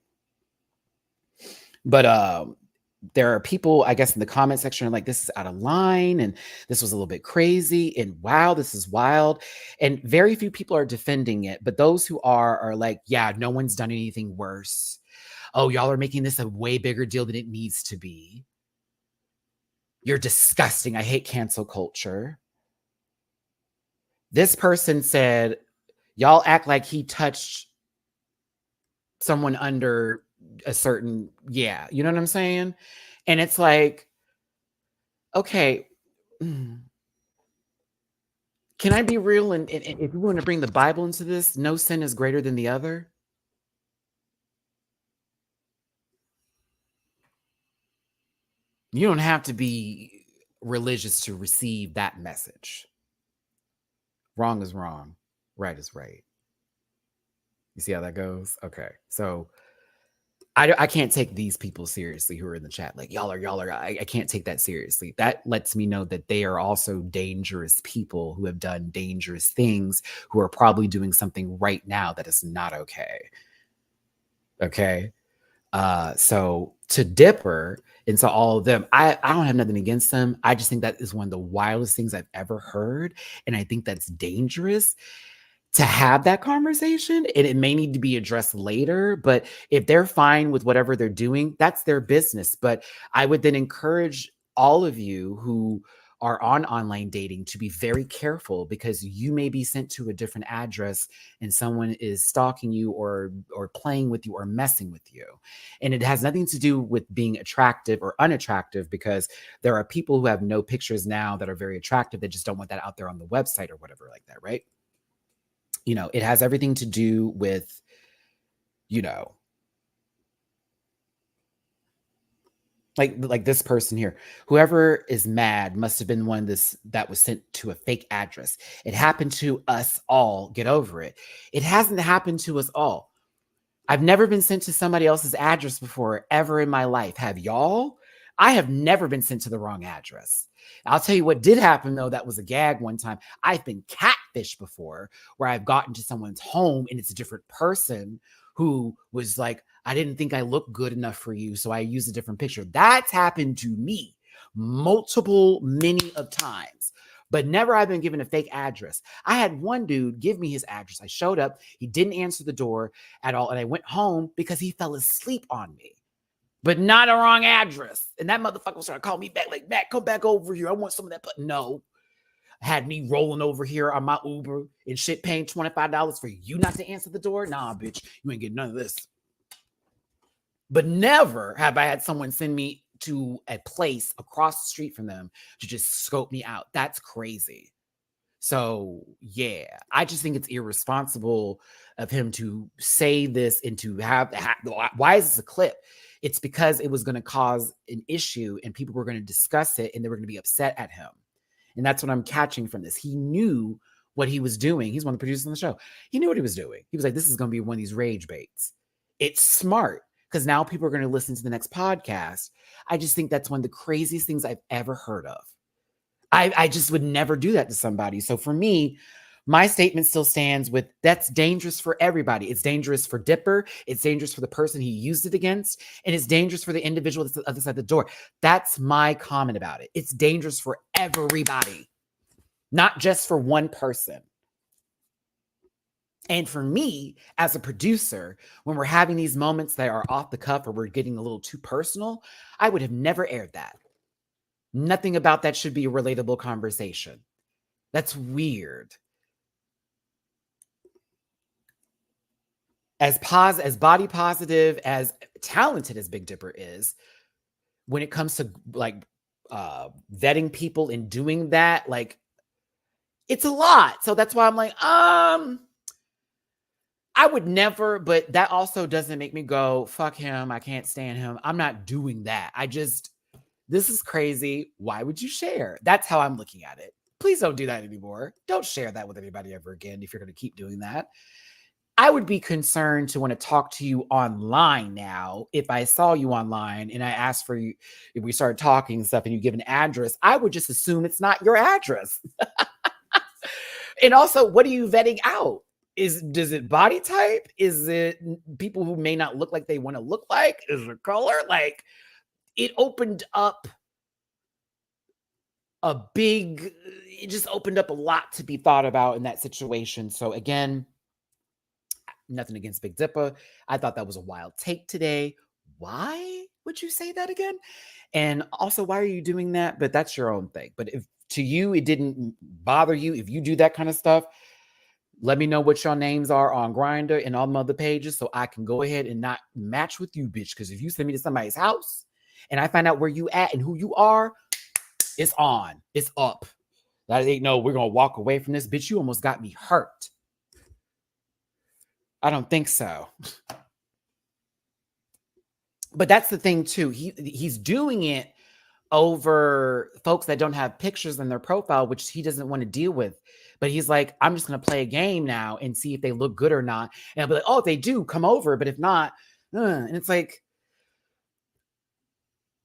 Speaker 1: But there are people, I guess, in the comment section like, this is out of line and this was a little bit crazy and wow, this is wild. And very few people are defending it. But those who are like, yeah, no one's done anything worse. Oh, y'all are making this a way bigger deal than it needs to be. You're disgusting. I hate cancel culture. This person said, y'all act like he touched someone under a certain, yeah, you know what I'm saying? And it's like, okay, can I be real? And if you want to bring the Bible into this, no sin is greater than the other. You don't have to be religious to receive that message. Wrong is wrong. Right is right. You see how that goes? Okay. So I can't take these people seriously who are in the chat. Like, y'all are, I can't take that seriously. That lets me know that they are also dangerous people who have done dangerous things, who are probably doing something right now that is not okay. Okay. So to Dipper and to all of them, I don't have nothing against them. I just think that is one of the wildest things I've ever heard. And I think that's dangerous to have that conversation, and it may need to be addressed later. But if they're fine with whatever they're doing, that's their business. But I would then encourage all of you who are on online dating to be very careful, because you may be sent to a different address and someone is stalking you or playing with you or messing with you. And it has nothing to do with being attractive or unattractive, because there are people who have no pictures now that are very attractive that just don't want that out there on the website or whatever like that, right? It has everything to do with, like this person here. Whoever is mad must have been one that was sent to a fake address. It happened to us all. Get over it. It hasn't happened to us all. I've never been sent to somebody else's address before, ever in my life. Have y'all? I have never been sent to the wrong address. I'll tell you what did happen, though. That was a gag one time. I've been catfished before, where I've gotten to someone's home and it's a different person who was like, I didn't think I looked good enough for you, so I used a different picture. That's happened to me many of times. But never I've been given a fake address. I had one dude give me his address. I showed up. He didn't answer the door at all. And I went home because he fell asleep on me. But not a wrong address. And that motherfucker was trying to call me back, like, Matt, come back over here. I want some of that. But no, had me rolling over here on my Uber and shit, paying $25 for you not to answer the door. Nah, bitch, you ain't getting none of this. But never have I had someone send me to a place across the street from them to just scope me out. That's crazy. So, yeah, I just think it's irresponsible of him to say this and to why is this a clip? It's because it was going to cause an issue and people were going to discuss it and they were going to be upset at him. And that's what I'm catching from this. He knew what he was doing. He's one of the producers on the show. He knew what he was doing. He was like, this is going to be one of these rage baits. It's smart because now people are going to listen to the next podcast. I just think that's one of the craziest things I've ever heard of. I just would never do that to somebody. So for me, my statement still stands with that's dangerous for everybody. It's dangerous for Dipper. It's dangerous for the person he used it against. And it's dangerous for the individual that's at the other side of the door. That's my comment about it. It's dangerous for everybody, not just for one person. And for me, as a producer, when we're having these moments that are off the cuff or we're getting a little too personal, I would have never aired that. Nothing about that should be a relatable conversation. That's weird. As body positive, as talented as Big Dipper is, when it comes to like vetting people and doing that, like it's a lot. So that's why I'm like, I would never, but that also doesn't make me go, fuck him. I can't stand him. I'm not doing that. This is crazy. Why would you share? That's how I'm looking at it. Please don't do that anymore. Don't share that with anybody ever again if you're going to keep doing that. I would be concerned to want to talk to you online now. If I saw you online and I asked for you, if we started talking and stuff and you give an address, I would just assume it's not your address. And also, what are you vetting out? Does it body type? Is it people who may not look like they want to look like? Is it color? Like, it just opened up a lot to be thought about in that situation. So again, nothing against Big Dipper. I thought that was a wild take today. Why would you say that again? And also, why are you doing that? But that's your own thing. But if to you, it didn't bother you, if you do that kind of stuff, let me know what your names are on Grindr and all my other pages so I can go ahead and not match with you, bitch. Because if you send me to somebody's house and I find out where you at and who you are, it's on. It's up. That ain't no, we're going to walk away from this. Bitch, you almost got me hurt. I don't think so. But that's the thing, too. He's doing it over folks that don't have pictures in their profile, which he doesn't want to deal with. But he's like, I'm just going to play a game now and see if they look good or not. And I'll be like, oh, if they do, come over. But if not, and it's like,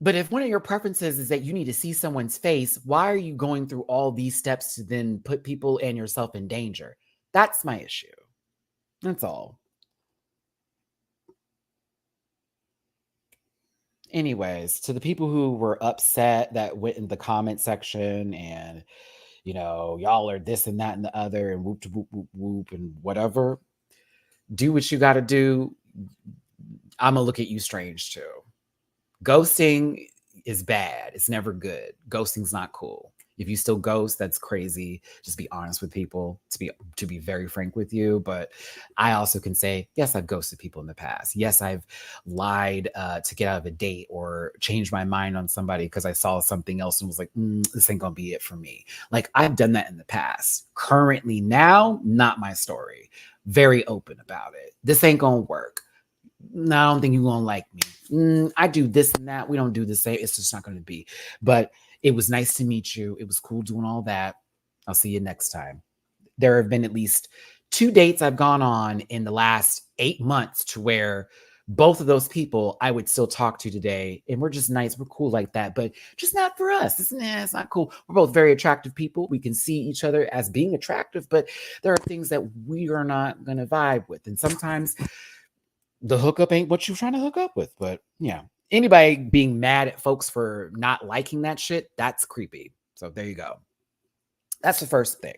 Speaker 1: but if one of your preferences is that you need to see someone's face, why are you going through all these steps to then put people and yourself in danger? That's my issue. That's all. Anyways, to the people who were upset that went in the comment section and, y'all are this and that and the other and whoop, whoop, whoop, whoop and whatever, do what you got to do. I'm going to look at you strange too. Ghosting is bad. It's never good. Ghosting's not cool. If you still ghost, that's crazy. Just be honest with people, to be very frank with you. But I also can say, yes, I've ghosted people in the past. Yes, I've lied to get out of a date or changed my mind on somebody because I saw something else and was like, this ain't gonna be it for me. Like, I've done that in the past. Currently now, not my story. Very open about it. This ain't gonna work. No, I don't think you're gonna like me. I do this and that. We don't do the same. It's just not gonna be. But it was nice to meet you. It was cool doing all that. I'll see you next time. There have been at least 2 dates I've gone on in the last 8 months to where both of those people I would still talk to today. And we're just nice. We're cool like that, but just not for us. It's not cool. We're both very attractive people. We can see each other as being attractive, but there are things that we are not going to vibe with. And sometimes the hookup ain't what you're trying to hook up with. But yeah. Anybody being mad at folks for not liking that shit, that's creepy. So there you go. That's the first thing.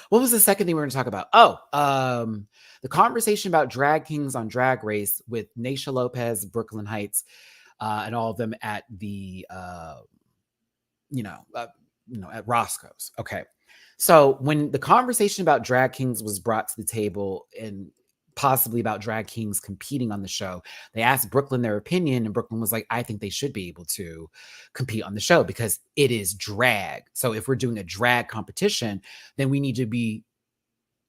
Speaker 1: What was the second thing we were going to talk about? The conversation about drag kings on Drag Race with Naysha Lopez, Brooklyn Heights, and all of them at the, at Roscoe's. Okay. So when the conversation about drag kings was brought to the table and possibly about drag kings competing on the show, they asked Brooklyn their opinion, and Brooklyn was like, I think they should be able to compete on the show because it is drag. So if we're doing a drag competition, then we need to be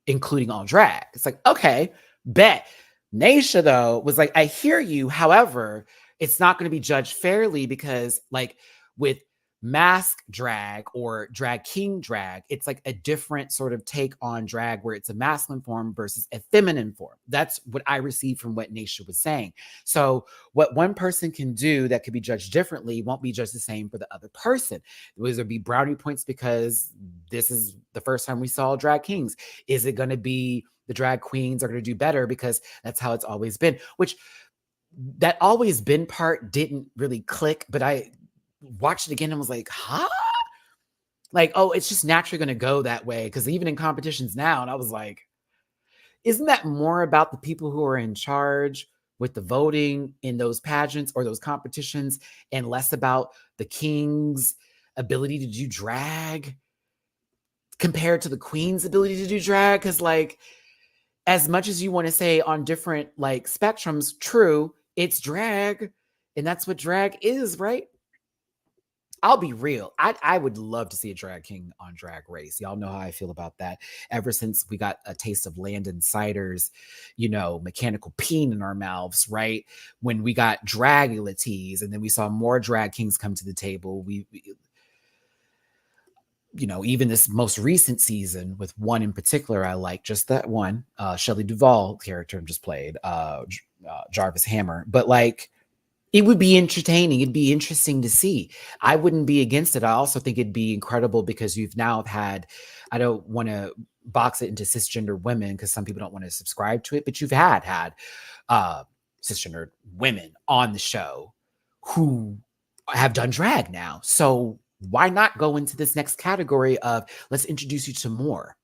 Speaker 1: including all drag. It's like, okay, bet. Naisha, though, was like, I hear you. However, it's not going to be judged fairly because, like, with mask drag or drag king drag, it's like a different sort of take on drag where it's a masculine form versus a feminine form. That's what I received from what Naisha was saying. So what one person can do that could be judged differently won't be judged the same for the other person. Was there be brownie points because this is the first time we saw drag kings? Is it going to be the drag queens are going to do better because that's how it's always been? Which that always been part didn't really click, but I watched it again and was like, huh? Like, oh, it's just naturally going to go that way. Because even in competitions now, and I was like, isn't that more about the people who are in charge with the voting in those pageants or those competitions and less about the king's ability to do drag compared to the queen's ability to do drag? Because, like, as much as you want to say on different, like, spectrums, true, it's drag. And that's what drag is, right? I'll be real. I would love to see a drag king on Drag Race. Y'all know how I feel about that. Ever since we got a taste of Landon Cider's, mechanical peen in our mouths, right? When we got Dragulatees, and then we saw more drag kings come to the table. We even this most recent season with one in particular, I like just that one, Shelley Duvall character just played, Jarvis Hammer. But, like, it would be entertaining. It'd be interesting to see. I wouldn't be against it. I also think it'd be incredible because you've now had, I don't want to box it into cisgender women because some people don't want to subscribe to it, but you've had cisgender women on the show who have done drag now. So why not go into this next category of let's introduce you to more?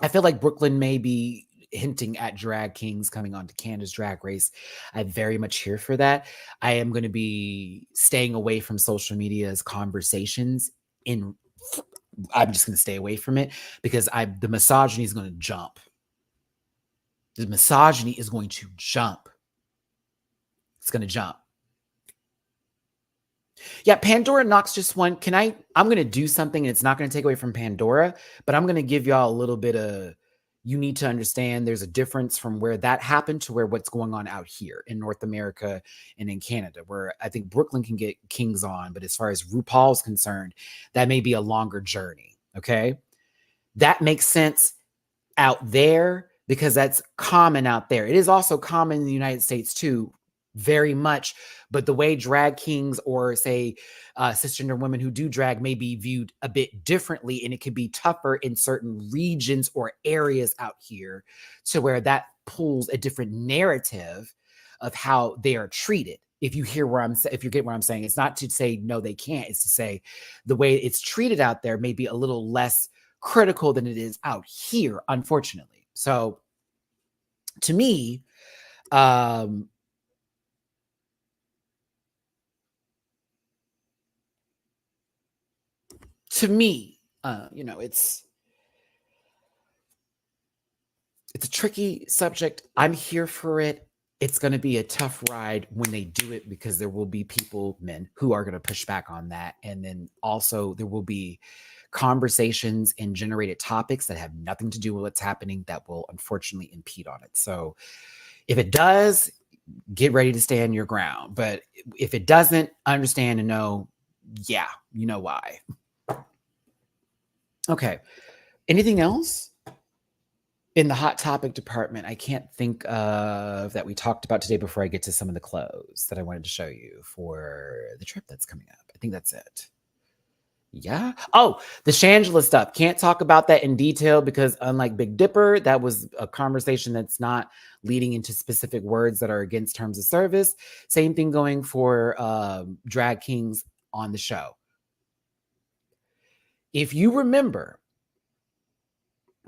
Speaker 1: I feel like Brooklyn may be hinting at drag kings coming on to Canada's Drag Race. I'm very much here for that. I am going to be staying away from social media's conversations. I'm just going to stay away from it because the misogyny is going to jump. The misogyny is going to jump. It's going to jump. Yeah, Pandora Knox just won. I'm going to do something, and it's not going to take away from Pandora, but I'm going to give y'all a little bit of, you need to understand there's a difference from where that happened to what's going on out here in North America and in Canada, where I think Brooklyn can get kings on, but as far as RuPaul's concerned, that may be a longer journey, okay? That makes sense out there because that's common out there. It is also common in the United States too, very much, but the way drag kings or say cisgender women who do drag may be viewed a bit differently, and it can be tougher in certain regions or areas out here to where that pulls a different narrative of how they are treated. If you get what I'm saying, it's not to say no, they can't. It's to say the way it's treated out there may be a little less critical than it is out here, unfortunately. So to me, it's a tricky subject. I'm here for it. It's going to be a tough ride when they do it because there will be men who are going to push back on that. And then also there will be conversations and generated topics that have nothing to do with what's happening that will unfortunately impede on it. So if it does, get ready to stand your ground. But if it doesn't, understand and know, yeah, you know why. Okay. Anything else in the hot topic department I can't think of that we talked about today before I get to some of the clothes that I wanted to show you for the trip that's coming up? I think that's it. Yeah. Oh, the Shangela stuff. Can't talk about that in detail because unlike Big Dipper, that was a conversation that's not leading into specific words that are against terms of service. Same thing going for drag kings on the show. If you remember,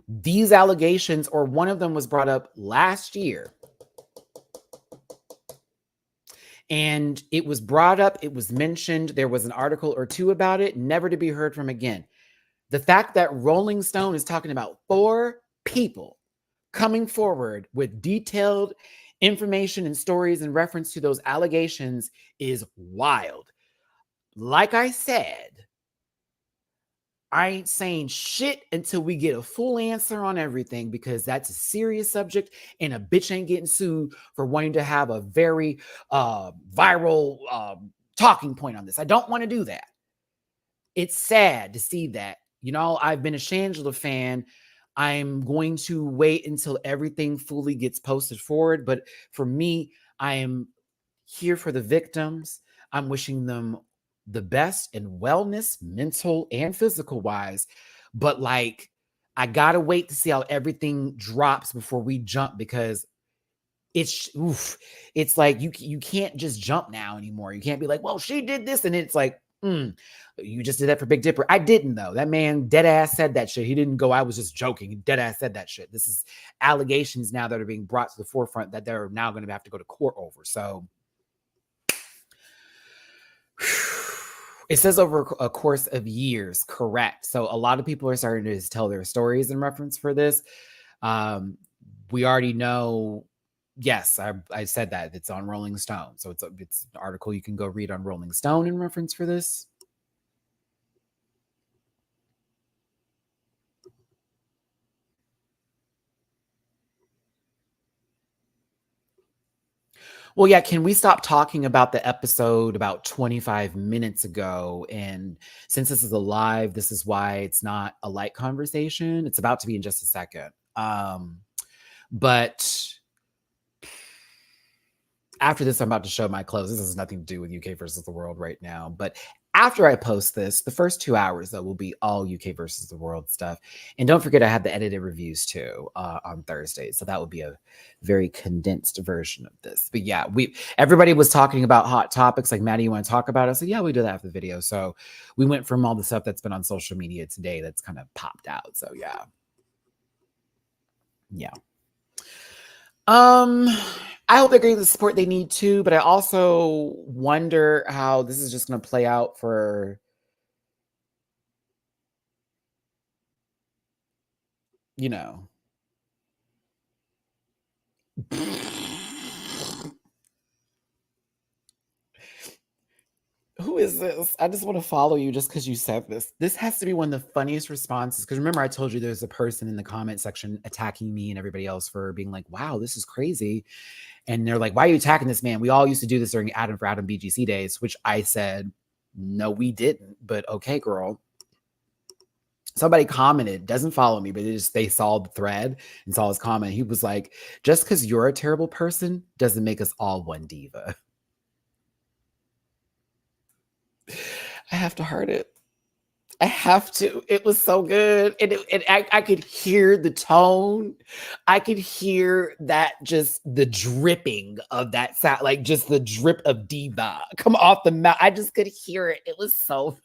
Speaker 1: these allegations, or one of them was brought up last year. And it was brought up, it was mentioned, there was an article or two about it, never to be heard from again. The fact that Rolling Stone is talking about 4 people coming forward with detailed information and stories in reference to those allegations is wild. Like I said, I ain't saying shit until we get a full answer on everything, because that's a serious subject and a bitch ain't getting sued for wanting to have a very viral talking point on this. I don't want to do that. It's sad to see that. You know, I've been a Shangela fan. I'm going to wait until everything fully gets posted forward. But for me, I am here for the victims. I'm wishing them the best in wellness, mental and physical wise. But like, I gotta wait to see how everything drops before we jump, because it's like you can't just jump now anymore. You can't be like, well, she did this, and it's like, you just did that for Big Dipper. I didn't, though. That man dead ass said that shit. He didn't go, I was just joking. He dead ass said that shit. This is allegations now that are being brought to the forefront that they're now going to have to go to court over. So it says over a course of years, correct. So a lot of people are starting to tell their stories in reference for this. We already know. Yes, I said that. It's on Rolling Stone. So it's an article you can go read on Rolling Stone in reference for this. Well, yeah, can we stop talking about the episode about 25 minutes ago? And since this is a live, this is why it's not a light conversation. It's about to be in just a second. But after this, I'm about to show my clothes. This has nothing to do with UK versus the world right now. But after I post this, the first 2 hours, though, will be all UK versus the world stuff. And don't forget, I have the edited reviews, too, on Thursday. So that will be a very condensed version of this. But yeah, everybody was talking about hot topics. Like, Maddie, you want to talk about it? I said, yeah, we do that after the video. So we went from all the stuff that's been on social media today that's kind of popped out. So yeah. Yeah. I hope they're getting the support they need to, but I also wonder how this is just going to play out for, you know. Who is this? I just want to follow you just because you said this. This has to be one of the funniest responses. Because remember, I told you there's a person in the comment section attacking me and everybody else for being like, wow, this is crazy. And they're like, why are you attacking this man? We all used to do this during Adam for Adam BGC days, which I said, no, we didn't. But okay, girl. Somebody commented, doesn't follow me, but they saw the thread and saw his comment. He was like, just because you're a terrible person doesn't make us all one diva. I have to heart it. I have to. It was so good. And I could hear the tone. I could hear that, just the dripping of that sound, like just the drip of diva come off the mouth. I just could hear it. It was so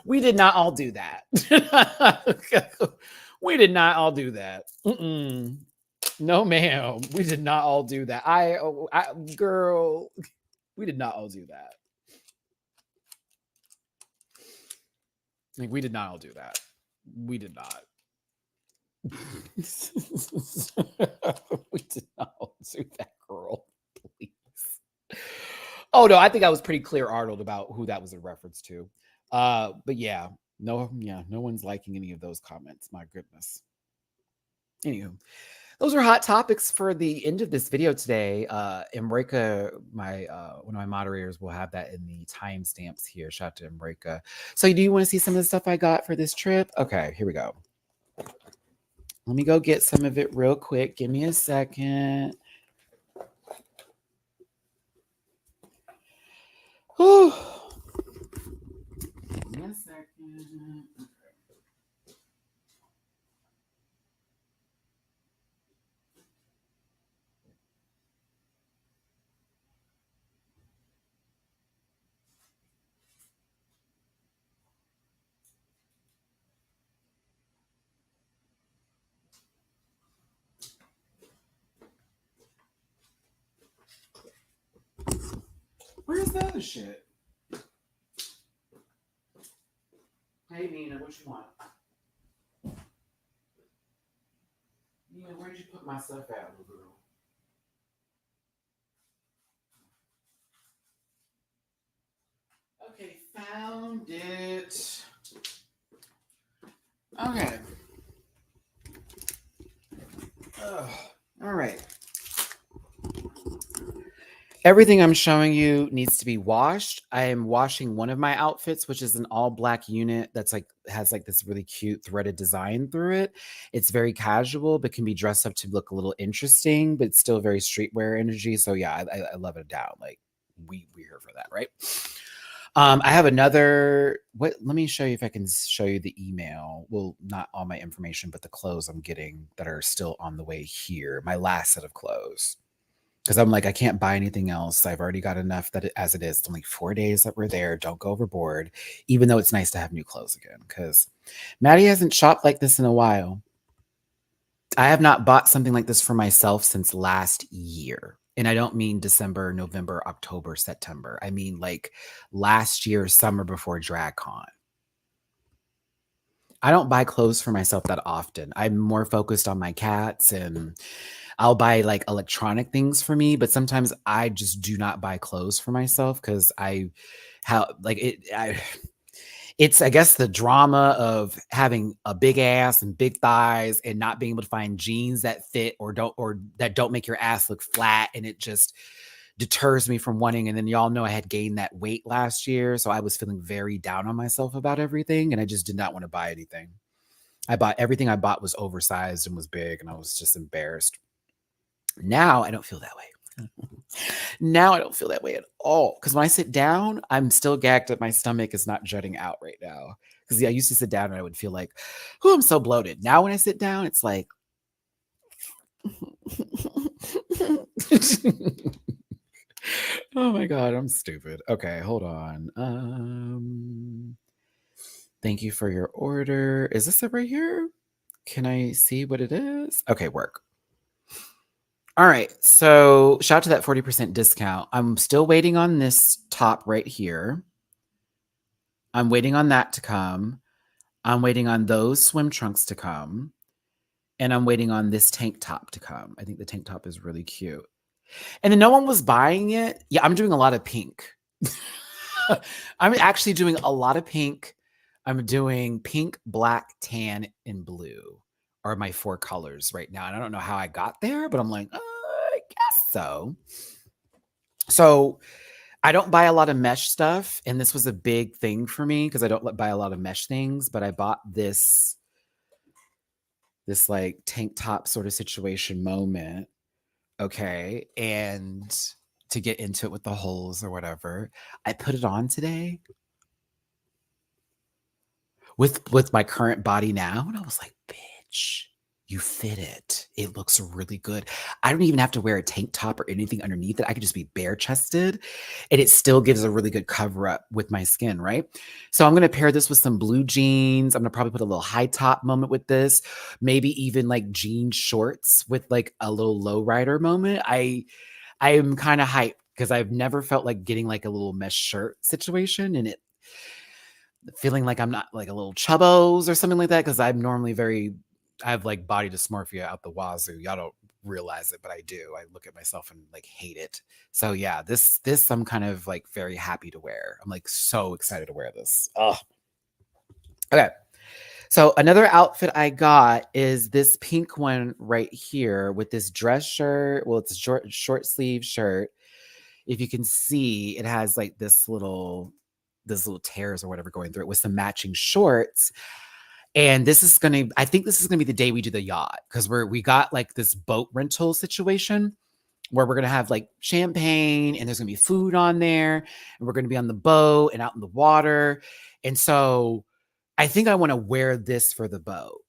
Speaker 1: we did not all do that. We did not all do that. No, ma'am. We did not all do that. Girl, we did not all do that. Like, we did not all do that. We did not. We did not all do that, girl. Please. Oh no, I think I was pretty clear, Arnold, about who that was a reference to. But yeah, no one's liking any of those comments. My goodness. Anywho, those are hot topics for the end of this video today. Emrika, my one of my moderators, will have that in the timestamps here. Shout out to Emrika. So do you want to see some of the stuff I got for this trip? Okay, here we go. Let me go get some of it real quick. Give me a second. Whew. Give me a second. the other shit? Hey, Nina, what you want? Nina, where did you put my stuff at, little girl? Okay, found it. Okay. Ugh. All right. Everything I'm showing you needs to be washed. I am washing one of my outfits, which is an all black unit that's like has like this really cute threaded design through it. It's very casual, but can be dressed up to look a little interesting, but still very streetwear energy. So yeah, I love it down. Like we're here for that, right? I have another. What? Let me show you if I can show you the email. Well, not all my information, but the clothes I'm getting that are still on the way here. My last set of clothes. Because I'm like, I can't buy anything else. I've already got enough as it is. It's only 4 days that we're there. Don't go overboard. Even though it's nice to have new clothes again. Because Maddie hasn't shopped like this in a while. I have not bought something like this for myself since last year. And I don't mean December, November, October, September. I mean like last year, summer before DragCon. I don't buy clothes for myself that often. I'm more focused on my cats and I'll buy like electronic things for me, but sometimes I just do not buy clothes for myself because it's I guess the drama of having a big ass and big thighs and not being able to find jeans that fit or that don't make your ass look flat, and it just deters me from wanting. And then y'all know I had gained that weight last year, so I was feeling very down on myself about everything, and I just did not want to buy anything. Everything I bought was oversized and was big, and I was just embarrassed. Now I don't feel that way. Now I don't feel that way at all. Because when I sit down, I'm still gagged that my stomach is not jutting out right now. Because I used to sit down and I would feel like, oh, I'm so bloated. Now when I sit down, it's like, oh my God, I'm stupid. Okay, hold on. Thank you for your order. Is this it right here? Can I see what it is? Okay, work. All right. So shout out to that 40% discount. I'm still waiting on this top right here. I'm waiting on that to come. I'm waiting on those swim trunks to come. And I'm waiting on this tank top to come. I think the tank top is really cute. And then no one was buying it. Yeah, I'm doing a lot of pink. I'm actually doing a lot of pink. I'm doing pink, black, tan, and blue are my 4 colors right now. And I don't know how I got there, but I'm like, I guess so. So I don't buy a lot of mesh stuff. And this was a big thing for me because I don't buy a lot of mesh things, but I bought this like tank top sort of situation moment. Okay. And to get into it with the holes or whatever, I put it on today with my current body now, and I was like, bitch, you fit it. It looks really good. I don't even have to wear a tank top or anything underneath it. I could just be bare chested and it still gives a really good cover up with my skin, right? So I'm going to pair this with some blue jeans. I'm going to probably put a little high top moment with this, maybe even like jean shorts with like a little low rider moment. I am kind of hyped because I've never felt like getting like a little mesh shirt situation, and it feeling like I'm not like a little chubbos or something like that, because I'm normally I have like body dysmorphia out the wazoo. Y'all don't realize it, but I do. I look at myself and like hate it. So yeah, this I'm kind of like very happy to wear. I'm like so excited to wear this. Oh, okay. So another outfit I got is this pink one right here with this dress shirt. Well, it's a short sleeve shirt. If you can see, it has like this little tears or whatever going through it with some matching shorts. And I think this is gonna be the day we do the yacht, because we got like this boat rental situation where we're gonna have like champagne and there's gonna be food on there, and we're gonna be on the boat and out in the water. And so I think I want to wear this for the boat.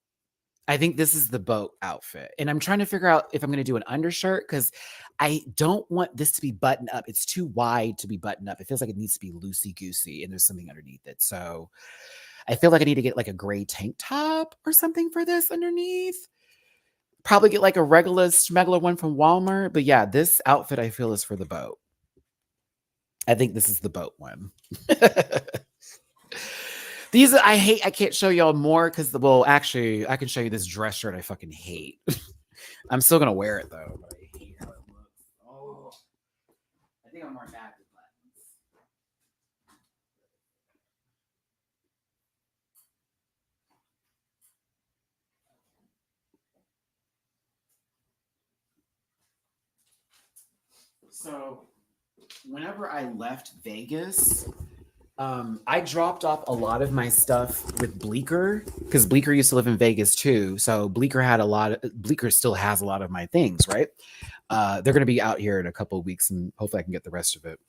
Speaker 1: I think this is the boat outfit. And I'm trying to figure out if I'm going to do an undershirt, because I don't want this to be buttoned up. It's too wide to be buttoned up. It feels like it needs to be loosey goosey and there's something underneath it. So I feel like I need to get like a gray tank top or something for this underneath. Probably get like a regular smuggler one from Walmart. But yeah, this outfit I feel is for the boat. I think this is the boat one. These I can't show y'all more because actually I can show you this dress shirt I fucking hate. I'm still gonna wear it though, but I hate how it looks. Oh, I think I'm more mad with buttons. So whenever I left Vegas, I dropped off a lot of my stuff with Bleecker because Bleecker used to live in Vegas too. So Bleecker still has a lot of my things, right? They're going to be out here in a couple of weeks and hopefully I can get the rest of it.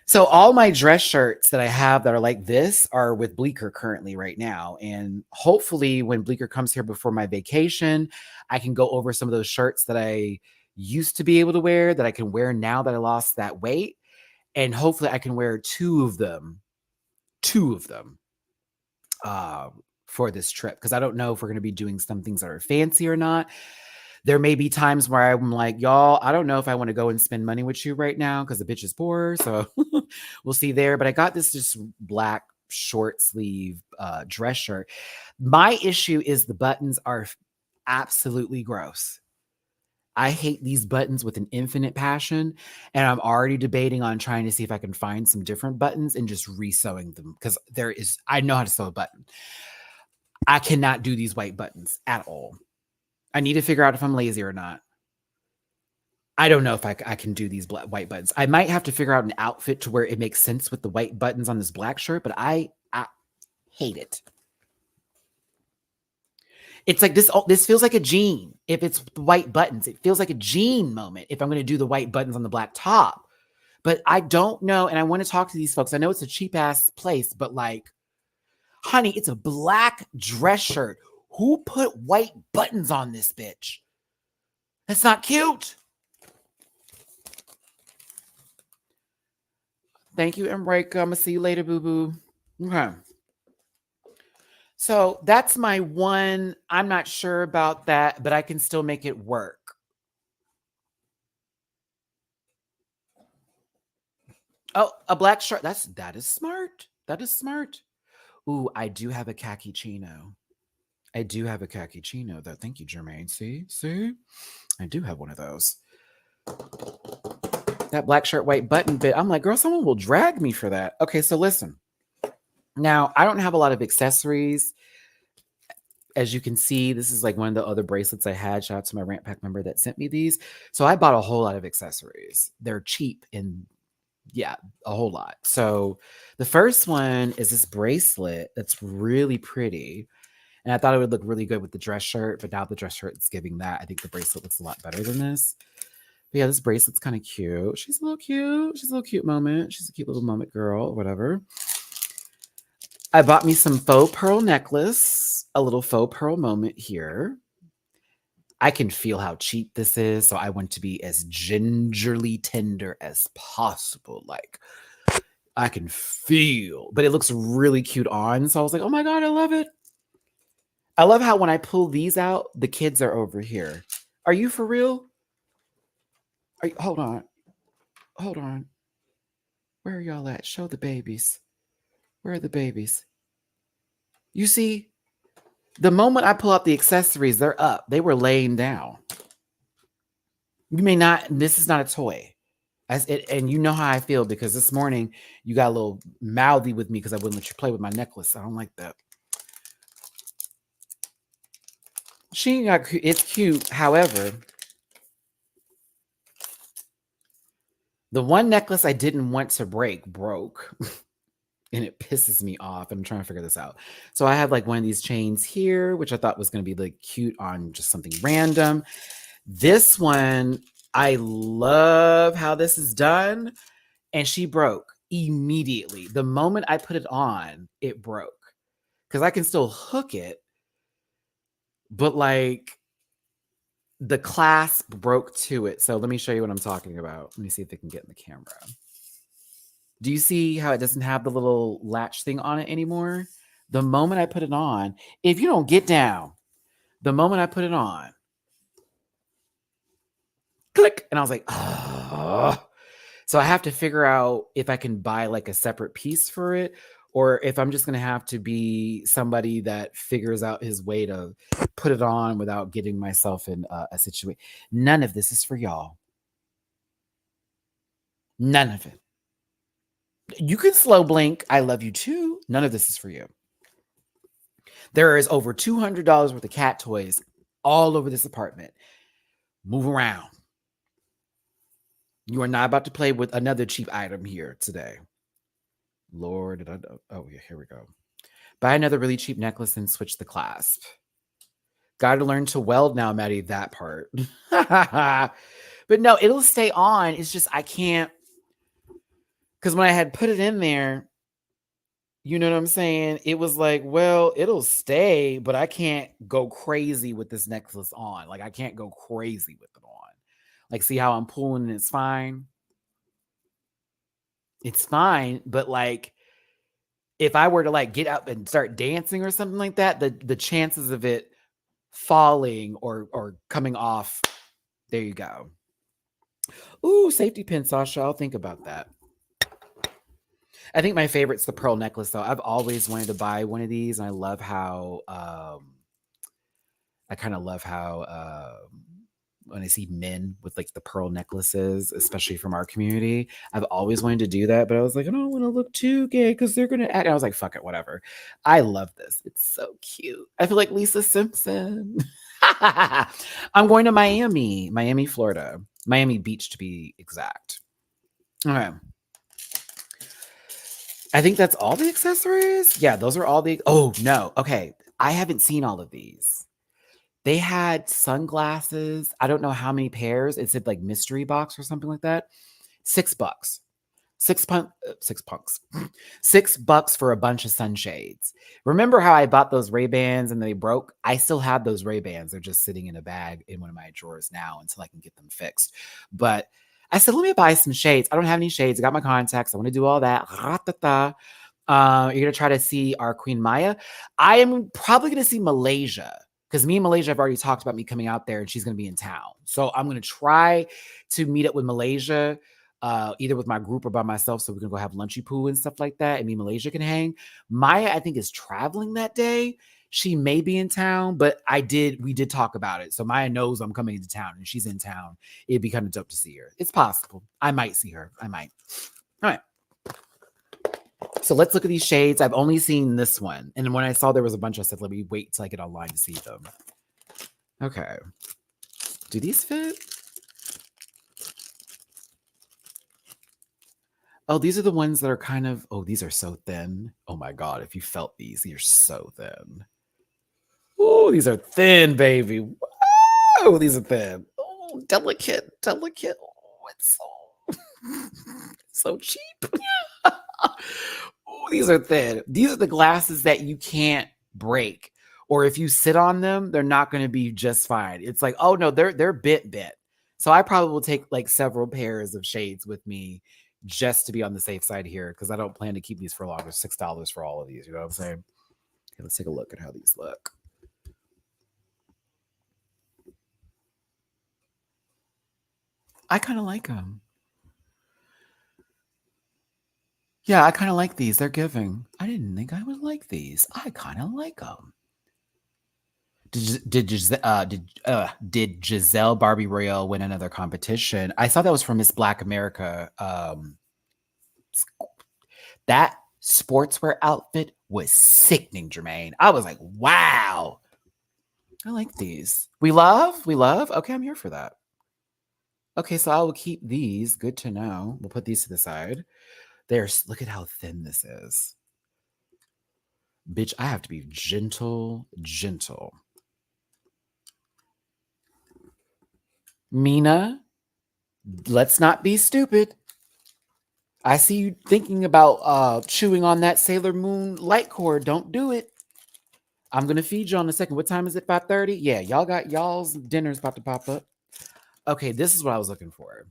Speaker 1: So all my dress shirts that I have that are like this are with Bleecker currently right now. And hopefully when Bleecker comes here before my vacation, I can go over some of those shirts that I used to be able to wear that I can wear now that I lost that weight. And hopefully I can wear two of them uh, for this trip. Cause I don't know if we're going to be doing some things that are fancy or not. There may be times where I'm like, y'all, I don't know if I want to go and spend money with you right now because the bitch is poor. So we'll see there. But I got this just black short sleeve dress shirt. My issue is the buttons are absolutely gross. I hate these buttons with an infinite passion. And I'm already debating on trying to see if I can find some different buttons and just resewing them because I know how to sew a button. I cannot do these white buttons at all. I need to figure out if I'm lazy or not. I don't know if I can do these white buttons. I might have to figure out an outfit to where it makes sense with the white buttons on this black shirt, but I hate it. It's like this feels like a jean. If it's white buttons, it feels like a jean moment if I'm going to do the white buttons on the black top. But I don't know, and I want to talk to these folks. I know it's a cheap ass place, but like, honey, it's a black dress shirt. Who put white buttons on this bitch? That's not cute. Thank you, Embrake. I'm gonna see you later, boo boo. Okay. So that's my one. I'm not sure about that, but I can still make it work. Oh, a black shirt. That is smart. That is smart. Ooh, I do have a khaki chino. I do have a khaki chino. Though. Thank you, Jermaine. See, I do have one of those. That black shirt, white button bit. I'm like, girl, someone will drag me for that. Okay, so listen. Now, I don't have a lot of accessories. As you can see, this is like one of the other bracelets I had. Shout out to my Rant Pack member that sent me these. So I bought a whole lot of accessories. They're cheap and yeah, a whole lot. So the first one is this bracelet that's really pretty. And I thought it would look really good with the dress shirt, but now the dress shirt is giving that. I think the bracelet looks a lot better than this. But yeah, this bracelet's kind of cute. She's a little cute. She's a little cute moment. She's a cute little moment girl, whatever. I bought me some faux pearl necklace, a little faux pearl moment here. I can feel how cheap this is, so I want to be as gingerly tender as possible. Like, I can feel, but it looks really cute on. So I was like, oh my God, I love it. I love how when I pull these out, the kids are over here. Are you for real? Hold on. Hold on. Where are y'all at? Show the babies. Where are the babies? You see, the moment I pull out the accessories, they're up. They were laying down. You may not, this is not a toy. And you know how I feel because this morning you got a little mouthy with me because I wouldn't let you play with my necklace. I don't like that. It's cute. However, the one necklace I didn't want to break broke. And it pisses me off. I'm trying to figure this out. So I have like one of these chains here, which I thought was going to be like cute on just something random. This one, I love how this is done. And she broke immediately. The moment I put it on, it broke. Because I can still hook it. But like the clasp broke to it. So let me show you what I'm talking about. Let me see if they can get in the camera. Do you see how it doesn't have the little latch thing on it anymore? The moment I put it on, if you don't get down, the moment I put it on, click, and I was like, oh. So I have to figure out if I can buy like a separate piece for it, or if I'm just going to have to be somebody that figures out his way to put it on without getting myself in a situation. None of this is for y'all. None of it. You can slow blink. I love you too. None of this is for you. There is over $200 worth of cat toys all over this apartment. Move around. You are not about to play with another cheap item here today. Lord, did I know? Oh, yeah, here we go. Buy another really cheap necklace and switch the clasp. Got to learn to weld now, Maddie, that part. But no, it'll stay on. It's just I can't. Because when I had put it in there, you know what I'm saying? It was like, well, it'll stay, but I can't go crazy with this necklace on. Like, I can't go crazy with it on. Like, see how I'm pulling and it's fine? It's fine, but like, if I were to like get up and start dancing or something like that, the chances of it falling or coming off, there you go. Ooh, safety pin, Sasha. I'll think about that. I think my favorite's the pearl necklace, though. I've always wanted to buy one of these, and I love how when I see men with like the pearl necklaces, especially from our community, I've always wanted to do that, but I was like, I don't want to look too gay because they're gonna act. I was like, fuck it, whatever. I love this. It's so cute. I feel like Lisa Simpson. I'm going to Miami, Florida, Miami Beach to be exact. Okay. I think that's all the accessories. Yeah, those are all the. Oh no. Okay, I haven't seen all of these. They had sunglasses. I don't know how many pairs. It said like mystery box or something like that. $6. $6 for a bunch of sunshades. Remember how I bought those Ray-Bans and they broke? I still have those Ray-Bans. They're just sitting in a bag in one of my drawers now until I can get them fixed. But I said, let me buy some shades. I don't have any shades. I got my contacts. I want to do all that. You're going to try to see our Queen Maya. I am probably going to see Malaysia because me and Malaysia have already talked about me coming out there and she's going to be in town. So I'm going to try to meet up with Malaysia, either with my group or by myself. So we can go have lunchy poo and stuff like that. And me and Malaysia can hang. Maya, I think, is traveling that day. She may be in town, but we did talk about it. So Maya knows I'm coming into town and she's in town. It'd be kind of dope to see her. It's possible. I might see her. I might. All right. So let's look at these shades. I've only seen this one. And when I saw there was a bunch, I said, let me wait till I get online to see them. Okay. Do these fit? Oh, these are the ones that are kind of, oh, these are so thin. Oh my God, if you felt these are so thin. Oh, these are thin, baby. Oh, these are thin. Oh, delicate. Oh, it's so cheap. Oh, these are thin. These are the glasses that you can't break. Or if you sit on them, they're not going to be just fine. It's like, oh no, they're bit. So I probably will take like several pairs of shades with me just to be on the safe side here because I don't plan to keep these for long. It's $6 for all of these. You know what I'm saying? Okay, let's take a look at how these look. I kind of like them. Yeah, I kind of like these. They're giving. I didn't think I would like these. I kind of like them. Did Giselle Barbie Royale win another competition? I thought that was from Miss Black America. That sportswear outfit was sickening, Jermaine. I was like, wow. I like these. We love. Okay, I'm here for that. Okay, so I will keep these. Good to know. We'll put these to the side. Look at how thin this is. Bitch, I have to be gentle. Mina, let's not be stupid. I see you thinking about chewing on that Sailor Moon light cord. Don't do it. I'm going to feed you in a second. What time is it? 5:30? Yeah, y'all got y'all's dinner's about to pop up. Okay, this is what I was looking for.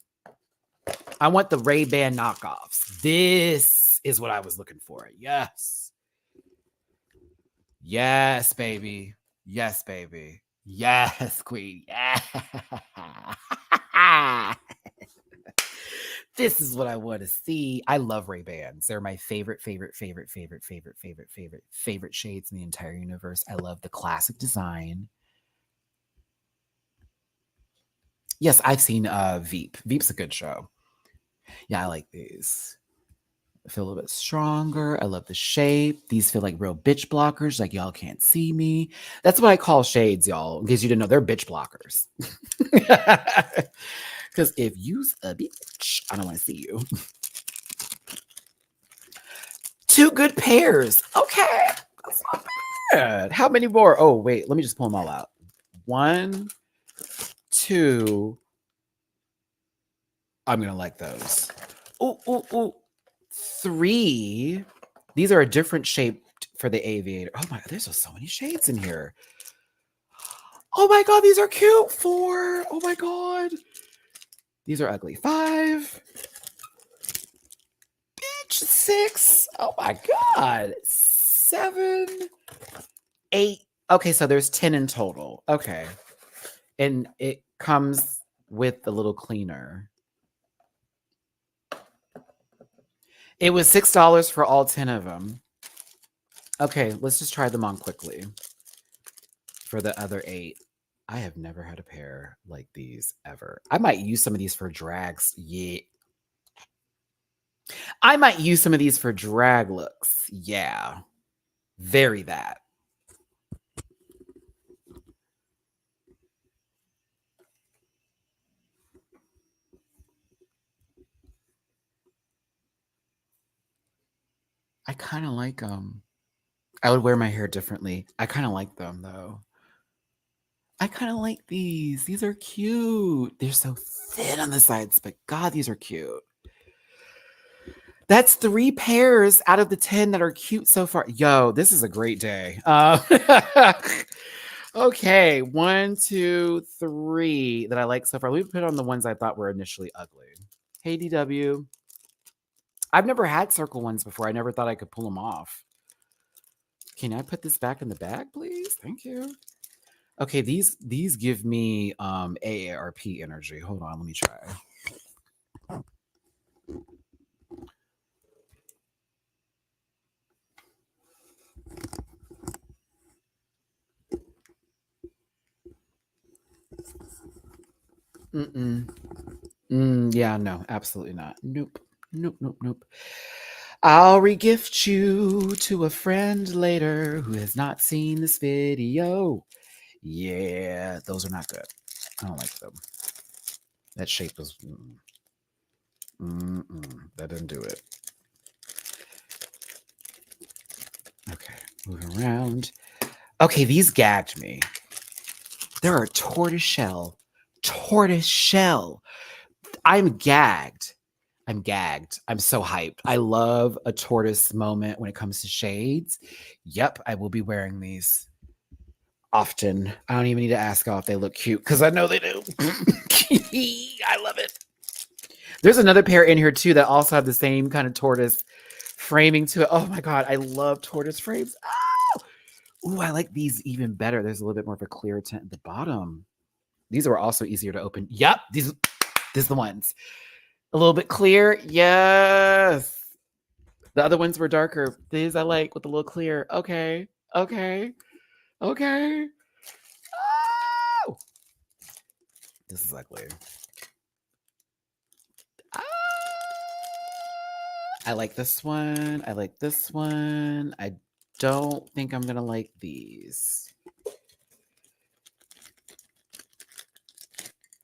Speaker 1: I want the Ray-Ban knockoffs. This is what I was looking for. Yes. Yes, baby. Yes, baby. Yes, queen. Yeah. This is what I want to see. I love Ray-Bans. They're my favorite shades in the entire universe. I love the classic design. Yes, I've seen Veep. Veep's a good show. Yeah, I like these. I feel a little bit stronger. I love the shape. These feel like real bitch blockers. Like y'all can't see me. That's what I call shades, y'all. In case you didn't know, they're bitch blockers. Because if you's a bitch, I don't want to see you. 2 good pairs. Okay. That's not bad. How many more? Oh, wait. Let me just pull them all out. 1, 2. I'm going to like those. Ooh. 3. These are a different shape for the aviator. Oh my God. There's so many shades in here. Oh my God. These are cute. 4. Oh my God. These are ugly. 5. 6. Oh my God. 7. 8. Okay, so there's 10 in total. Okay. And it comes with the little cleaner. It was $6 for all 10 of them. Okay, let's just try them on quickly. For the other 8. I have never had a pair like these ever. I might use some of these for drags. Yeah. I might use some of these for drag looks. Yeah. Very that. I kind of like them. I would wear my hair differently. I kind of like them though. I kind of like these. These are cute. They're so thin on the sides, but God, these are cute. That's 3 pairs out of the 10 that are cute so far. Yo, this is a great day. Okay, 1, 2, 3 that I like so far. Let me put on the ones I thought were initially ugly. Hey, DW. I've never had circle ones before. I never thought I could pull them off. Can I put this back in the bag, please? Thank you. Okay, these give me AARP energy. Hold on, let me try. Yeah, no, absolutely not. Nope. I'll regift you to a friend later who has not seen this video. Yeah, those are not good. I don't like them. That shape was... that didn't do it. Okay, moving around. Okay, these gagged me. There are tortoise shell. I'm gagged. I'm so hyped. I love a tortoise moment when it comes to shades. Yep, I will be wearing these often. I don't even need to ask how if they look cute because I know they do. I love it. There's another pair in here too that also have the same kind of tortoise framing to it. Oh my God, I love tortoise frames. Oh! Ooh, I like these even better. There's a little bit more of a clear tint at the bottom. These are also easier to open. Yep, these are the ones. A little bit clear. Yes. The other ones were darker. These I like with a little clear. Okay. Oh! This is ugly. I like this one. I don't think I'm going to like these.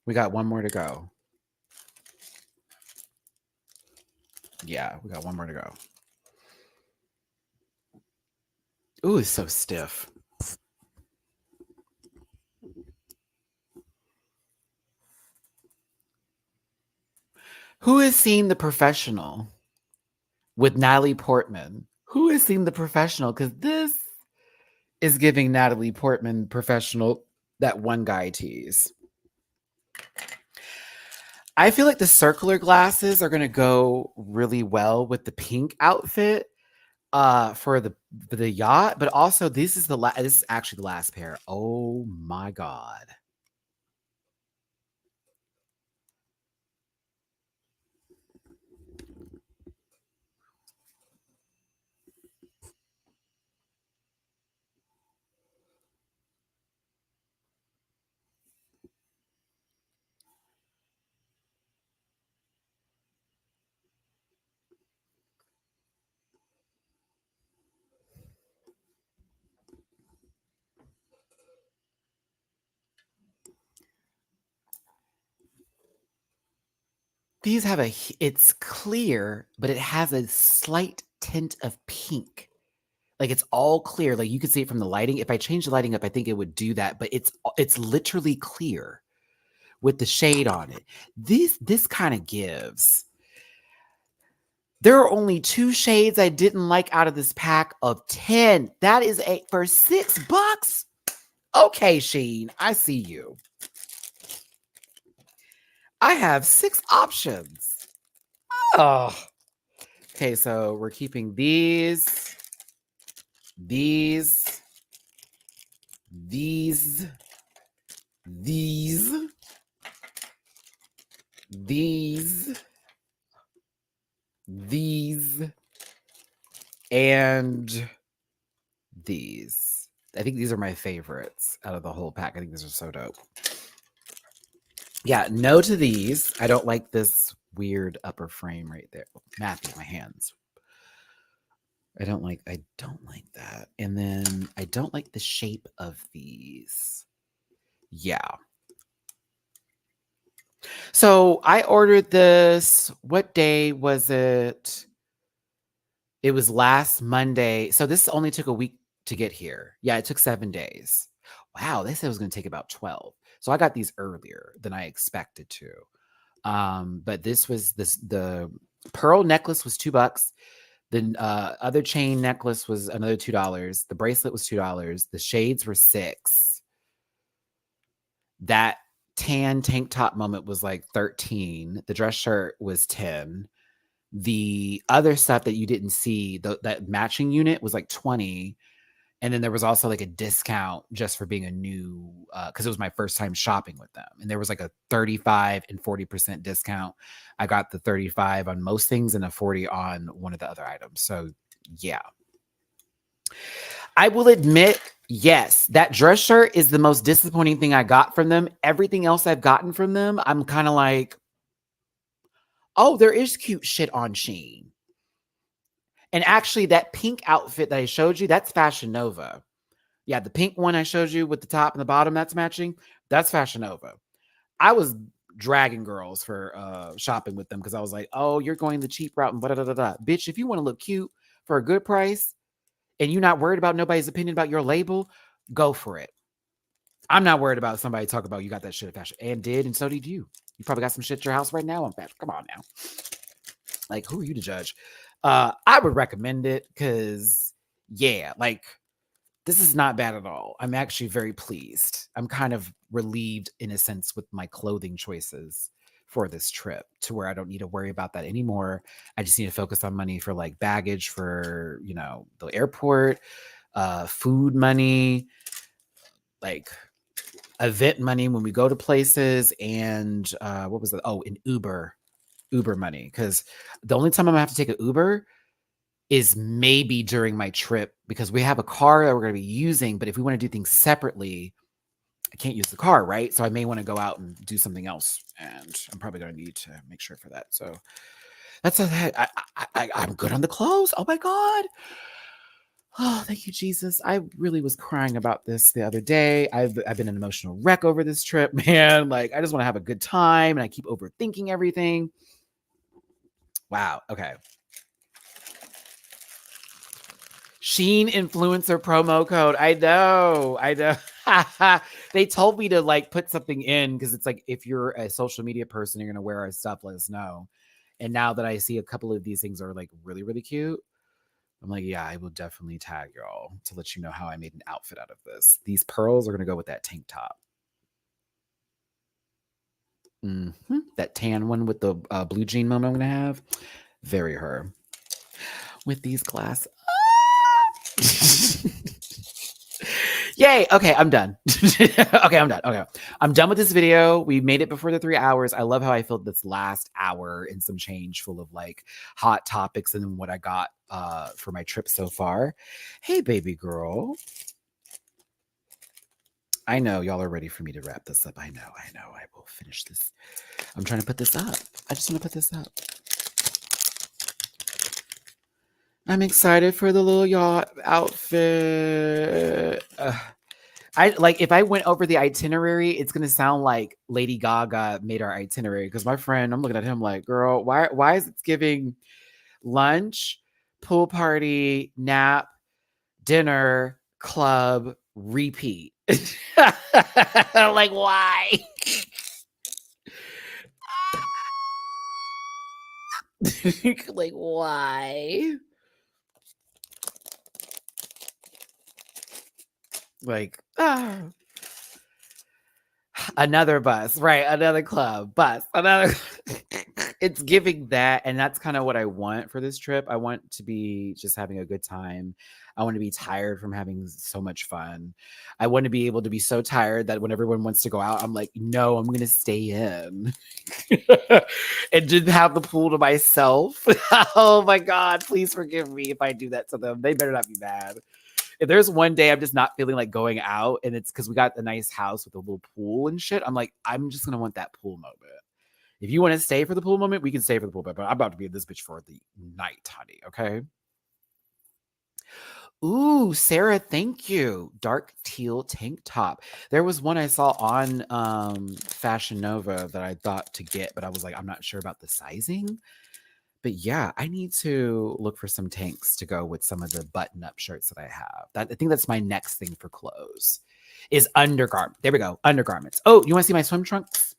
Speaker 1: We got one more to go. Yeah, we got one more to go. Ooh, it's so stiff. Who has seen The Professional with Natalie Portman? Who has seen The Professional? Because this is giving Natalie Portman Professional that one guy tease. I feel like the circular glasses are going to go really well with the pink outfit for the yacht, but also this is actually the last pair. Oh my God. These have it's clear, but it has a slight tint of pink. Like it's all clear. Like you can see it from the lighting. If I change the lighting up, I think it would do that, but it's literally clear with the shade on it. This kind of gives. There are only 2 shades I didn't like out of this pack of 10. That is for $6. Okay, Sheen, I see you. I have 6 options. Oh. Okay, so we're keeping these, these, these, and these. I think these are my favorites out of the whole pack. I think these are so dope. Yeah, no to these. I don't like this weird upper frame right there. Matthew, my hands. I don't like that. And then I don't like the shape of these. Yeah. So I ordered this. What day was it? It was last Monday. So this only took a week to get here. Yeah, it took 7 days. Wow, they said it was going to take about 12. So I got these earlier than I expected to. But the pearl necklace was $2. The other chain necklace was another $2. The bracelet was $2. The shades were $6. That tan tank top moment was like 13. The dress shirt was 10. The other stuff that you didn't see, that matching unit was like 20. And then there was also like a discount just for being a new, because it was my first time shopping with them. And there was like a 35 and 40% discount. I got the 35 on most things and a 40 on one of the other items. So yeah. I will admit, yes, that dress shirt is the most disappointing thing I got from them. Everything else I've gotten from them, I'm kind of like, oh, there is cute shit on Shein. And actually, that pink outfit that I showed you, that's Fashion Nova. Yeah, the pink one I showed you with the top and the bottom that's matching, that's Fashion Nova. I was dragging girls for shopping with them because I was like, oh, you're going the cheap route and blah, blah, blah, blah. Bitch, if you want to look cute for a good price and you're not worried about nobody's opinion about your label, go for it. I'm not worried about somebody talking about you got that shit at fashion. And so did you. You probably got some shit at your house right now on fashion. Come on now. Like, who are you to judge? I would recommend it because, yeah, like, this is not bad at all. I'm actually very pleased. I'm kind of relieved in a sense with my clothing choices for this trip to where I don't need to worry about that anymore. I just need to focus on money for like baggage for, the airport, food money, like event money when we go to places, and what was that? Oh, an Uber money. Because the only time I'm gonna have to take an Uber is maybe during my trip, because we have a car that we're going to be using, but if we want to do things separately, I can't use the car, right? So I may want to go out and do something else, and I'm probably going to need to make sure for that. So that's I'm good on the clothes. Oh my God. Oh, thank you, Jesus. I really was crying about this the other day. I've been an emotional wreck over this trip, man. Like, I just want to have a good time, and I keep overthinking everything. Wow. Okay. Shein influencer promo code. I know. They told me to like put something in because it's like, if you're a social media person, you're going to wear our stuff, let us know. And now that I see a couple of these things are like really, really cute, I'm like, yeah, I will definitely tag y'all to let you know how I made an outfit out of this. These pearls are going to go with that tank top. That tan one with the blue jean moment I'm going to have. Very her. With these glasses. Yay. Okay, I'm done. I'm done. Okay. I'm done with this video. We made it before the 3 hours. I love how I filled this last hour and some change full of like hot topics and what I got for my trip so far. Hey, baby girl. I know y'all are ready for me to wrap this up. I know. I will finish this. I'm trying to put this up. I just want to put this up. I'm excited for the little yacht outfit. I like if I went over the itinerary, it's gonna sound like Lady Gaga made our itinerary. Because my friend, I'm looking at him like, girl, why is it giving lunch, pool party, nap, dinner, club, repeat? Like why? Like why? Like another bus, right? Another club, bus, another. It's giving that, and that's kind of what I want for this trip. I want to be just having a good time. I want to be tired from having so much fun. I want to be able to be so tired that when everyone wants to go out, I'm like, no, I'm going to stay in and just have the pool to myself. Oh my God, please forgive me if I do that to them. They better not be mad. If there's one day I'm just not feeling like going out and it's because we got a nice house with a little pool and shit, I'm like, I'm just gonna want that pool moment. If you want to stay for the pool moment, we can stay for the pool moment. But I'm about to be in this bitch for the night, honey. Okay. Ooh, Sarah, thank you. Dark teal tank top. There was one I saw on Fashion Nova that I thought to get, but I was like, I'm not sure about the sizing. But yeah, I need to look for some tanks to go with some of the button-up shirts that I have. I think that's my next thing for clothes is undergarment. There we go, undergarments. Oh, you want to see my swim trunks?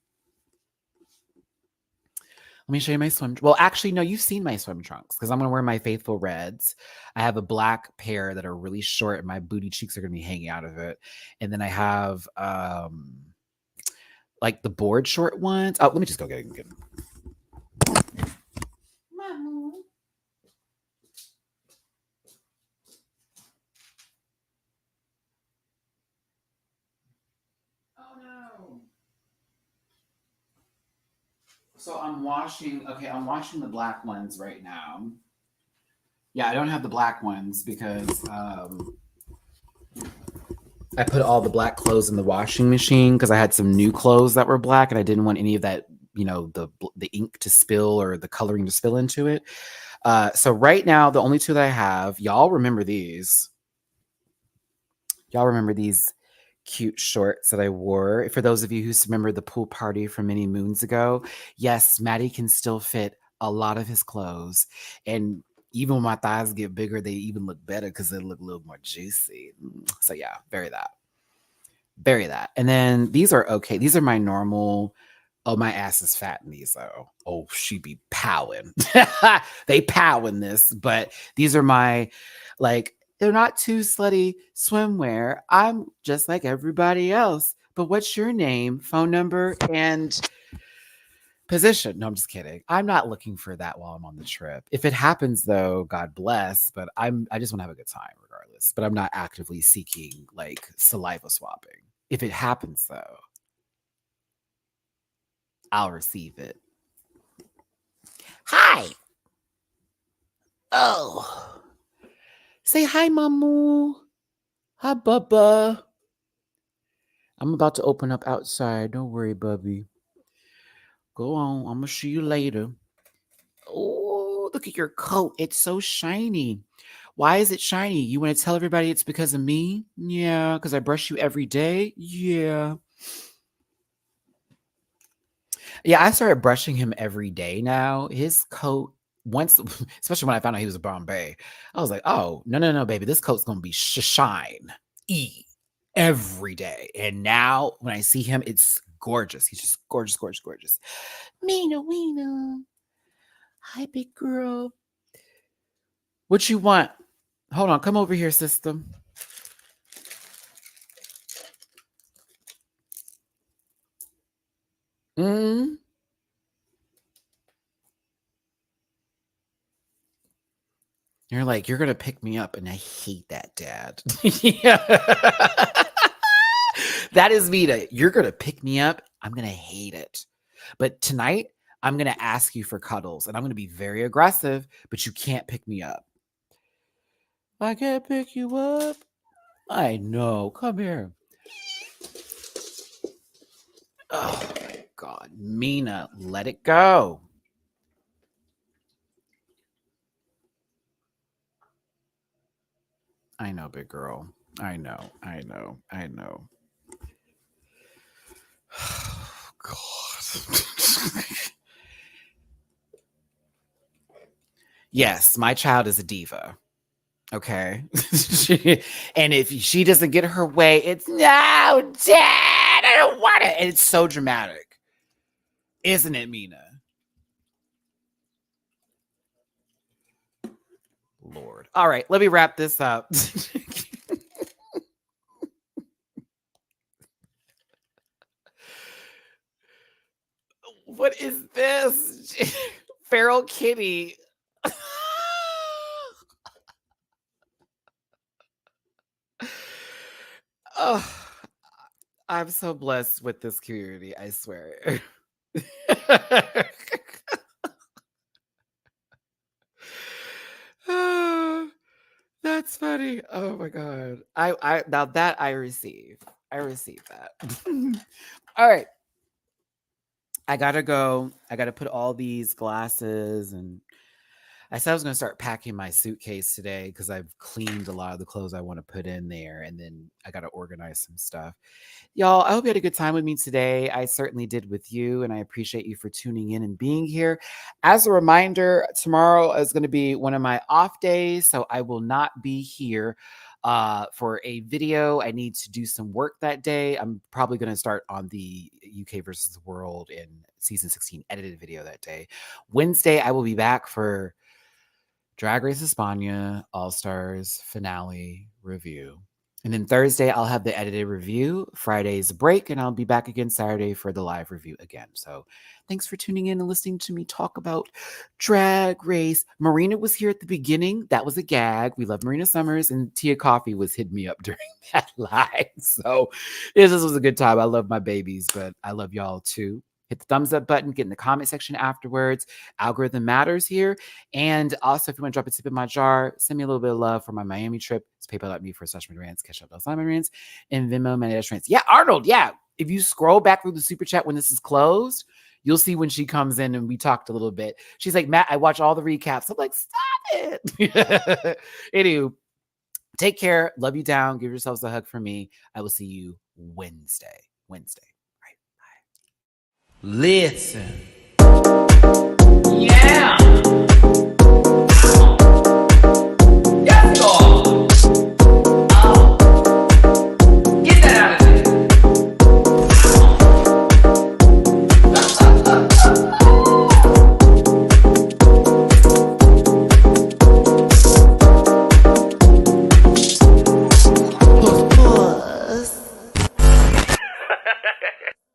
Speaker 1: Let me show you my swim. Well, actually, no, you've seen my swim trunks because I'm gonna wear my faithful reds. I have a black pair that are really short, and my booty cheeks are gonna be hanging out of it. And then I have like the board short ones. Oh, let me just go get them. Mama. Oh no. So I'm washing. Okay, I'm washing the black ones right now. Yeah, I don't have the black ones because I put all the black clothes in the washing machine because I had some new clothes that were black and I didn't want any of that, the ink to spill or the coloring to spill into it. So right now, the only two that I have, y'all remember these. Y'all remember these cute shorts that I wore. For those of you who remember the pool party from many moons ago, yes, Maddie can still fit a lot of his clothes. And even when my thighs get bigger, they even look better because they look a little more juicy. So yeah, bury that. Bury that. And then these are okay. These are my normal. Oh, my ass is fat in these though. Oh, she be powing. They pow in this, but these are my like they're not too slutty swimwear. I'm just like everybody else. But what's your name, phone number, and position? No, I'm just kidding. I'm not looking for that while I'm on the trip. If it happens though, God bless. But I just want to have a good time regardless. But I'm not actively seeking like saliva swapping. If it happens though, I'll receive it. Hi. Oh. Say hi, Mamu. Hi, Bubba. I'm about to open up outside. Don't worry, Bubby. Go on. I'm going to see you later. Oh, look at your coat. It's so shiny. Why is it shiny? You want to tell everybody it's because of me? Yeah, because I brush you every day? Yeah. Yeah, I started brushing him every day now. His coat, once, especially when I found out he was a Bombay, I was like, oh, no, no, no, baby. This coat's going to be shine every day. And now when I see him, it's gorgeous. He's just gorgeous, gorgeous, gorgeous. Mina, Weena. Hi, big girl. What you want? Hold on. Come over here, system. Mm. You're like, you're going to pick me up. And I hate that, Dad. Yeah. That is Vita. You're going to pick me up. I'm going to hate it. But tonight, I'm going to ask you for cuddles and I'm going to be very aggressive, but you can't pick me up. I can't pick you up. I know. Come here. Oh my God. Mina, let it go. I know, big girl. I know. God. Yes, my child is a diva. Okay. And if she doesn't get her way, it's no, Dad, I don't want it. And it's so dramatic. Isn't it, Mina? Lord. All right, let me wrap this up. What is this? Feral kitty. Oh, I'm so blessed with this community, I swear. That's funny. Oh my god. I now that I receive. I receive that. All right. I gotta go. I gotta put all these glasses, and I said I was gonna start packing my suitcase today because I've cleaned a lot of the clothes I want to put in there, and then I gotta organize some stuff. Y'all, I hope you had a good time with me today. I certainly did with you, and I appreciate you for tuning in and being here. As a reminder, tomorrow is going to be one of my off days, so I will not be here for a video. I need to do some work that day. I'm probably going to start on the UK versus the world in season 16 edited video that day. Wednesday, I will be back for Drag Race España All Stars finale review. And then Thursday, I'll have the edited review. Friday's break, and I'll be back again Saturday for the live review again. So thanks for tuning in and listening to me talk about Drag Race. Marina was here at the beginning. That was a gag. We love Marina Summers, and Tia Coffee was hitting me up during that live. So this was a good time. I love my babies, but I love y'all too. Hit the thumbs up button, get in the comment section afterwards. Algorithm matters here. And also, if you want to drop a tip in my jar, send me a little bit of love for my Miami trip. It's paypal.me/rants, cash out rants, and Venmo, rants. Yeah, Arnold, yeah. If you scroll back through the super chat when this is closed, you'll see when she comes in and we talked a little bit. She's like, Matt, I watch all the recaps. I'm like, stop it. Anywho, take care. Love you down. Give yourselves a hug from me. I will see you Wednesday. All right, bye.
Speaker 2: Listen.